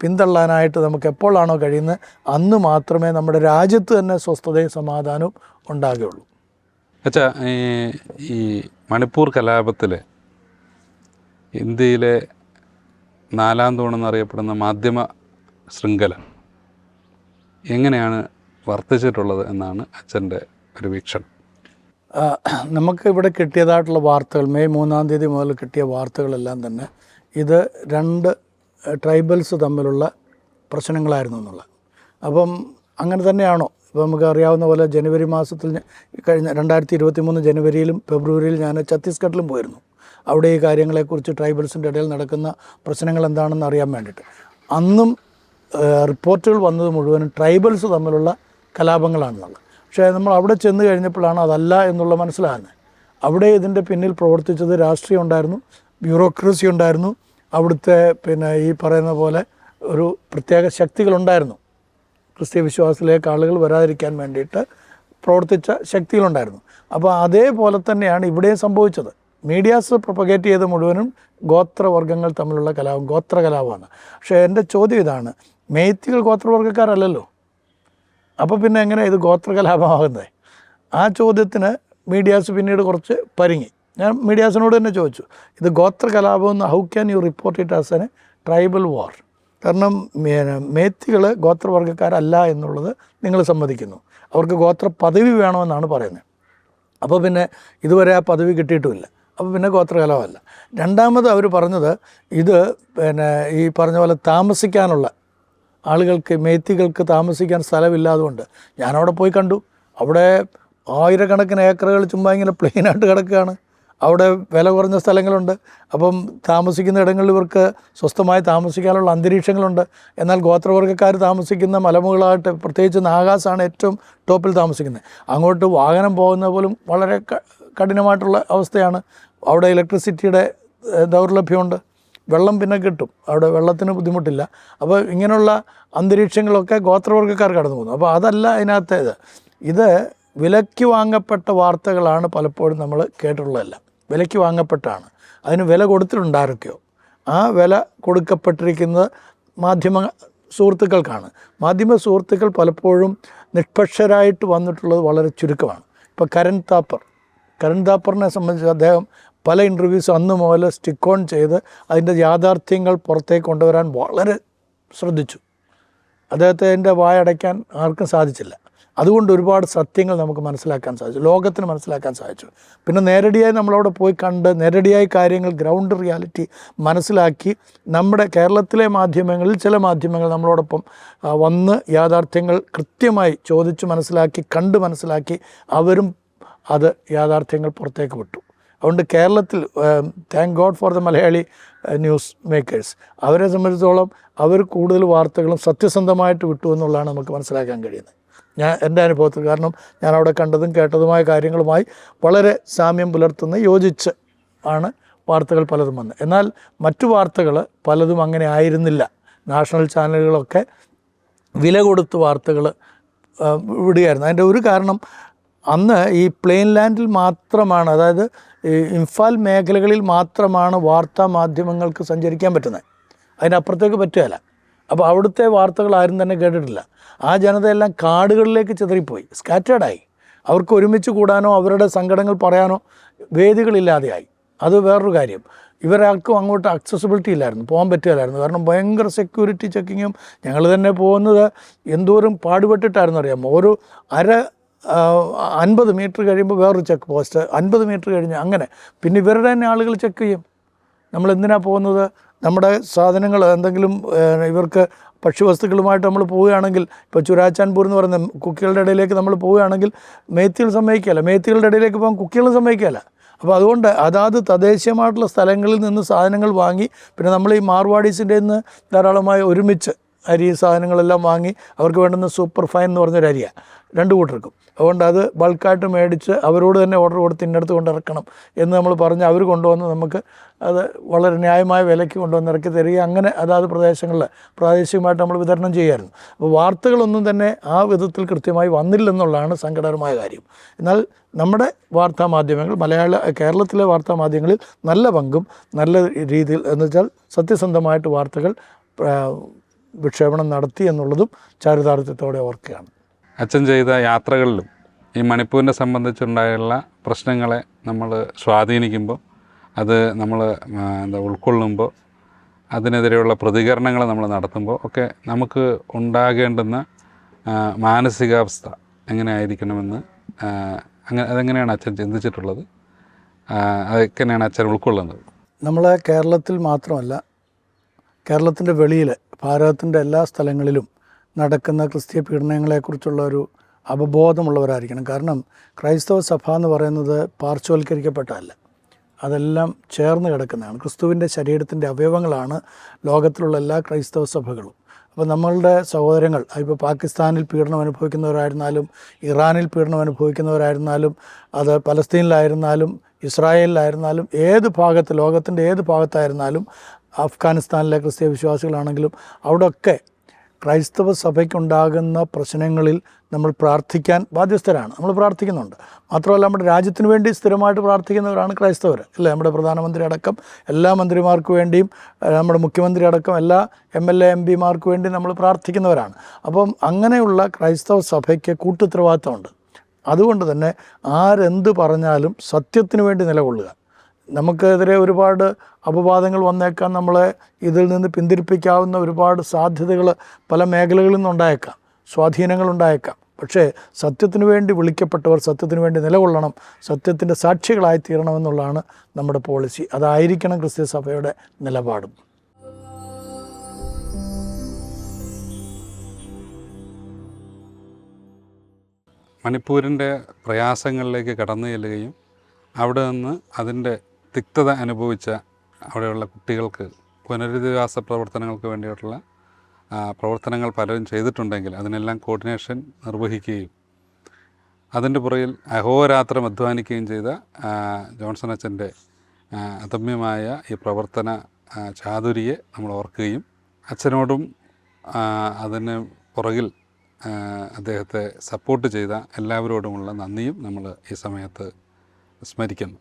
പിന്തള്ളാനായിട്ട് നമുക്ക് എപ്പോഴാണോ കഴിയുന്നത് അന്ന് മാത്രമേ നമ്മുടെ രാജ്യത്ത് തന്നെ സ്വസ്ഥതയും സമാധാനവും ഉണ്ടാകുകയുള്ളൂ.
അച്ഛാ, ഈ മണിപ്പൂർ കലാപത്തിൽ ഇന്ത്യയിലെ 4ാം തൂണെന്നറിയപ്പെടുന്ന മാധ്യമ ശൃംഖല എങ്ങനെയാണ് വർത്തിച്ചിട്ടുള്ളത് എന്നാണ് അച്ഛൻ്റെ ഒരു വീക്ഷണം?
നമുക്ക് ഇവിടെ കിട്ടിയതായിട്ടുള്ള വാർത്തകൾ, മെയ് 3-ാം തീയതി മുതൽ കിട്ടിയ വാർത്തകളെല്ലാം തന്നെ ഇത് 2 ട്രൈബൽസ് തമ്മിലുള്ള പ്രശ്നങ്ങളായിരുന്നു എന്നുള്ളത്. അപ്പം അങ്ങനെ തന്നെയാണോ? ഇപ്പോൾ നമുക്ക് അറിയാവുന്ന പോലെ ജനുവരി മാസത്തിൽ കഴിഞ്ഞ 2023 ജനുവരിയിലും ഫെബ്രുവരിയിലും ഞാൻ ഛത്തീസ്ഗഡിലും പോയിരുന്നു. അവിടെ ഈ കാര്യങ്ങളെക്കുറിച്ച് ട്രൈബൽസിൻ്റെ ഇടയിൽ നടക്കുന്ന പ്രശ്നങ്ങൾ എന്താണെന്ന് അറിയാൻ വേണ്ടിയിട്ട്. അന്നും റിപ്പോർട്ടുകൾ വന്നത് മുഴുവനും ട്രൈബൽസ് തമ്മിലുള്ള കലാപങ്ങളാണെന്നുള്ളത്. പക്ഷേ നമ്മൾ അവിടെ ചെന്ന് കഴിഞ്ഞപ്പോഴാണ് അതല്ല എന്നുള്ള മനസ്സിലാകുന്നത്. അവിടെ ഇതിൻ്റെ പിന്നിൽ പ്രവർത്തിച്ചത് രാഷ്ട്രീയം ഉണ്ടായിരുന്നു, ബ്യൂറോക്രസി ഉണ്ടായിരുന്നു, അവിടുത്തെ ഈ പറയുന്ന പോലെ ഒരു പ്രത്യേക ശക്തികളുണ്ടായിരുന്നു. ക്രിസ്തീയ വിശ്വാസത്തിലേക്ക് ആളുകൾ വരാതിരിക്കാൻ വേണ്ടിയിട്ട് പ്രവർത്തിച്ച ശക്തികളുണ്ടായിരുന്നു. അപ്പോൾ അതേപോലെ തന്നെയാണ് ഇവിടെയും സംഭവിച്ചത്. മീഡിയാസ് പ്രൊപ്പഗേറ്റ് ചെയ്ത് മുഴുവനും ഗോത്രവർഗ്ഗങ്ങൾ തമ്മിലുള്ള കലാപം, ഗോത്രകലാപമാണ്. പക്ഷേ എൻ്റെ ചോദ്യം ഇതാണ്, മെയ്ത്തികൾ ഗോത്രവർഗ്ഗക്കാരല്ലല്ലോ, അപ്പോൾ പിന്നെ എങ്ങനെ ഇത് ഗോത്രകലാപമാകുന്നത്? ആ ചോദ്യത്തിന് മീഡിയാസ് പിന്നീട് കുറച്ച് പരിങ്ങി. ഞാൻ മീഡിയാസിനോട് തന്നെ ചോദിച്ചു, ഇത് ഗോത്രകലാപമെന്ന് how can you report it as an tribal war? കാരണം മേത്തികൾ ഗോത്രവർഗ്ഗക്കാരല്ല എന്നുള്ളത് നിങ്ങൾ സമ്മതിക്കുന്നു, അവർക്ക് ഗോത്ര പദവി വേണമെന്നാണ് പറയുന്നത്. അപ്പോൾ പിന്നെ ഇതുവരെ ആ പദവി കിട്ടിയിട്ടുമില്ല, അപ്പോൾ പിന്നെ ഗോത്രകലാപമല്ല. രണ്ടാമത് അവർ പറഞ്ഞത് ഇത് ഈ പറഞ്ഞ പോലെ താമസിക്കാനുള്ള ആളുകൾക്ക്, മേത്തികൾക്ക് താമസിക്കാൻ സ്ഥലമില്ലാതുകൊണ്ട്. ഞാനവിടെ പോയി കണ്ടു, അവിടെ ആയിരക്കണക്കിന് ഏക്കറുകൾ ചുമ്മാ ഇങ്ങനെ പ്ലെയിനായിട്ട് കിടക്കുകയാണ്. അവിടെ വില കുറഞ്ഞ സ്ഥലങ്ങളുണ്ട്, അപ്പം താമസിക്കുന്ന ഇടങ്ങളിൽ ഇവർക്ക് സ്വസ്ഥമായി താമസിക്കാനുള്ള അന്തരീക്ഷങ്ങളുണ്ട്. എന്നാൽ ഗോത്രവർഗ്ഗക്കാർ താമസിക്കുന്ന മലമുകളായിട്ട്, പ്രത്യേകിച്ച് നാഗാസാണ് ഏറ്റവും ടോപ്പിൽ താമസിക്കുന്നത്. അങ്ങോട്ട് വാഹനം പോകുന്ന പോലും വളരെ കഠിനമായിട്ടുള്ള അവസ്ഥയാണ്. അവിടെ ഇലക്ട്രിസിറ്റിയുടെ ദൗർലഭ്യമുണ്ട്, വെള്ളം പിന്നെ കിട്ടും, അവിടെ വെള്ളത്തിന് ബുദ്ധിമുട്ടില്ല. അപ്പോൾ ഇങ്ങനെയുള്ള അന്തരീക്ഷങ്ങളൊക്കെ ഗോത്രവർഗ്ഗക്കാർ കടന്നു പോകുന്നു. അപ്പോൾ അതല്ല അതിനകത്തേത്. ഇത് വിലയ്ക്ക് വാങ്ങപ്പെട്ട വാർത്തകളാണ് പലപ്പോഴും നമ്മൾ കേട്ടിട്ടുള്ളതെല്ലാം. വിലയ്ക്ക് വാങ്ങപ്പെട്ടാണ്, അതിന് വില കൊടുത്തിട്ടുണ്ട് ആരൊക്കെയോ. ആ വില കൊടുക്കപ്പെട്ടിരിക്കുന്നത് മാധ്യമ സുഹൃത്തുക്കൾക്കാണ്. മാധ്യമ സുഹൃത്തുക്കൾ പലപ്പോഴും നിഷ്പക്ഷരായിട്ട് വന്നിട്ടുള്ളത് വളരെ ചുരുക്കമാണ്. ഇപ്പോൾ കരൺ താപ്പറിനെ സംബന്ധിച്ച് അദ്ദേഹം പല ഇൻ്റർവ്യൂസ് അന്ന് മുതൽ സ്റ്റിക്ക് ഓൺ ചെയ്ത് അതിൻ്റെ യാഥാർത്ഥ്യങ്ങൾ പുറത്തേക്ക് കൊണ്ടുവരാൻ വളരെ ശ്രദ്ധിച്ചു. അദ്ദേഹത്തിൻ്റെ വായടയ്ക്കാൻ ആർക്കും സാധിച്ചില്ല. അതുകൊണ്ട് ഒരുപാട് സത്യങ്ങൾ നമുക്ക് മനസ്സിലാക്കാൻ സാധിച്ചു, ലോകത്തിന് മനസ്സിലാക്കാൻ സാധിച്ചു. പിന്നെ നേരടിയായി നമ്മളവിടെ പോയി കണ്ട് നേരടിയായി കാര്യങ്ങൾ, ഗ്രൗണ്ട് റിയാലിറ്റി മനസ്സിലാക്കി, നമ്മുടെ കേരളത്തിലെ മാധ്യമങ്ങളിൽ ചില മാധ്യമങ്ങൾ നമ്മളോടൊപ്പം വന്ന് യാഥാർത്ഥ്യങ്ങൾ കൃത്യമായി ചോദിച്ച് മനസ്സിലാക്കി, കണ്ട് മനസ്സിലാക്കി, അവരും അത് യാഥാർത്ഥ്യങ്ങൾ പുറത്തേക്ക് വിട്ടു. അതുകൊണ്ട് കേരളത്തിൽ thank God for the Malayali news makers, അവരെ സംബന്ധിച്ചിടത്തോളം അവർ കൂടുതൽ വാർത്തകളും സത്യസന്ധമായിട്ട് വിട്ടു എന്നുള്ളതാണ് നമുക്ക് മനസ്സിലാക്കാൻ കഴിയുന്നത്. എൻ്റെ അനുഭവത്തിൽ, കാരണം ഞാൻ അവിടെ കണ്ടതും കേട്ടതുമായ കാര്യങ്ങളുമായി വളരെ സാമ്യം പുലർത്തുന്ന, യോജിച്ച് ആണ് വാർത്തകൾ പലതും വന്നത്. എന്നാൽ മറ്റു വാർത്തകൾ പലതും അങ്ങനെ ആയിരുന്നില്ല. നാഷണൽ ചാനലുകളൊക്കെ വില കൊടുത്ത് വാർത്തകൾ വിടുകയായിരുന്നു. അതിൻ്റെ ഒരു കാരണം, അന്ന് ഈ പ്ലെയിൻ ലാൻഡിൽ മാത്രമാണ്, അതായത് ഈ ഇംഫാൽ മേഖലകളിൽ മാത്രമാണ് വാർത്താ മാധ്യമങ്ങൾക്ക് സഞ്ചരിക്കാൻ പറ്റുന്നത്, അതിനപ്പുറത്തേക്ക് പറ്റുകയില്ല. അപ്പോൾ അവിടുത്തെ വാർത്തകൾ ആരും തന്നെ കേട്ടിട്ടില്ല. ആ ജനതയെല്ലാം കാടുകളിലേക്ക് ചിതറിപ്പോയി, സ്കാറ്റേഡായി. അവർക്ക് ഒരുമിച്ച് കൂടാനോ അവരുടെ സങ്കടങ്ങൾ പറയാനോ വേദികളില്ലാതെയായി. അത് വേറൊരു കാര്യം. ഇവരാർക്കും അങ്ങോട്ട് അക്സസിബിലിറ്റി ഇല്ലായിരുന്നു, പോകാൻ പറ്റുകയില്ലായിരുന്നു. കാരണം ഭയങ്കര സെക്യൂരിറ്റി ചെക്കിങ്ങും. ഞങ്ങൾ തന്നെ പോകുന്നത് എന്തോരം പാടുപെട്ടിട്ടായിരുന്നു അറിയാമോ. ഒരു 50 മീറ്റർ കഴിയുമ്പോൾ വേറൊരു ചെക്ക് പോസ്റ്റ്, 50 മീറ്റർ കഴിഞ്ഞ് അങ്ങനെ. പിന്നെ ഇവരുടെ തന്നെ ആളുകൾ ചെക്ക് ചെയ്യും. നമ്മളെന്തിനാണ് പോകുന്നത്, നമ്മുടെ സാധനങ്ങൾ എന്തെങ്കിലും ഇവർക്ക് ഭക്ഷ്യവസ്തുക്കളുമായിട്ട് നമ്മൾ പോവുകയാണെങ്കിൽ, ഇപ്പോൾ ചുരാച്ചാൻപൂർ എന്ന് പറയുന്ന കുക്കികളുടെ ഇടയിലേക്ക് നമ്മൾ പോവുകയാണെങ്കിൽ മേത്തികൾ സമ്മതിക്കുകയില്ല, മേത്തികളുടെ ഇടയിലേക്ക് പോകാൻ കുക്കികളും സമ്മതിക്കുകയില്ല. അപ്പോൾ അതുകൊണ്ട് അതാത് തദ്ദേശീയമായിട്ടുള്ള സ്ഥലങ്ങളിൽ നിന്ന് സാധനങ്ങൾ വാങ്ങി, പിന്നെ നമ്മൾ ഈ മാർവാഡീസിൻ്റെ നിന്ന് ധാരാളമായി ഒരുമിച്ച് അരി സാധനങ്ങളെല്ലാം വാങ്ങി, അവർക്ക് വേണ്ടുന്ന സൂപ്പർ ഫൈൻ എന്ന് പറഞ്ഞൊരു അരിയാണ് 2 കൂട്ടർക്കും. അതുകൊണ്ട് അത് ബൾക്കായിട്ട് മേടിച്ച് അവരോട് തന്നെ ഓർഡർ കൊടുത്ത് ഇന്നടത്ത് കൊണ്ടിറക്കണം എന്ന് നമ്മൾ പറഞ്ഞ് അവർ കൊണ്ടുവന്ന് നമുക്ക് അത് വളരെ ന്യായമായ വിലയ്ക്ക് കൊണ്ടുവന്ന് ഇറക്കി തരിക. അങ്ങനെ അതാത് പ്രദേശങ്ങളിൽ പ്രാദേശികമായിട്ട് നമ്മൾ വിതരണം ചെയ്യുമായിരുന്നു. അപ്പോൾ വാർത്തകളൊന്നും തന്നെ ആ വിധത്തിൽ കൃത്യമായി വന്നില്ലെന്നുള്ളതാണ് സങ്കടകരമായ കാര്യം. എന്നാൽ നമ്മുടെ വാർത്താ മാധ്യമങ്ങൾ, കേരളത്തിലെ വാർത്താ മാധ്യമങ്ങളിൽ നല്ല പങ്കും നല്ല രീതിയിൽ, എന്ന് വെച്ചാൽ സത്യസന്ധമായിട്ട് വാർത്തകൾ വിക്ഷേപണം നടത്തി എന്നുള്ളതും ചാരിതാർത്ഥ്യത്തോടെ ഓർക്കുകയാണ്.
അച്ഛൻ ചെയ്ത യാത്രകളിലും ഈ മണിപ്പൂരിനെ സംബന്ധിച്ചുണ്ടായുള്ള പ്രശ്നങ്ങളെ നമ്മൾ സ്വാധീനിക്കുമ്പോൾ, അത് നമ്മൾ ഉൾക്കൊള്ളുമ്പോൾ, അതിനെതിരെയുള്ള പ്രതികരണങ്ങൾ നമ്മൾ നടത്തുമ്പോൾ ഒക്കെ നമുക്ക് ഉണ്ടാകേണ്ടുന്ന മാനസികാവസ്ഥ എങ്ങനെയായിരിക്കണമെന്ന് അതെങ്ങനെയാണ് അച്ഛൻ ചിന്തിച്ചിട്ടുള്ളത്? അതെങ്ങനെയാണ് അച്ഛൻ ഉൾക്കൊള്ളുന്നത്?
നമ്മൾ കേരളത്തിൽ മാത്രമല്ല, കേരളത്തിൻ്റെ വെളിയിൽ ഭാരതത്തിൻ്റെ എല്ലാ സ്ഥലങ്ങളിലും നടക്കുന്ന ക്രിസ്തീയ പീഡനങ്ങളെക്കുറിച്ചുള്ള ഒരു അവബോധമുള്ളവരായിരിക്കണം. കാരണം ക്രൈസ്തവ സഭ എന്ന് പറയുന്നത് പാർശ്വവൽക്കരിക്കപ്പെട്ടതല്ല, അതെല്ലാം ചേർന്ന് കിടക്കുന്നതാണ്. ക്രിസ്തുവിൻ്റെ ശരീരത്തിൻ്റെ അവയവങ്ങളാണ് ലോകത്തിലുള്ള എല്ലാ ക്രൈസ്തവ സഭകളും. അപ്പോൾ നമ്മളുടെ സഹോദരങ്ങൾ ഇപ്പോൾ പാകിസ്ഥാനിൽ പീഡനം അനുഭവിക്കുന്നവരായിരുന്നാലും, ഇറാനിൽ പീഡനം അനുഭവിക്കുന്നവരായിരുന്നാലും, അത് പലസ്തീനിലായിരുന്നാലും, ഇസ്രായേലിലായിരുന്നാലും, ഏത് ഭാഗത്ത്, ലോകത്തിൻ്റെ ഏത് ഭാഗത്തായിരുന്നാലും, അഫ്ഗാനിസ്ഥാനിലെ ക്രിസ്തീയ വിശ്വാസികളാണെങ്കിലും അവിടെയൊക്കെ ക്രൈസ്തവ സഭയ്ക്കുണ്ടാകുന്ന പ്രശ്നങ്ങളിൽ നമ്മൾ പ്രാർത്ഥിക്കാൻ ബാധ്യസ്ഥരാണ്. നമ്മൾ പ്രാർത്ഥിക്കുന്നുണ്ട്. മാത്രമല്ല നമ്മുടെ രാജ്യത്തിന് വേണ്ടി സ്ഥിരമായിട്ട് പ്രാർത്ഥിക്കുന്നവരാണ് ക്രൈസ്തവർ, അല്ലേ? നമ്മുടെ പ്രധാനമന്ത്രി അടക്കം എല്ലാ മന്ത്രിമാർക്ക് വേണ്ടിയും, നമ്മുടെ മുഖ്യമന്ത്രി അടക്കം എല്ലാ MLA MP വേണ്ടി നമ്മൾ പ്രാർത്ഥിക്കുന്നവരാണ്. അപ്പം അങ്ങനെയുള്ള ക്രൈസ്തവ സഭയ്ക്ക് കൂട്ടുത്തരവാദിത്തമുണ്ട്. അതുകൊണ്ട് തന്നെ ആരെന്ത് പറഞ്ഞാലും സത്യത്തിന് വേണ്ടി നിലകൊള്ളുക. നമുക്കെതിരെ ഒരുപാട് അപവാദങ്ങൾ വന്നേക്കാം, നമ്മളെ ഇതിൽ നിന്ന് പിന്തിരിപ്പിക്കാവുന്ന ഒരുപാട് സാധ്യതകൾ പല മേഖലകളിൽ നിന്നുണ്ടായേക്കാം, സ്വാധീനങ്ങളുണ്ടായേക്കാം. പക്ഷേ സത്യത്തിന് വേണ്ടി വിളിക്കപ്പെട്ടവർ സത്യത്തിന് വേണ്ടി നിലകൊള്ളണം, സത്യത്തിൻ്റെ സാക്ഷികളായി തീരണമെന്നുള്ളതാണ് നമ്മുടെ പോളിസി. അതായിരിക്കണം ക്രിസ്തീയ സഭയുടെ നിലപാടും.
മണിപ്പൂരിൻ്റെ പ്രയാസങ്ങളിലേക്ക് കടന്നു ചെല്ലുകയും അവിടെ നിന്ന് അതിൻ്റെ തിക്തത അനുഭവിച്ച അവിടെയുള്ള കുട്ടികൾക്ക് പുനരധിവാസ പ്രവർത്തനങ്ങൾക്ക് വേണ്ടിയിട്ടുള്ള പ്രവർത്തനങ്ങൾ പലരും ചെയ്തിട്ടുണ്ടെങ്കിൽ അതിനെല്ലാം കോർഡിനേഷൻ നിർവഹിക്കുകയും അതിൻ്റെ പുറകിൽ അഹോരാത്രം അധ്വാനിക്കുകയും ചെയ്ത ജോൺസൺ അച്ഛൻ്റെ അദമ്യമായ ഈ പ്രവർത്തന ചാതുരിയെ നമ്മൾ ഓർക്കുകയും അച്ഛനോടും അതിന് പുറകിൽ അദ്ദേഹത്തെ സപ്പോർട്ട് ചെയ്ത എല്ലാവരോടുമുള്ള നന്ദിയും നമ്മൾ ഈ സമയത്ത് സ്മരിക്കുന്നു.